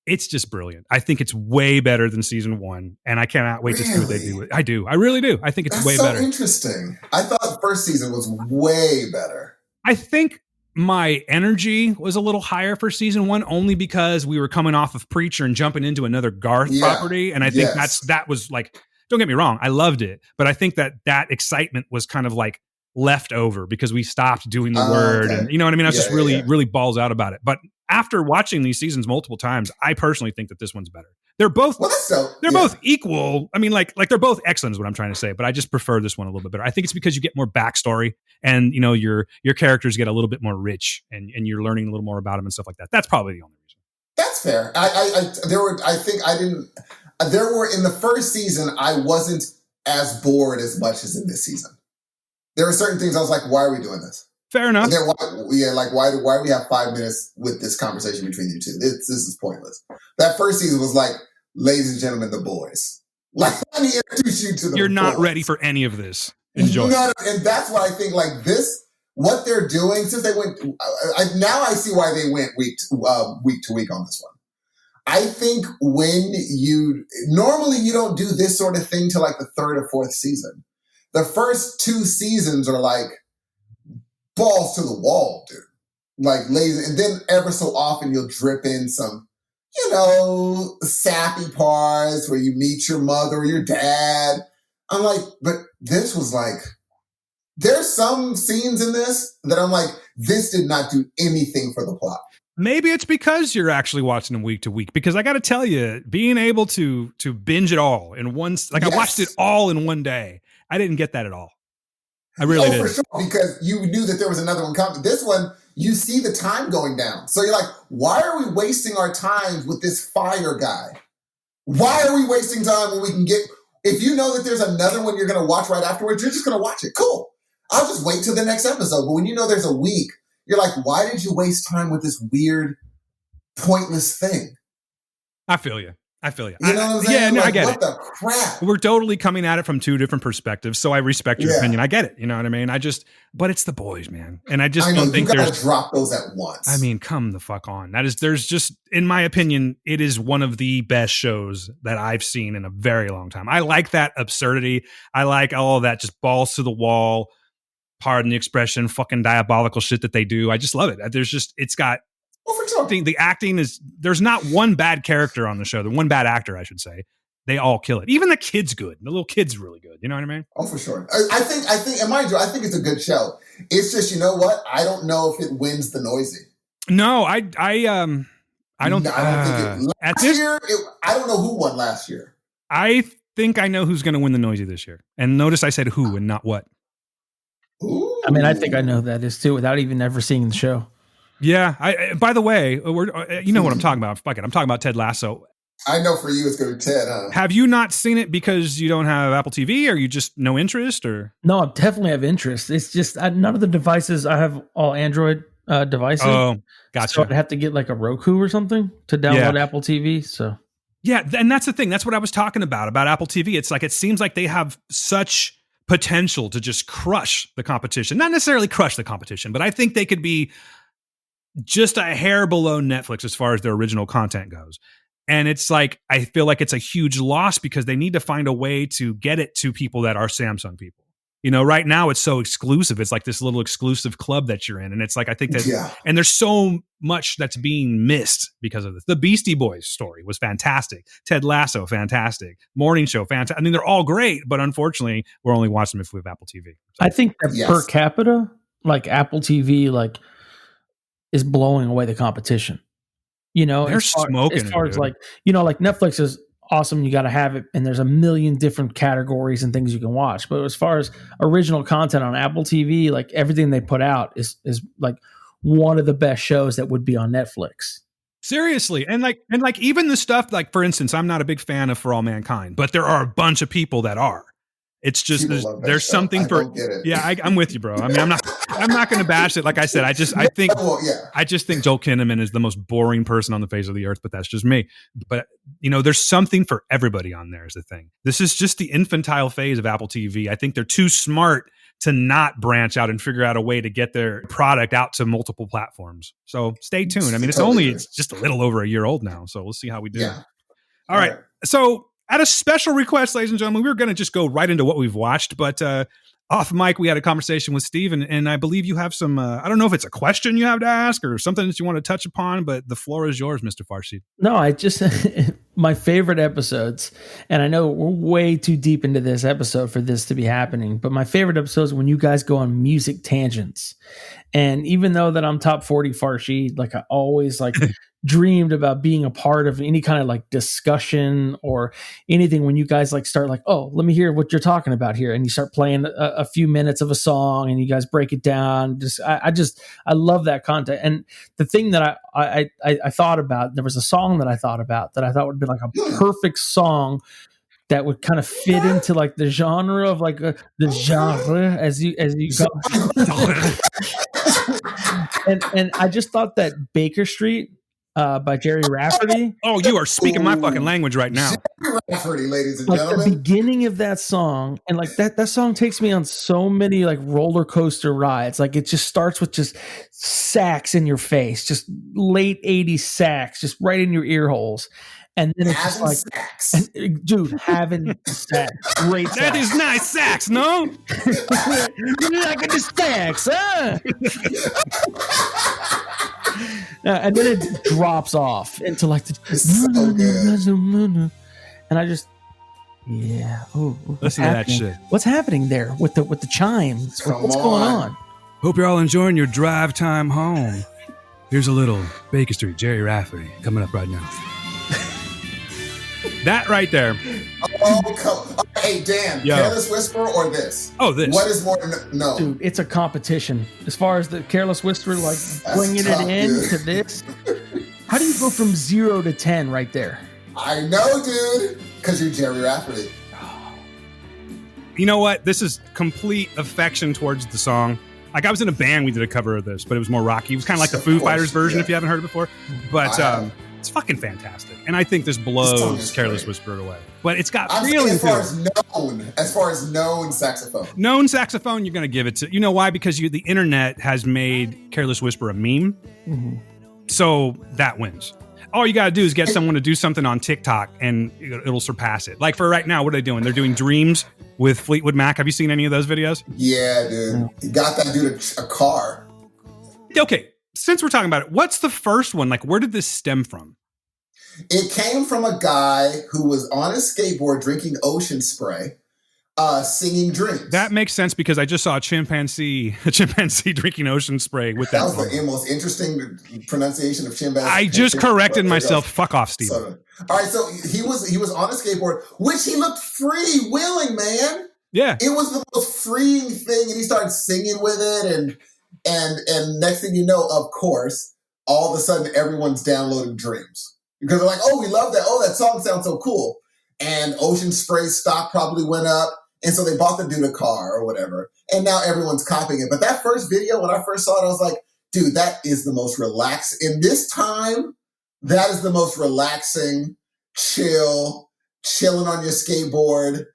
It's just brilliant. I think it's way better than season 1, and I cannot wait to see what they do. I do. I really do. I think it's way better. That's so interesting. I thought the first season was way better. I think my energy was a little higher for season 1, only because we were coming off of Preacher and jumping into another Garth property, and I think that was like, don't get me wrong, I loved it, but I think that excitement was kind of like left over because we stopped doing the word, and you know what I mean? I was just really balls out about it. But after watching these seasons multiple times, I personally think that this one's better. They're both both equal. I mean, like they're both excellent is what I'm trying to say, but I just prefer this one a little bit better. I think it's because you get more backstory, and your characters get a little bit more rich, and you're learning a little more about them and stuff like that. That's probably the only reason. That's fair. There were in the first season, I wasn't as bored as much as in this season. There were certain things I was like, why are we doing this? Fair enough. And then why do we have 5 minutes with this conversation between you two? This is pointless. That first season was like, ladies and gentlemen, the boys. Like, let me introduce you to the You're not boys. ready for any of this. Enjoy. And that's why I think like this what they're doing, since they went, now I see why they went week to week on this one. I think normally you don't do this sort of thing till like the third or fourth season. The first 2 seasons are like balls to the wall, dude. Like lazy, and then ever so often you'll drip in some, sappy parts where you meet your mother or your dad. I'm like, but this was like, there's some scenes in this that I'm like, this did not do anything for the plot. Maybe it's because you're actually watching them week to week. Because I got to tell you, being able to binge it all in one, I watched it all in one day. I didn't get that at all. I really didn't. For sure, because you knew that there was another one coming. This one, you see the time going down. So you're like, why are we wasting our time with this fire guy? Why are we wasting time when we can get, if you know that there's another one you're going to watch right afterwards, you're just going to watch it. Cool. I'll just wait till the next episode. But when you know there's a week, you're like, why did you waste time with this weird, pointless thing? I feel you. You know what I'm saying? Yeah, no, I get what it. The crap? We're totally coming at it from 2 different perspectives, so I respect your opinion. I get it. You know what I mean? But it's the boys, man. And I just don't think you gotta drop those at once. I mean, come the fuck on. There's just, in my opinion, it is one of the best shows that I've seen in a very long time. I like that absurdity. I like all of that just balls to the wall, pardon the expression, fucking diabolical shit that they do. I just love it. It's got, for sure. The acting is, there's not one bad character on the show. The one bad actor, I should say. They all kill it. Even the kid's good. The little kid's really good. You know what I mean? Oh, for sure. I think, and mind you, I think it's a good show. It's just, you know what? I don't know if it wins the noisy. No, I don't. I don't think it. Last year, I don't know who won last year. I think I know who's going to win the noisy this year. And notice I said who and not what. Ooh. I mean, I think I know who that is too, without even ever seeing the show. Yeah. By the way, you know what I'm talking about. Fuck it. I'm talking about Ted Lasso. I know for you it's going to be Ted, huh? Have you not seen it because you don't have Apple TV, or you just no interest, or? No, I definitely have interest. It's just none of the devices. I have all Android devices. Oh, gotcha. So I'd have to get like a Roku or something to download Apple TV. So yeah, and that's the thing. That's what I was talking about Apple TV. It's like, it seems like they have such potential to just crush the competition. Not necessarily crush the competition, but I think they could be just a hair below Netflix as far as their original content goes. And it's like, I feel like it's a huge loss because they need to find a way to get it to people that are Samsung people. Right now it's so exclusive. It's like this little exclusive club that you're in. And it's like, I think that, and there's so much that's being missed because of this. The Beastie Boys story was fantastic. Ted Lasso, fantastic. Morning Show, fantastic. I mean, they're all great, but unfortunately we're only watching them if we have Apple TV. So, I think that per capita, like Apple TV, like is blowing away the competition. They're smoking. As far as like, like Netflix is awesome. You got to have it. And there's a million different categories and things you can watch. But as far as original content on Apple TV, like everything they put out is like one of the best shows that would be on Netflix. Seriously. And like even the stuff, like, for instance, I'm not a big fan of For All Mankind, but there are a bunch of people that are. It's just there's something for I'm with you, bro. I mean, I'm not going to bash it. Like I said, I just think Joel Kinnaman is the most boring person on the face of the earth, but that's just me. But there's something for everybody on there is the thing. This is just the infantile phase of Apple TV. I think they're too smart to not branch out and figure out a way to get their product out to multiple platforms. So stay tuned. I mean, it's just a little over a year old now, so we'll see how we do. Yeah. All right. So, at a special request, ladies and gentlemen, we were going to just go right into what we've watched, but off mic, we had a conversation with Steve, and I believe you have some, I don't know if it's a question you have to ask or something that you want to touch upon, but the floor is yours, Mr. Farshid. No, I just, my favorite episodes, and I know we're way too deep into this episode for this to be happening, but my favorite episodes when you guys go on music tangents. And even though that I'm top 40 Farshid, like I always like dreamed about being a part of any kind of like discussion or anything when you guys like start like, oh, let me hear what you're talking about here. And you start playing a few minutes of a song and you guys break it down. I love that content. And the thing that I thought about, there was a song that I thought about that I thought would be like a perfect song that would kind of fit into like the genre of like the genre as you go. and I just thought that Baker Street by Jerry Rafferty. Oh, you are speaking my fucking language right now. Jerry Rafferty, ladies and Like gentlemen. the beginning of that song, and like that song takes me on so many like roller coaster rides. Like it just starts with just sax in your face, just late 80s sax, just right in your ear holes. And then it's just like, sex. dude, having sex. Great sex. That is nice sax, no? You like the sax, huh? And then it drops off into like the. It's so good. And I just, yeah. Oh, Listen to that shit. What's happening there with the chimes? Come What's going on. on? Hope you're all enjoying your drive time home. Here's a little Baker Street, Jerry Rafferty, coming up right now. That right there. Oh, come. Hey, Dan, Yo. Careless Whisper or this? Oh, this. What is more? No. Dude, it's a competition. As far as the Careless Whisper, like bringing tough, it in dude. to this. How do you go from 0 to 10 right there? I know, dude. Because you're Jerry Rafferty. You know what? This is complete affection towards the song. Like, I was in a band, we did a cover of this, but it was more rocky. It was kind of like the Of Foo course, Fighters version, yeah. if you haven't heard it before. But I have. it's fucking fantastic. And I think this song blows is Careless great. Whisper away. But it's got I'm saying feeling as to far it. as known saxophone. Known saxophone, you're going to give it to. You know why? Because the internet has made Careless Whisper a meme. Mm-hmm. So that wins. All you got to do is get someone to do something on TikTok and it'll surpass it. Like for right now, what are they doing? They're doing Dreams with Fleetwood Mac. Have you seen any of those videos? Yeah, dude. You got that dude a car. Okay, since we're talking about it, what's the first one? Like, where did this stem from? It came from a guy who was on his skateboard drinking ocean spray, singing Dreams. That makes sense because I just saw a chimpanzee drinking ocean spray with That that. was the most interesting pronunciation of chimpanzee. I just corrected myself. Fuck off, Steven. So, all right, so he was on a skateboard, which he looked free-willing, man. Yeah. It was the most freeing thing, and he started singing with it, and next thing you know, of course, all of a sudden everyone's downloading Dreams because they're like, "Oh, we love that! Oh, that song sounds so cool!" And Ocean Spray stock probably went up, and so they bought the dude a car or whatever, and now everyone's copying it. But that first video, when I first saw it, I was like, "Dude, that is the most relaxed in this time. That is the most relaxing, chilling on your skateboard."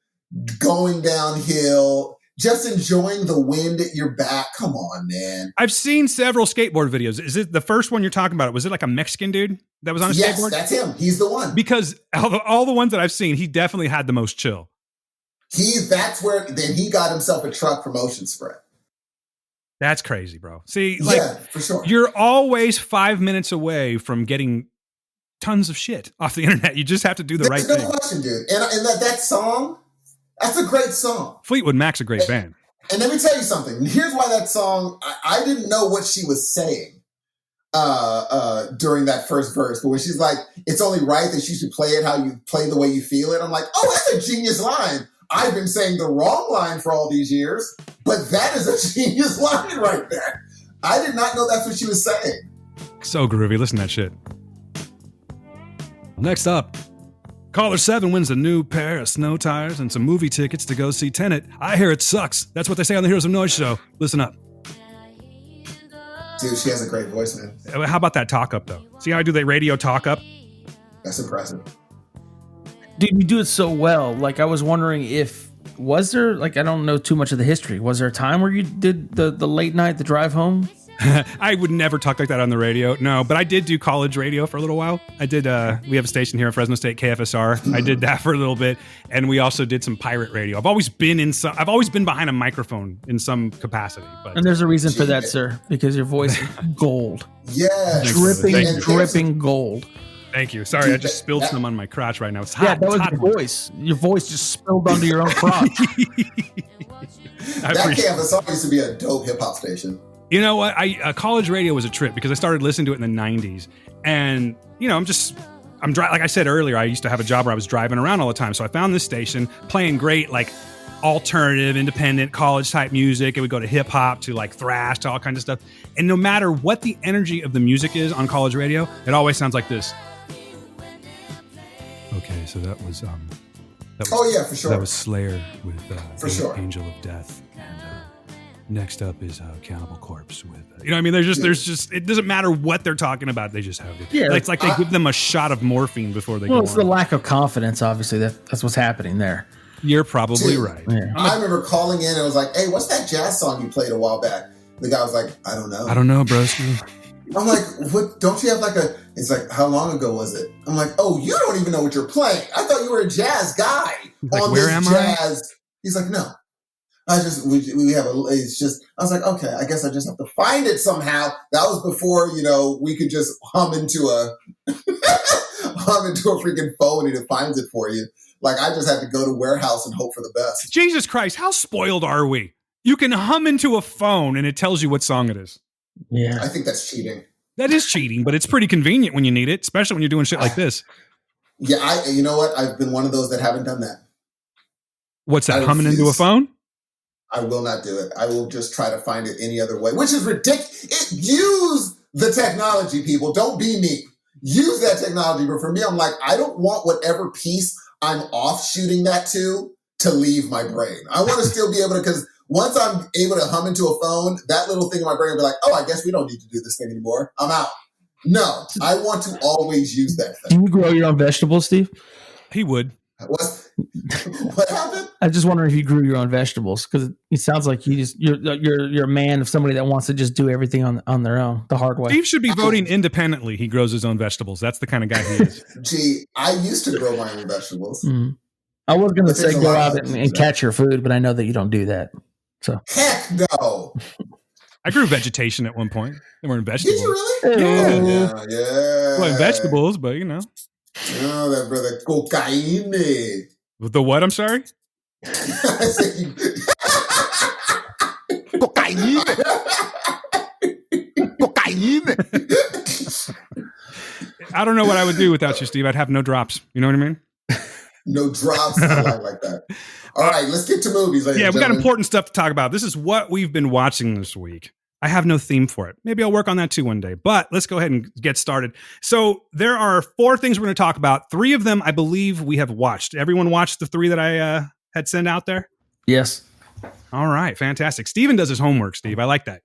Going downhill, just enjoying the wind at your back. Come on, man. I've seen several skateboard videos. Is it the first one you're talking about? Was it like a Mexican dude that was on a Yes, skateboard? that's him. He's the one. Because all the ones that I've seen, he definitely had the most chill. That's where then he got himself a truck from Ocean Spray. That's crazy, bro. See, like, Yeah, for sure. you're always 5 minutes away from getting tons of shit off the internet. You just have to do the right There's no thing. question, dude. And that song, that's a great song. Fleetwood Mac's a great band. And let me tell you something. Here's why that song, I didn't know what she was saying during that first verse. But when she's like, it's only right that you should play it how you play the way you feel it. I'm like, oh, that's a genius line. I've been saying the wrong line for all these years, but that is a genius line right there. I did not know that's what she was saying. So groovy. Listen to that shit. Next up, Caller 7 wins a new pair of snow tires and some movie tickets to go see Tenet. I hear it sucks. That's what they say on the Heroes of Noise show. Listen up. Dude, she has a great voice, man. How about that talk up, though? See how I do the radio talk up? That's impressive. Dude, you do it so well. Like, I was wondering was there, like, I don't know too much of the history. Was there a time where you did the late night, the drive home? I would never talk like that on the radio. No, but I did do college radio for a little while. I did, we have a station here in Fresno State, KFSR. I did that for a little bit. And we also did some pirate radio. I've always been behind a microphone in some capacity. But And there's a reason for that, sir, because your voice is gold. Yeah. Dripping gold. Thank you. Sorry, I just spilled some on my crotch right now. It's hot. Yeah, that was It's hot. your voice. Your voice just spilled onto your own crotch. That KFSR used to be a dope hip hop station. You know what? College radio was a trip because I started listening to it in the 90s. And, you know, like I said earlier, I used to have a job where I was driving around all the time. So I found this station playing great, like, alternative, independent, college type music. It would go to hip hop, to like thrash, to all kinds of stuff. And no matter what the energy of the music is on college radio, it always sounds like this. Okay, so that was oh yeah, for sure. That was Slayer with for sure. Angel of Death. And Next up is Cannibal Corpse with, you know what I mean? There's just, it doesn't matter what they're talking about. They just have it. Yeah. It's like they give them a shot of morphine before they go it's on. the lack of confidence, obviously. That's what's happening there. You're probably right. Yeah. I remember calling in and I was like, hey, what's that jazz song you played a while back? The guy was like, I don't know. I don't know, broski. I'm like, what? Don't you have like a, it's like, how long ago was it? I'm like, oh, you don't even know what you're playing. I thought you were a jazz guy. Like, on where this am jazz. He's like, no. We have it's just, I was like, okay, I guess I just have to find it somehow. That was before, we could just hum into a freaking phone and it finds it for you. Like, I just had to go to Warehouse and hope for the best. Jesus Christ, how spoiled are we? You can hum into a phone and it tells you what song it is. Yeah. I think that's cheating. That is cheating, but it's pretty convenient when you need it, especially when you're doing shit like this. Yeah, you know what? I've been one of those that haven't done that. What's that, I humming into a refuse. phone? I will not do it. I will just try to find it any other way, which is ridiculous. Use the technology, people. Don't be me. Use that technology. But for me, I'm like, I don't want whatever piece I'm offshooting that to leave my brain. I want to still be able to, because once I'm able to hum into a phone, that little thing in my brain will be like, oh, I guess we don't need to do this thing anymore. I'm out. No, I want to always use that thing. Do you grow your own vegetables, Steve? He would. What happened? I just wondering if you grew your own vegetables, because it sounds like you're a man of somebody that wants to just do everything on their own, the hard way. Steve should be voting independently. He grows his own vegetables. That's the kind of guy he is. Gee, I used to grow my own vegetables. Mm-hmm. I was going to But say there's a go lot out of and catch your food, but I know that you don't do that. So Heck no. I grew vegetation at one point. They weren't Did vegetables. you really? Yeah. Yeah. Well, vegetables, but Oh, that brother cocaine. The what? I'm sorry? I said you- Cocaine. Cocaine. I don't know what I would do without you, Steve. I'd have no drops. You know what I mean? No drops. I like that. All right, let's get to movies, ladies Yeah, and we got gentlemen. important stuff to talk about. This is what we've been watching this week. I have no theme for it. Maybe I'll work on that too one day, but let's go ahead and get started. So there are 4 things we're going to talk about. 3 of them, I believe we have watched. Everyone watched the 3 that I had sent out there? yes, All right, fantastic. Steven does his homework, Steve. I like that.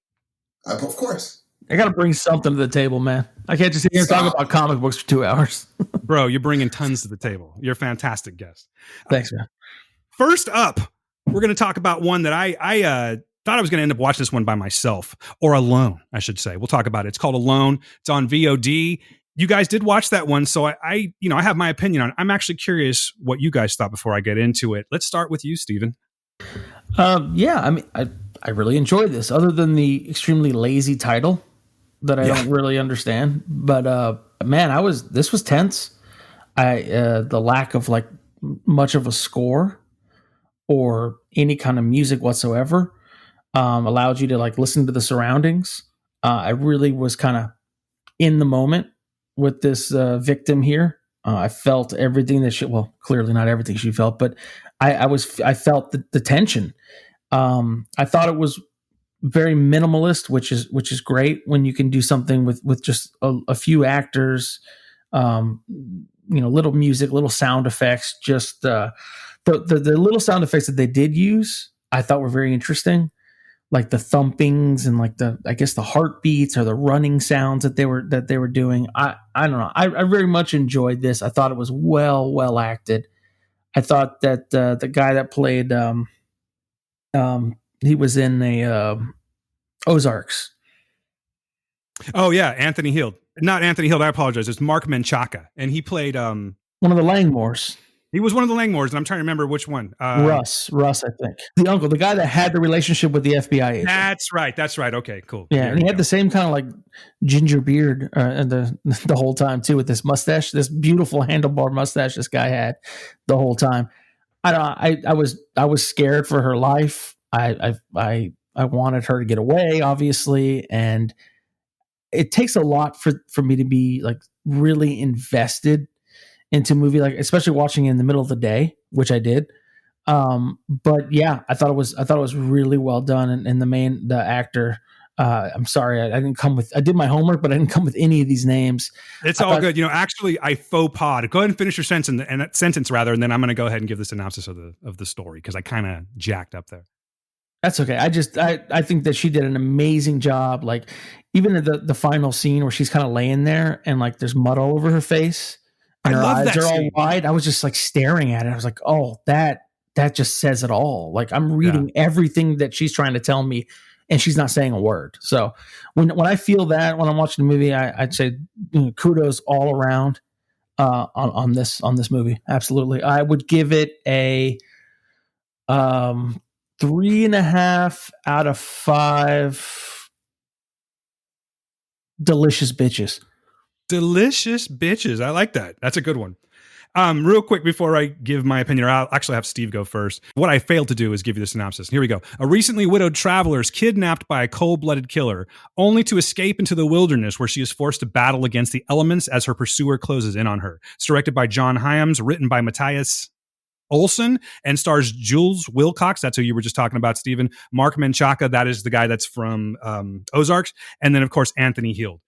Of course. I got to bring something to the table, man. I can't just sit here and talk about comic books for 2 hours. Bro, you're bringing tons to the table. You're a fantastic guest. Thanks, man. First up, we're going to talk about one that I thought I was going to end up watching this one by myself, or alone, I should say. We'll talk about it. It's called Alone. It's on VOD. You guys did watch that one, so I have my opinion on it. I'm actually curious what you guys thought before I get into it. Let's start with you, Steven. Yeah, I mean, I really enjoyed this, other than the extremely lazy title that I don't really understand. But man, this was tense. The lack of like much of a score or any kind of music whatsoever allowed you to like listen to the surroundings. I really was kind of in the moment with this victim here. I felt everything that clearly not everything she felt, but I felt the tension. I thought it was very minimalist, which is great when you can do something with just a few actors, little music, little sound effects. Just the little sound effects that they did use, I thought were very interesting, like the thumpings and like the heartbeats or the running sounds that they were doing. I don't know. I very much enjoyed this. I thought it was well acted. I thought that the guy that played he was in the Ozarks. Oh yeah, Anthony Hill. Not Anthony Hill. I apologize. It's Mark Menchaca, and he played one of the Langmores. He was one of the Langmores, and I'm trying to remember which one. Russ, I think. The uncle, the guy that had the relationship with the FBI agent. That's right. Okay, cool. Yeah, and he had the same kind of like ginger beard the whole time too, with this mustache, this beautiful handlebar mustache this guy had the whole time. I was scared for her life. I wanted her to get away, obviously, and it takes a lot for me to be like really invested into a movie, like especially watching it in the middle of the day, which I did. But yeah, I thought it was really well done. And the actor, I'm sorry, I did my homework, but I didn't come with any of these names. It's all good. Actually I faux pas. Go ahead and finish your sentence and then I'm going to go ahead and give the synopsis of the story, because I kind of jacked up there. That's okay. I think that she did an amazing job. Like even the final scene where she's kind of laying there and like there's mud all over her face and I her love eyes that are all scene. wide. I was just like staring at it. I was like, oh, that just says it all. Like I'm reading everything that she's trying to tell me, and she's not saying a word. So when I feel that when I'm watching the movie, I'd say kudos all around on this movie. Absolutely, I would give it a 3.5 out of 5 delicious bitches. Delicious bitches. I like that. That's a good one. Real quick before I give my opinion, or I'll actually have Steve go first. What I failed to do is give you the synopsis. Here we go. A recently widowed traveler is kidnapped by a cold-blooded killer, only to escape into the wilderness where she is forced to battle against the elements as her pursuer closes in on her. It's directed by John Hyams, written by Matthias Olson, and stars Jules Wilcox. That's who you were just talking about, Stephen. Mark Menchaca, that is the guy that's from Ozarks. And then, of course, Anthony Heald.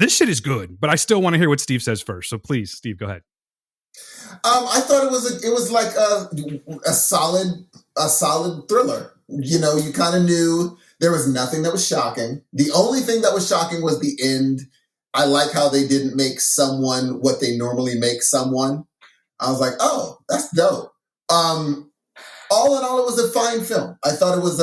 This shit is good, but I still want to hear what Steve says first. So please, Steve, go ahead. I thought it was like a solid thriller. You know, you kind of knew there was nothing that was shocking. The only thing that was shocking was the end. I like how they didn't make someone what they normally make someone. I was like, oh, that's dope. All in all, it was a fine film. I thought it was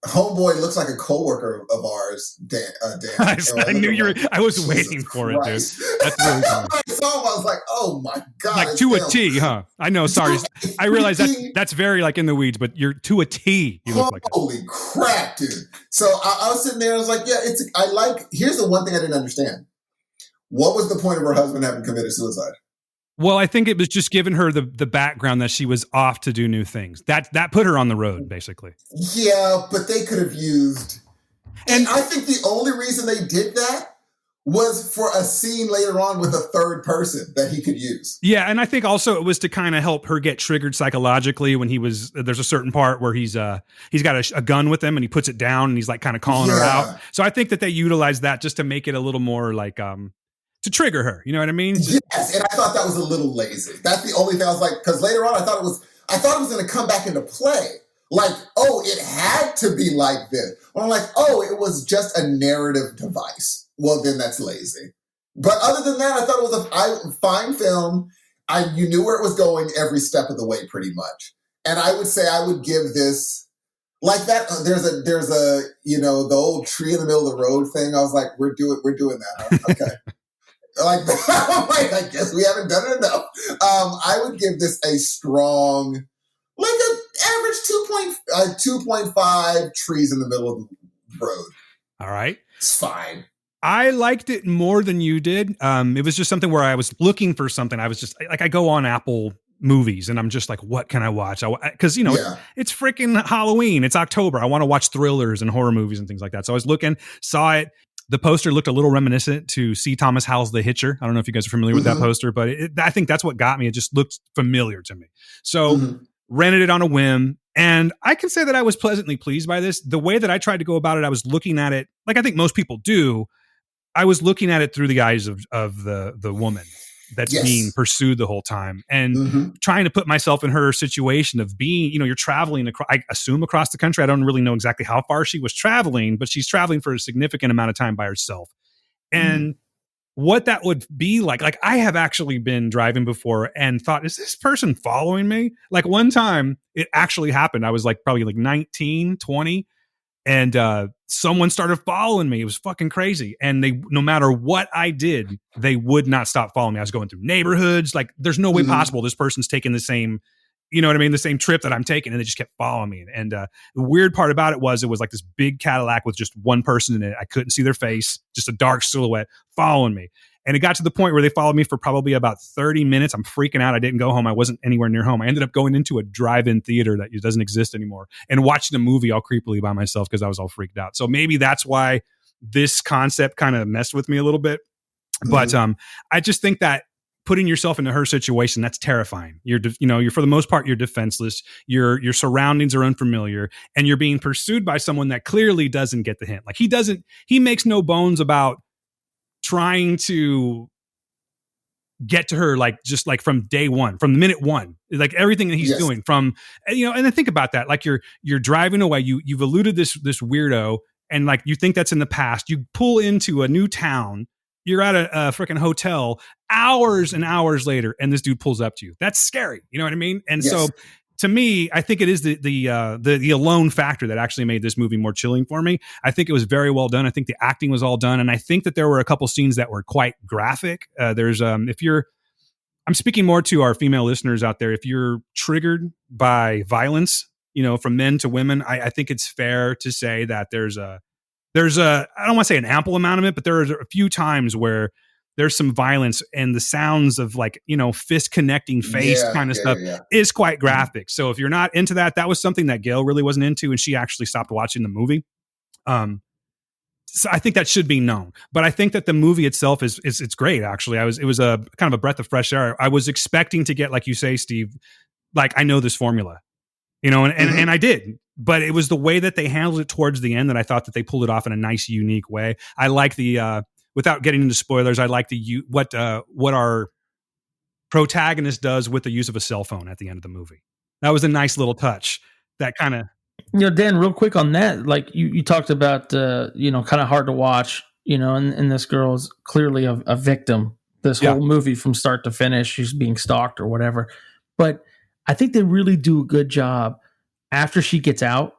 Homeboy looks like a coworker of ours, Dan. I knew you were. I was waiting for it, dude. That's really funny. I saw him, I was like, "Oh my god!" Like to a T, huh? I know. Sorry, I realize that's very like in the weeds, but you're to a T. You look like. Holy crap, dude! So I was sitting there. I was like, "Yeah, it's." Here's the one thing I didn't understand. What was the point of her husband having committed suicide? Well, I think it was just giving her the background that she was off to do new things. That put her on the road, basically. Yeah, but they could have used... And I think the only reason they did that was for a scene later on with a third person that he could use. Yeah, and I think also it was to kind of help her get triggered psychologically when there's a certain part where he's got a gun with him and he puts it down and he's like kind of calling her out. So I think that they utilized that just to make it a little more like... to trigger her, you know what I mean? Yes, and I thought that was a little lazy. That's the only thing I was like, because later on I thought it was going to come back into play. Like, oh, it had to be like this. Or I'm like, oh, it was just a narrative device. Well, then that's lazy. But other than that, I thought it was a fine film. You knew where it was going every step of the way, pretty much. And I would say I would give this like that. There's a the old tree in the middle of the road thing. I was like, we're doing that. Huh? Okay. Like, I guess we haven't done it enough. I would give this a strong, like an average 2.5 trees in the middle of the road. All right. It's fine. I liked it more than you did. It was just something where I was looking for something. I was just like, I go on Apple movies and I'm just like, what can I watch? Because, it's freaking Halloween. It's October. I want to watch thrillers and horror movies and things like that. So I was looking, saw it. The poster looked a little reminiscent to C. Thomas Howell's The Hitcher. I don't know if you guys are familiar with that poster, but I think that's what got me. It just looked familiar to me. So rented it on a whim. And I can say that I was pleasantly pleased by this. The way that I tried to go about it, I was looking at it, like I think most people do. I was looking at it through the eyes of the woman that's being pursued the whole time and trying to put myself in her situation of being, you're traveling, I assume across the country. I don't really know exactly how far she was traveling, but she's traveling for a significant amount of time by herself. And what that would be like I have actually been driving before and thought, is this person following me? Like one time it actually happened. I was like probably like 19, 20. And someone started following me. It was fucking crazy. And no matter what I did, they would not stop following me. I was going through neighborhoods. Like there's no way possible this person's taking the same, the same trip that I'm taking. And they just kept following me. And the weird part about it was like this big Cadillac with just one person in it. I couldn't see their face, just a dark silhouette following me. And it got to the point where they followed me for probably about 30 minutes. I'm freaking out. I didn't go home. I wasn't anywhere near home. I ended up going into a drive-in theater that doesn't exist anymore and watching a movie all creepily by myself because I was all freaked out. So maybe that's why this concept kind of messed with me a little bit. But I just think that putting yourself into her situation, that's terrifying. You're for the most part, you're defenseless. Your surroundings are unfamiliar and you're being pursued by someone that clearly doesn't get the hint. Like he makes no bones about trying to get to her like just like from day one, from minute one, like everything that he's doing from, and then think about that. Like you're driving away, you've eluded this weirdo, and like you think that's in the past. You pull into a new town, you're at a freaking hotel hours and hours later, and this dude pulls up to you. That's scary. You know what I mean? And so to me, I think it is the alone factor that actually made this movie more chilling for me. I think it was very well done. I think the acting was all done, and I think that there were a couple scenes that were quite graphic. There's I'm speaking more to our female listeners out there. If you're triggered by violence, from men to women, I think it's fair to say that there's a I don't want to say an ample amount of it, but there are a few times where there's some violence, and the sounds of like, fist connecting face kind of stuff is quite graphic. So if you're not into that, that was something that Gail really wasn't into, and she actually stopped watching the movie. So I think that should be known, but I think that the movie itself it's great. Actually, it was a kind of a breath of fresh air. I was expecting to get, like you say, Steve, like I know this formula, and I did, but it was the way that they handled it towards the end that I thought that they pulled it off in a nice, unique way. I like the, without getting into spoilers, I like what our protagonist does with the use of a cell phone at the end of the movie. That was a nice little touch. That kind of, Dan, real quick on that, like you talked about, kind of hard to watch, and this girl is clearly a victim. This whole movie from start to finish, she's being stalked or whatever. But I think they really do a good job after she gets out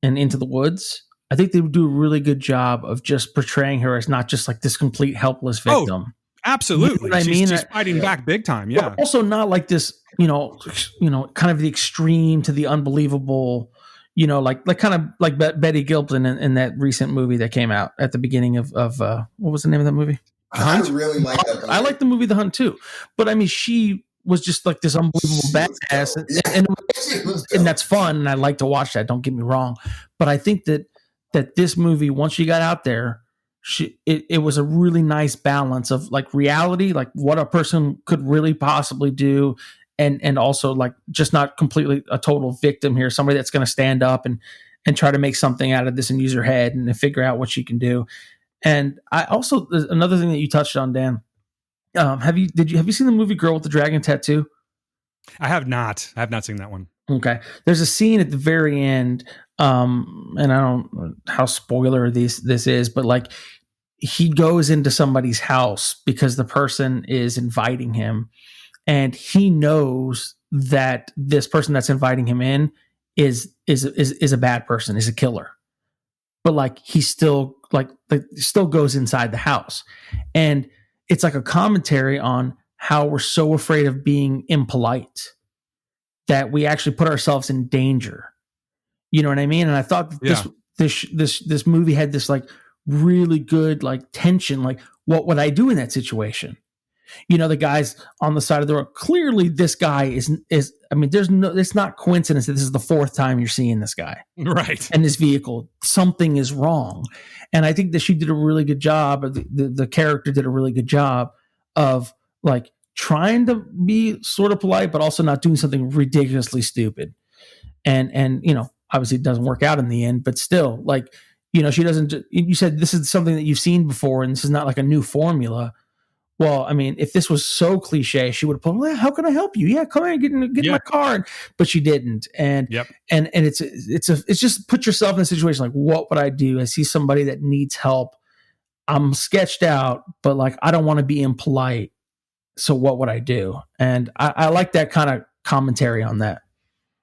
and into the woods. I think they would do a really good job of just portraying her as not just like this complete helpless victim. Oh, absolutely. I mean, she's fighting back big time. Yeah. But also not like this, kind of the extreme to the unbelievable, like kind of like Betty Gilpin in that recent movie that came out at the beginning of what was the name of that movie? I really like that movie. I like the movie The Hunt too, but I mean, she was just like this unbelievable badass, and that's fun, and I like to watch that. Don't get me wrong, but I think that this movie, once she got out there, it was a really nice balance of like reality, like what a person could really possibly do, and also like just not completely a total victim here, somebody that's going to stand up and try to make something out of this and use her head and figure out what she can do. And I also, there's another thing that you touched on, Dan. Have you seen the movie Girl with the Dragon Tattoo? I have not. I have not seen that one. Okay. There's a scene at the very end, and I don't know how spoiler this is, but like he goes into somebody's house because the person is inviting him, and he knows that this person that's inviting him in is a bad person, is a killer. But like he still still goes inside the house. And it's like a commentary on how we're so afraid of being impolite that we actually put ourselves in danger. You know what I mean? And I thought that this movie had this like really good like tension. Like, what would I do in that situation? The guys on the side of the road. Clearly, this guy is. I mean, it's not coincidence that this is the fourth time you're seeing this guy, right? And this vehicle, something is wrong. And I think that she did a really good job. Or the character did a really good job of like trying to be sort of polite, but also not doing something ridiculously stupid. And obviously it doesn't work out in the end, but still, like, she doesn't. You said this is something that you've seen before, and this is not like a new formula. Well, I mean, if this was so cliche, she would have pulled, well, how can I help you? Yeah, come here, get in my car. But she didn't. And and it's just put yourself in a situation like, what would I do? I see somebody that needs help. I'm sketched out, but like, I don't want to be impolite. So what would I do? And I like that kind of commentary on that.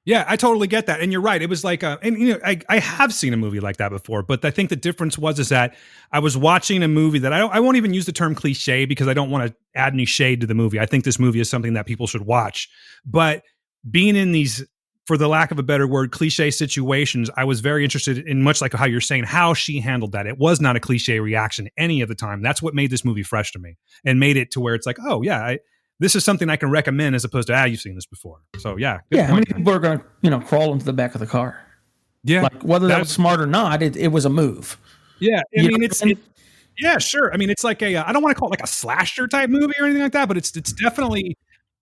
Yeah, I totally get that. And you're right. It was like, I have seen a movie like that before, but I think the difference is that I was watching a movie that I won't even use the term cliche because I don't want to add any shade to the movie. I think this movie is something that people should watch, but being in these, for the lack of a better word, cliche situations, I was very interested in, much like how you're saying, how she handled that. It was not a cliche reaction any of the time. That's what made this movie fresh to me and made it to where it's like, oh yeah, this is something I can recommend as opposed to, you've seen this before. So yeah. How many people are going to, crawl into the back of the car? Yeah. Like whether that was smart or not, it was a move. Yeah. Yeah, sure. I mean, it's like I don't want to call it like a slasher type movie or anything like that, but it's definitely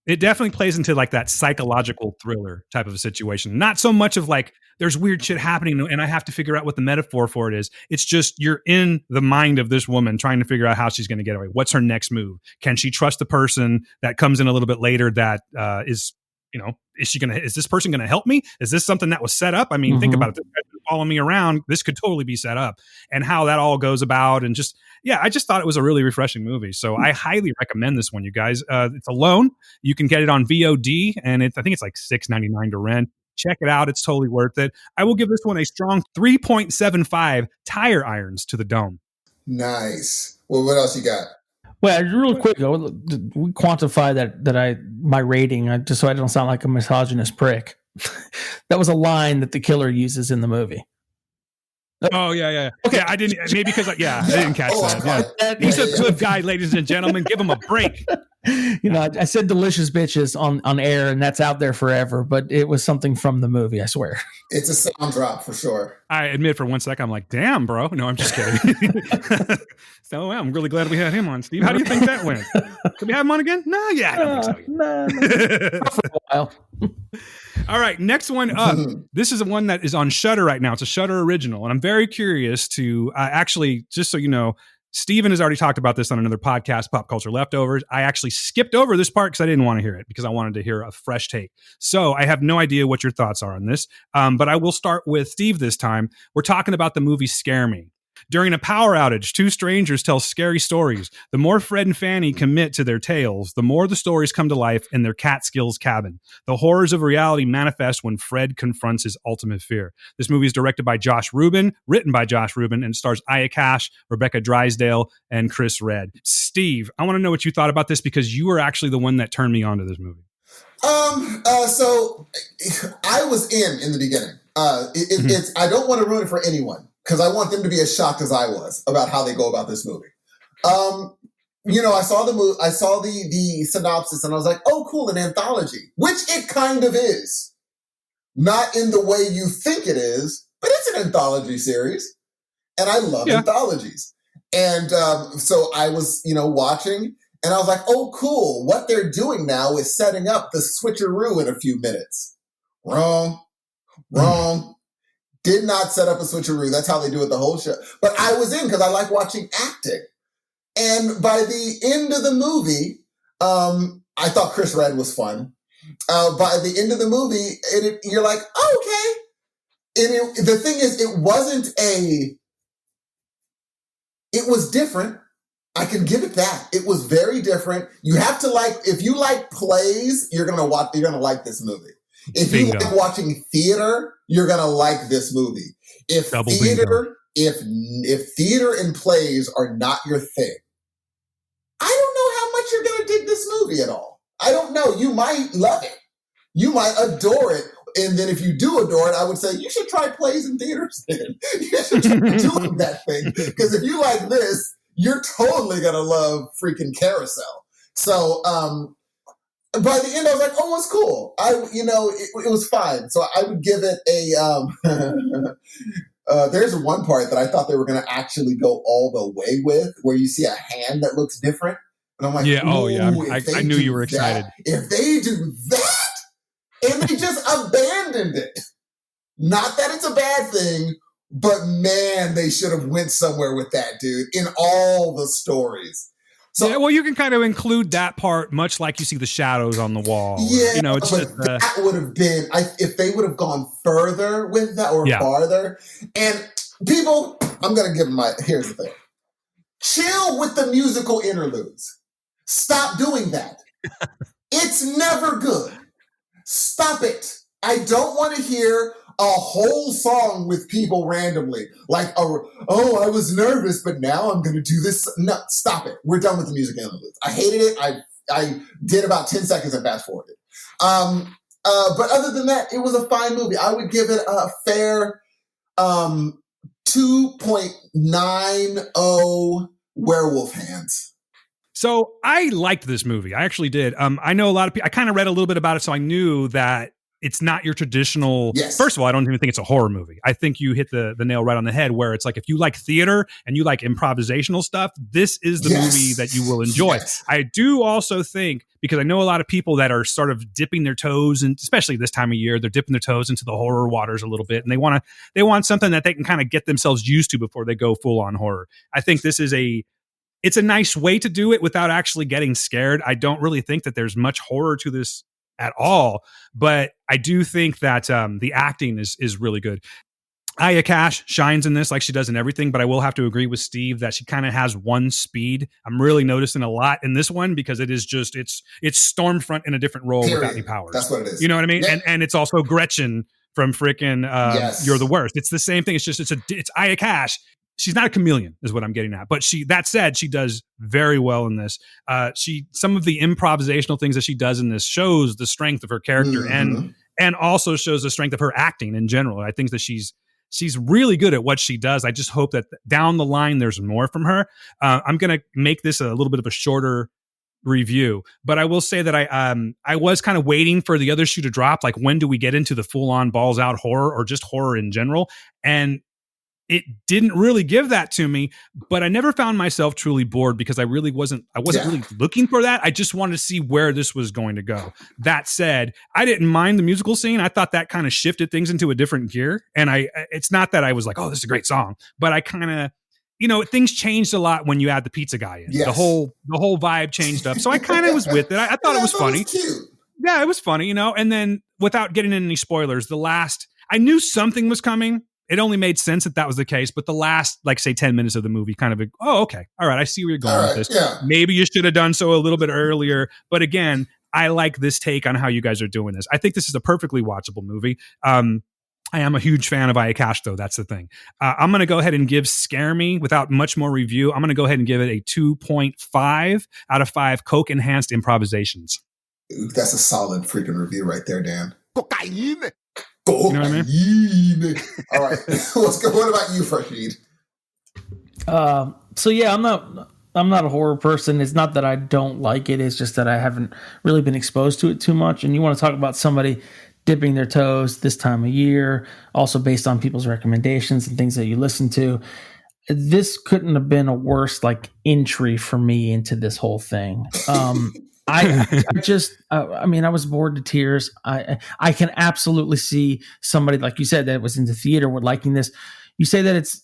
It definitely plays into like that psychological thriller type of a situation. Not so much of like there's weird shit happening and I have to figure out what the metaphor for it is. It's just you're in the mind of this woman trying to figure out how she's going to get away. What's her next move? Can she trust the person that comes in a little bit later that is, you know, is this person going to help me? Is this something that was set up? I mean, think about it. This guy's been following me around. This could totally be set up, and how that all goes about. And just, yeah, I just thought it was a really refreshing movie. So I highly recommend this one, you guys. It's alone. You can get it on VOD, and I think it's like $6.99 to rent. Check it out. It's totally worth it. I will give this one a strong 3.75 tire irons to the dome. Nice. Well, what else you got? Well, real quick, we quantify my rating just so I don't sound like a misogynist prick. That was a line that the killer uses in the movie. Oh yeah. Okay, I didn't. Maybe because I didn't catch that. Yeah. He's a good guy, ladies and gentlemen. Give him a break. You know, I said delicious bitches on air, and that's out there forever. But it was something from the movie. I swear. It's a sound drop for sure. I admit, for 1 second, I'm like, "Damn, bro." No, I'm just kidding. So I'm really glad we had him on, Steve. How do you think that went? Can we have him on again? No, I don't think so. No. For a while. All right, next one up. This is one that is on Shudder right now. It's a Shudder original, and I'm very curious to actually, just so you know, Steven has already talked about this on another podcast, Pop Culture Leftovers. I actually skipped over this part because I didn't want to hear it, because I wanted to hear a fresh take. So I have no idea what your thoughts are on this, but I will start with Steve this time. We're talking about the movie Scare Me. During a power outage, two strangers tell scary stories. The more Fred and Fanny commit to their tales, the more the stories come to life in their Catskills cabin. The horrors of reality manifest when Fred confronts his ultimate fear. This movie is directed by Josh Rubin, written by Josh Rubin, and stars Aya Cash, Rebecca Drysdale, and Chris Redd. Steve, I want to know what you thought about this, because you were actually the one that turned me on to this movie. So I was in the beginning. It's I don't want to ruin it for anyone, because I want them to be as shocked as I was about how they go about this movie. You know, I saw the movie, I saw the synopsis, and I was like, oh, cool, an anthology, which it kind of is. Not in the way you think it is, but it's an anthology series. And I love anthologies. And so I was, watching, and I was like, oh, cool. What they're doing now is setting up the switcheroo in a few minutes. Wrong. Did not set up a switcheroo. That's how they do it the whole show. But I was in because I like watching acting. And by the end of the movie, I thought Chris Redd was fun. By the end of the movie, you're like, oh, okay. And the thing is, it was different. I can give it that. It was very different. You have to if you like plays, you're gonna like this movie. If you like watching theater, you're gonna like this movie. If theater and plays are not your thing, I don't know how much you're gonna dig this movie at all. I don't know. You might love it. You might adore it. And then if you do adore it, I would say you should try plays in theaters then. You should try doing that thing. Because if you like this, you're totally gonna love freaking Carousel. So by the end, I was like, "Oh, it's cool." It was fine. So I would give it a. There's one part that I thought they were going to actually go all the way with, where you see a hand that looks different, and I'm like, I knew you were excited. If they do that, and they just abandoned it. Not that it's a bad thing, but man, they should have went somewhere with that, dude. In all the stories. So, you can kind of include that part, much like you see the shadows on the wall. Yeah, that would have been, if they would have gone further with that or farther. And people, I'm going to give them here's the thing. Chill with the musical interludes. Stop doing that. It's never good. Stop it. I don't want to hear a whole song with people randomly. Like, I was nervous, but now I'm going to do this. No, stop it. We're done with the music interludes. I hated it. I did about 10 seconds and fast forwarded. But other than that, it was a fine movie. I would give it a fair 2.90 werewolf hands. So I liked this movie. I actually did. I know a lot of people, I kind of read a little bit about it, so I knew that it's not your traditional. Yes. First of all, I don't even think it's a horror movie. I think you hit the nail right on the head, where it's like, if you like theater and you like improvisational stuff, this is the movie that you will enjoy. Yes. I do also think, because I know a lot of people that are sort of dipping their toes, and especially this time of year, they're dipping their toes into the horror waters a little bit, and they want something that they can kind of get themselves used to before they go full on horror. I think this is it's a nice way to do it without actually getting scared. I don't really think that there's much horror to this at all, but I do think that the acting is really good. Aya Cash shines in this like she does in everything, but I will have to agree with Steve that she kind of has one speed. I'm really noticing a lot in this one because it is just it's Stormfront in a different role without any powers. That's what it is. You know what I mean? Yeah. And it's also Gretchen from freaking You're the Worst. It's the same thing. It's just it's Aya Cash. She's not a chameleon, is what I'm getting at. But that said, she does very well in this. Some of the improvisational things that she does in this shows the strength of her character and also shows the strength of her acting in general. I think that she's really good at what she does. I just hope that down the line there's more from her. I'm going to make this a little bit of a shorter review, but I will say that I was kind of waiting for the other shoe to drop. Like, when do we get into the full on balls out horror or just horror in general? And it didn't really give that to me, but I never found myself truly bored because I wasn't really looking for that. I just wanted to see where this was going to go. That said, I didn't mind the musical scene. I thought that kind of shifted things into a different gear. And it's not that I was like, oh, this is a great song, but I kind of, things changed a lot when you add the pizza guy in. Yes. The whole vibe changed up. So I kind of was with it. I thought it was funny. Yeah, it was funny, and then without getting into any spoilers, I knew something was coming. It only made sense that was the case, but the last, like, say 10 minutes of the movie kind of, oh, okay. All right. I see where you're going with this. Yeah. Maybe you should have done so a little bit earlier. But again, I like this take on how you guys are doing this. I think this is a perfectly watchable movie. I am a huge fan of Aya Cash, though. That's the thing. I'm going to go ahead and give Scare Me, without much more review, I'm going to go ahead and give it a 2.5 out of 5 Coke enhanced improvisations. That's a solid freaking review right there, Dan. Cocaine. You know what I mean? All right. What about you, Farshid? So yeah, I'm not a horror person. It's not that I don't like it. It's just that I haven't really been exposed to it too much. And you want to talk about somebody dipping their toes this time of year, also based on people's recommendations and things that you listen to. This couldn't have been a worse entry for me into this whole thing. I was bored to tears. I can absolutely see somebody, like you said, that was into theater would liking this. You say that it's,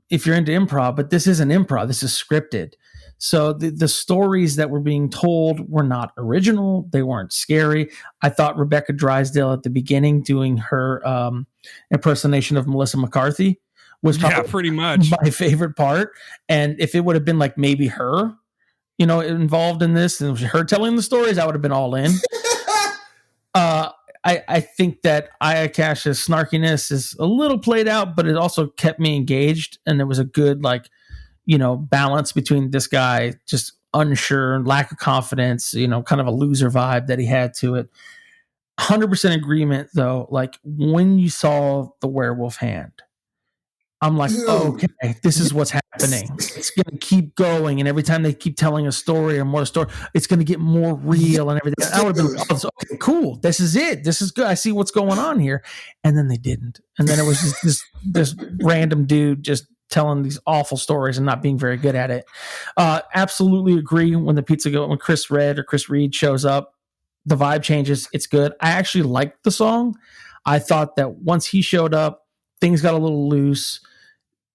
if you're into improv, but this isn't improv, this is scripted. So the stories that were being told were not original. They weren't scary. I thought Rebecca Drysdale at the beginning doing her impersonation of Melissa McCarthy was probably pretty much my favorite part. And if it would have been maybe her, involved in this and her telling the stories, I would have been all in. I think that Aya Cash's snarkiness is a little played out, but it also kept me engaged. And there was a good, balance between this guy just unsure, lack of confidence, kind of a loser vibe that he had to it. 100% agreement, though. When you saw the werewolf hand, I'm like, okay, this is what's happening. It's going to keep going. And every time they keep telling a story or more story, it's going to get more real and everything. I would have been, okay, cool. This is it. This is good. I see what's going on here. And then they didn't. And then it was just this random dude just telling these awful stories and not being very good at it. Absolutely agree. When Chris Reed shows up, the vibe changes. It's good. I actually liked the song. I thought that once he showed up, things got a little loose.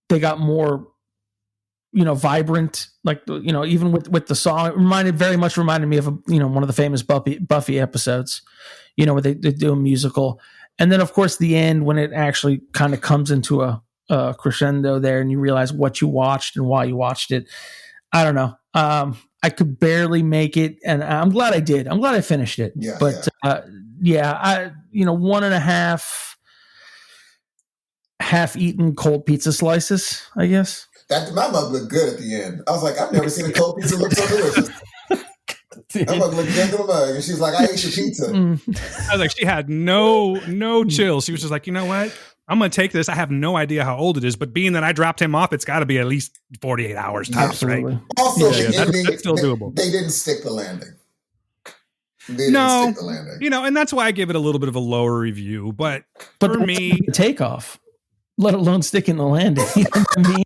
They got more, vibrant. Even with the song, it very much reminded me of one of the famous Buffy episodes. Where they do a musical, and then of course the end when it actually kind of comes into a crescendo there, and you realize what you watched and why you watched it. I don't know. I could barely make it, and I'm glad I did. I'm glad I finished it. Yeah, but I 1.5 half-eaten cold pizza slices, I guess. My mug looked good at the end. I was like, I've never seen a cold pizza look so delicious. My mug looked good in the mug, and she's like, I ate your pizza. I was like, she had no chill. She was just like, you know what? I'm going to take this. I have no idea how old it is, but being that I dropped him off, it's got to be at least 48 hours tops, right? Also, the ending, that's still doable. They didn't stick the landing. And that's why I give it a little bit of a lower review. But for me, the takeoff, let alone sticking the landing. You know what I mean?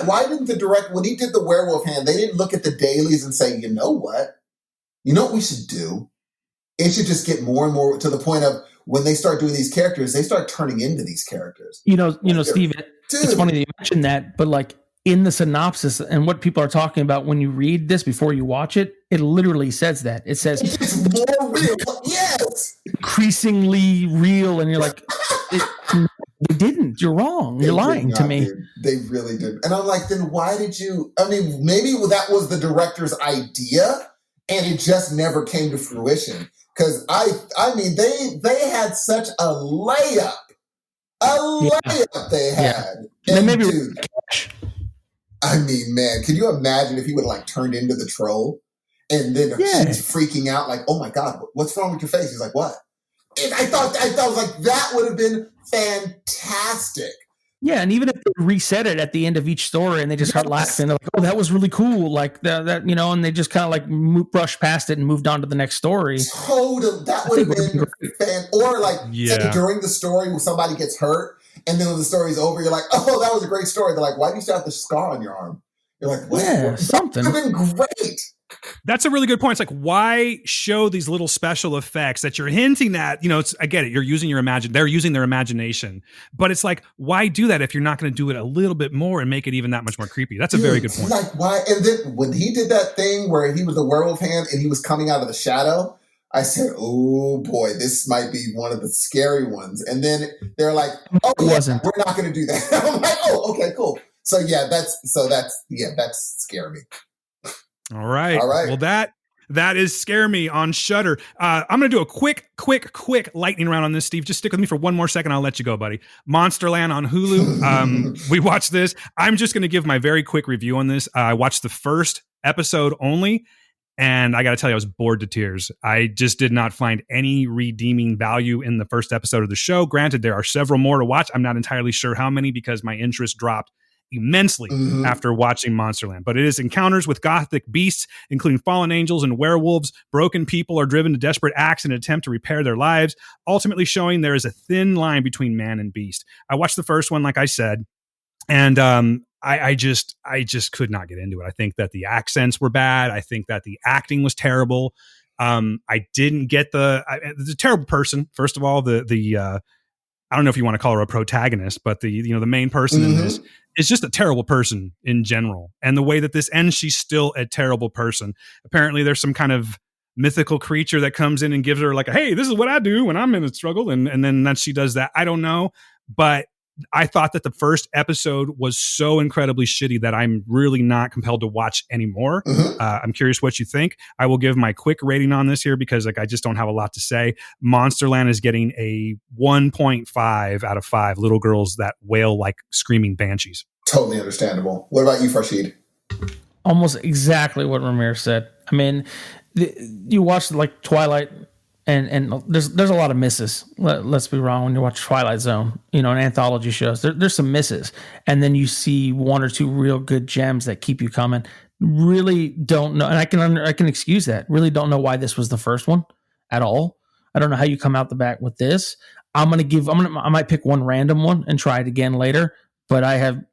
why didn't the director, when he did the werewolf hand, they didn't look at the dailies and say, you know what we should do? It should just get more and more to the point of when they start doing these characters, they start turning into these characters. Steve, it's funny that you mentioned that, but like in the synopsis and what people are talking about when you read this before you watch it, it literally says that. It says it's more real. Yes. Increasingly real. And you're like, they didn't. You're wrong. You're lying to me. Dude. They really did. And I'm like, then why did you? I mean, maybe that was the director's idea and it just never came to fruition. Because I mean, they had such a layup. They had. Yeah. And maybe dude, I mean, man, can you imagine if he would have like turned into the troll and then she's freaking out like, oh my God, what's wrong with your face? He's like, what? And I thought I was like, that would have been fantastic. Yeah, and even if they reset it at the end of each story and they just start laughing, they're like, oh, that was really cool. Like that, and they just kind of like brushed past it and moved on to the next story. Totally. That would have been or like during the story when somebody gets hurt and then when the story's over, you're like, oh, that was a great story. They're like, why do you still have the scar on your arm? You're like, what? Yeah, something. It would have been great. That's a really good point. It's like, why show these little special effects that you're hinting at? I get it. You're using they're using their imagination, but it's like, why do that if you're not going to do it a little bit more and make it even that much more creepy? That's a very good point. Like, why? And then when he did that thing where he was the werewolf hand and he was coming out of the shadow, I said, oh boy, this might be one of the scary ones. And then they're like, oh, we're not going to do that. I'm like, oh, okay, cool. So that's scary me. All right. Well, that is Scare Me on Shudder. I'm going to do a quick lightning round on this, Steve. Just stick with me for one more second. I'll let you go, buddy. Monsterland on Hulu. We watched this. I'm just going to give my very quick review on this. I watched the first episode only, and I got to tell you, I was bored to tears. I just did not find any redeeming value in the first episode of the show. Granted, there are several more to watch. I'm not entirely sure how many because my interest dropped immensely after watching Monsterland. But it is encounters with gothic beasts, including fallen angels and werewolves. Broken people are driven to desperate acts in an attempt to repair their lives, ultimately showing there is a thin line between man and beast. I watched the first one, like I said, and I just could not get into it. I think that the accents were bad. I think that the acting was terrible. I didn't get it's a terrible person. First of all, the I don't know if you want to call her a protagonist, but the main person in this is just a terrible person in general. And the way that this ends, she's still a terrible person. Apparently there's some kind of mythical creature that comes in and gives her like, hey, this is what I do when I'm in a struggle. And then she does that. I don't know. But I thought that the first episode was so incredibly shitty that I'm really not compelled to watch anymore. I'm curious what you think. I will give my quick rating on this here because I just don't have a lot to say. Monsterland is getting a 1.5 out of 5 little girls that wail like screaming banshees. Totally understandable. What about you, Farshid? Almost exactly what Ramir said. I mean, you watch like Twilight, and there's a lot of misses. Let's be wrong. When you watch Twilight Zone, an anthology shows, there's some misses, and then you see one or two real good gems that keep you coming. Really don't know, and I can excuse that. Really don't know why this was the first one at all. I don't know how you come out the back with this. I might pick one random one and try it again later. But I'm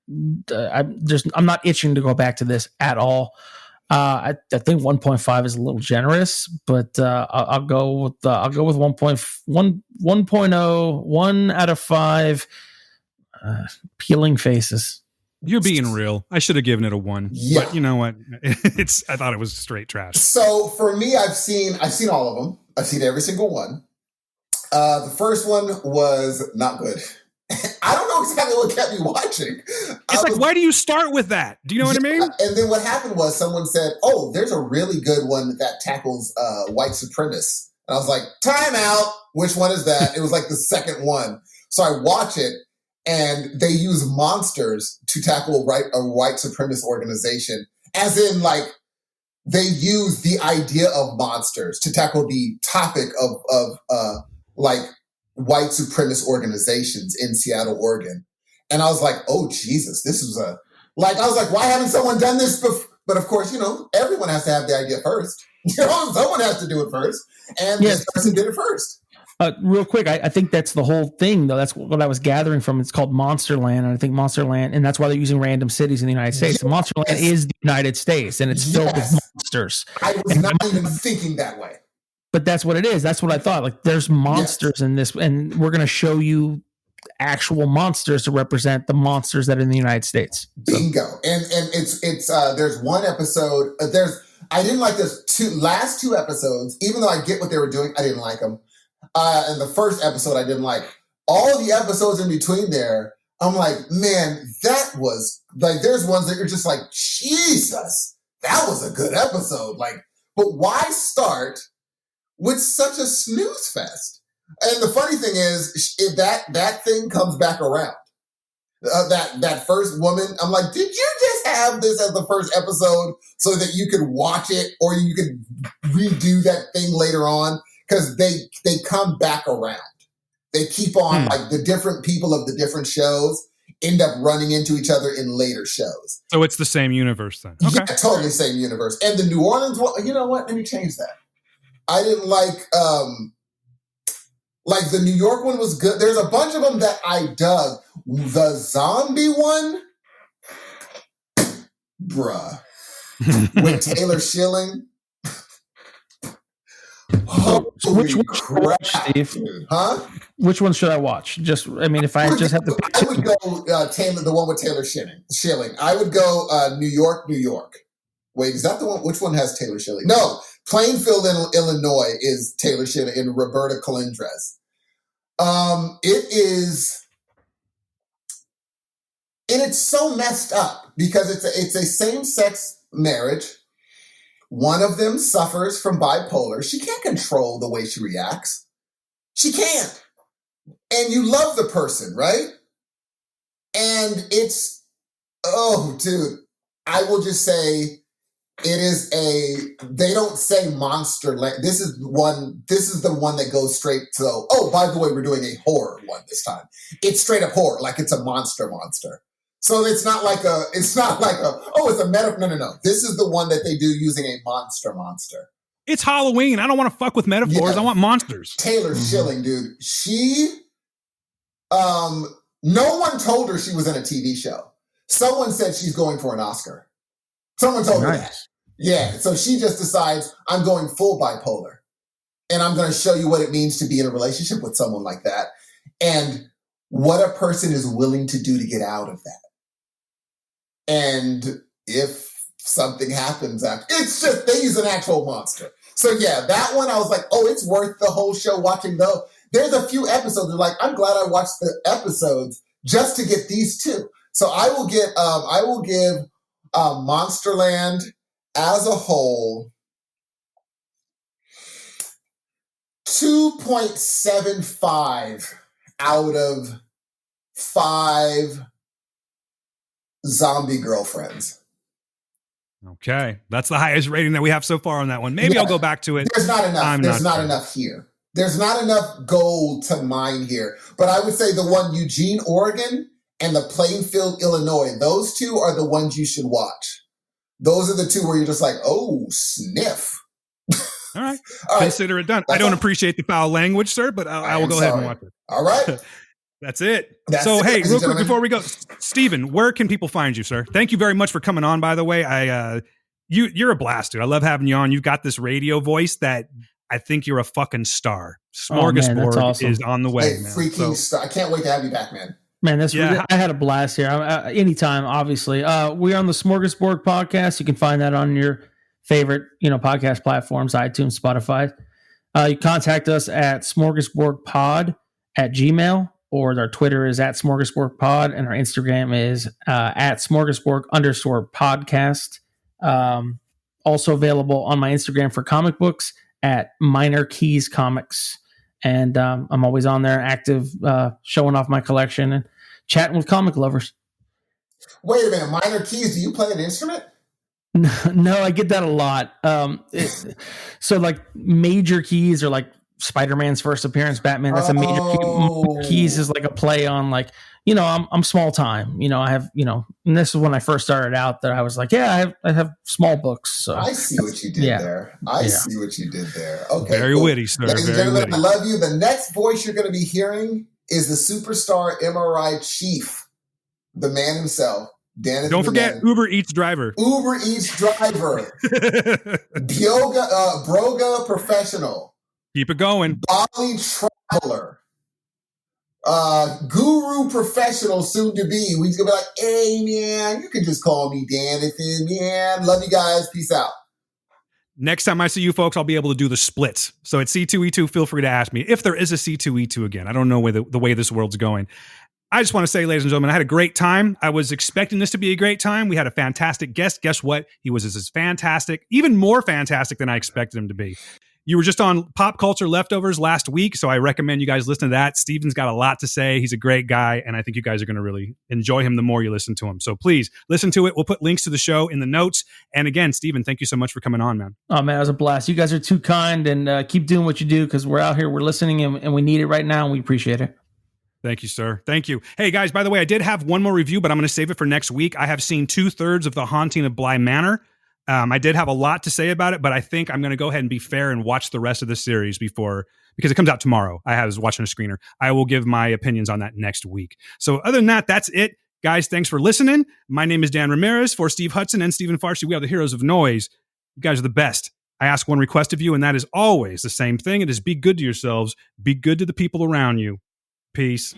not itching to go back to this at all. I think 1.5 is a little generous, but I'll go with 1.0, 1 out of 5. Peeling faces. You're being real. I should have given it a 1. Yeah. But you know what? I thought it was straight trash. So for me, I've seen all of them. I've seen every single one. The first one was not good. I don't know exactly what kept me watching. It's why do you start with that? Do you know what I mean? And then what happened was someone said, oh, there's a really good one that tackles white supremacists. And I was like, time out. Which one is that? It was like the second one. So I watch it, and they use monsters to tackle a white supremacist organization. As in, like, they use the idea of monsters to tackle the topic of white supremacist organizations in Seattle, Oregon. And I was like, oh, Jesus, this was I was like, why haven't someone done this before? But of course, everyone has to have the idea first. Someone has to do it first. And this person did it first. Real quick, I think that's the whole thing, though. That's what I was gathering from. It's called Monsterland, and I think Monsterland, and that's why they're using random cities in the United States. And Monsterland is the United States, and it's filled with monsters. I was not even thinking that way. But that's what it is. That's what I thought. Like, there's monsters in this, and we're going to show you actual monsters to represent the monsters that are in the United States. Bingo. And it's there's one episode. I didn't like this last two episodes, even though I get what they were doing. I didn't like them. And the first episode I didn't like. All the episodes in between there, I'm like, man, that was like, there's ones that you're just like, Jesus, that was a good episode. Like, but why start with such a snooze fest? And the funny thing is, if that thing comes back around, that first woman, I'm like, did you just have this as the first episode so that you could watch it or you could redo that thing later on? Because they come back around. They keep on, like, the different people of the different shows end up running into each other in later shows. So it's the same universe then? Okay. Yeah, totally same universe. And the New Orleans one, you know what? Let me change that. I didn't like the New York one was good. There's a bunch of them that I dug. The zombie one, bruh, with Taylor Schilling. Which one should I watch, Steve? Huh? Which one should I watch? Just, I mean, if I just have to pick I would go Taylor, the one with Taylor Schilling. I would go New York, New York. Wait, is that the one? Which one has Taylor Schilling? No, Plainfield, Illinois is Taylor Schilling and Roberta Colindres. It is, and it's so messed up because it's a same-sex marriage. One of them suffers from bipolar. She can't control the way she reacts. She can't. And you love the person, right? And it's, oh, dude, I will just say they don't say Monsterland. This is the one that goes straight to, oh, by the way, we're doing a horror one this time. It's straight up horror, like it's a monster. So it's not like a, it's a metaphor. No. This is the one that they do using a monster. It's Halloween. I don't want to fuck with metaphors. Yeah. I want monsters. Taylor Schilling, dude. She, no one told her she was in a TV show. Someone said she's going for an Oscar. Someone told her that. Yeah. So she just decides, I'm going full bipolar. And I'm going to show you what it means to be in a relationship with someone like that. And what a person is willing to do to get out of that. And if something happens after, it's just, they use an actual monster. So yeah, that one I was like, oh, it's worth the whole show watching though. There's a few episodes that are like, I'm glad I watched the episodes just to get these two. So I will give Monsterland as a whole 2.75 out of 5 zombie girlfriends. Okay. That's the highest rating that we have so far on that one. Maybe I'll go back to it. There's not enough. There's not enough here. There's not enough gold to mine here. But I would say the one Eugene, Oregon and the Plainfield, Illinois, those two are the ones you should watch. Those are the two where you're just like, oh, sniff. All right. Consider it done. I don't appreciate the foul language, sir, but I will go ahead and watch it. All right. That's it. Hey, real quick before we go, Steven, where can people find you, sir? Thank you very much for coming on, by the way. You're a blast, dude. I love having you on. You've got this radio voice that I think you're a fucking star. Smorgasborg awesome. Is on the way, man. Freaking star. I can't wait to have you back, man. Man, I had a blast here. Anytime, obviously. We're on the Smorgasborg podcast. You can find that on your favorite, podcast platforms, iTunes, Spotify. You contact us at smorgasborgpod@gmail.com, or our Twitter is at smorgasborgpod, and our Instagram is at smorgasborg_podcast. Also available on my Instagram for comic books at Minor Keys Comics. And I'm always on there, active, showing off my collection and chatting with comic lovers. Wait a minute, Minor Keys, do you play an instrument? No, I get that a lot. So like major keys are like Spider-Man's first appearance, Batman. That's a major key. Keys is like a play on like, you know, I'm small time. You know, I have, you know, and this is when I first started out that I was like, yeah, I have small books. So I see what you did there. I see what you did there. Okay. Very witty, sir. Ladies and Very gentlemen, witty. I love you. The next voice you're going to be hearing is the superstar MRI chief, the man himself. Don't forget Uber Eats driver. Uber Eats driver. Broga professional. Keep it going. Bali traveler. Guru professional soon to be. He's gonna be like, hey man, you can just call me Danathan, man. Love you guys. Peace out. Next time I see you folks, I'll be able to do the splits. So at C2E2, feel free to ask me if there is a C2E2 again. I don't know the way this world's going. I just want to say, ladies and gentlemen, I had a great time. I was expecting this to be a great time. We had a fantastic guest. Guess what? He was as fantastic, even more fantastic than I expected him to be. You were just on Pop Culture Leftovers last week, so I recommend you guys listen to that. Steven's got a lot to say. He's a great guy, and I think you guys are going to really enjoy him the more you listen to him. So please listen to it. We'll put links to the show in the notes. And again, Steven, thank you so much for coming on, man. Oh, man, it was a blast. You guys are too kind, and keep doing what you do because we're out here, we're listening, and we need it right now, and we appreciate it. Thank you, sir. Thank you. Hey, guys, by the way, I did have one more review, but I'm going to save it for next week. I have seen 2/3 of The Haunting of Bly Manor. I did have a lot to say about it, but I think I'm going to go ahead and be fair and watch the rest of the series because it comes out tomorrow. I was watching a screener. I will give my opinions on that next week. So other than that, that's it. Guys, thanks for listening. My name is Dan Ramirez. For Steve Hudson and Steven Farshid, we are the heroes of noise. You guys are the best. I ask one request of you, and that is always the same thing. It is be good to yourselves. Be good to the people around you. Peace.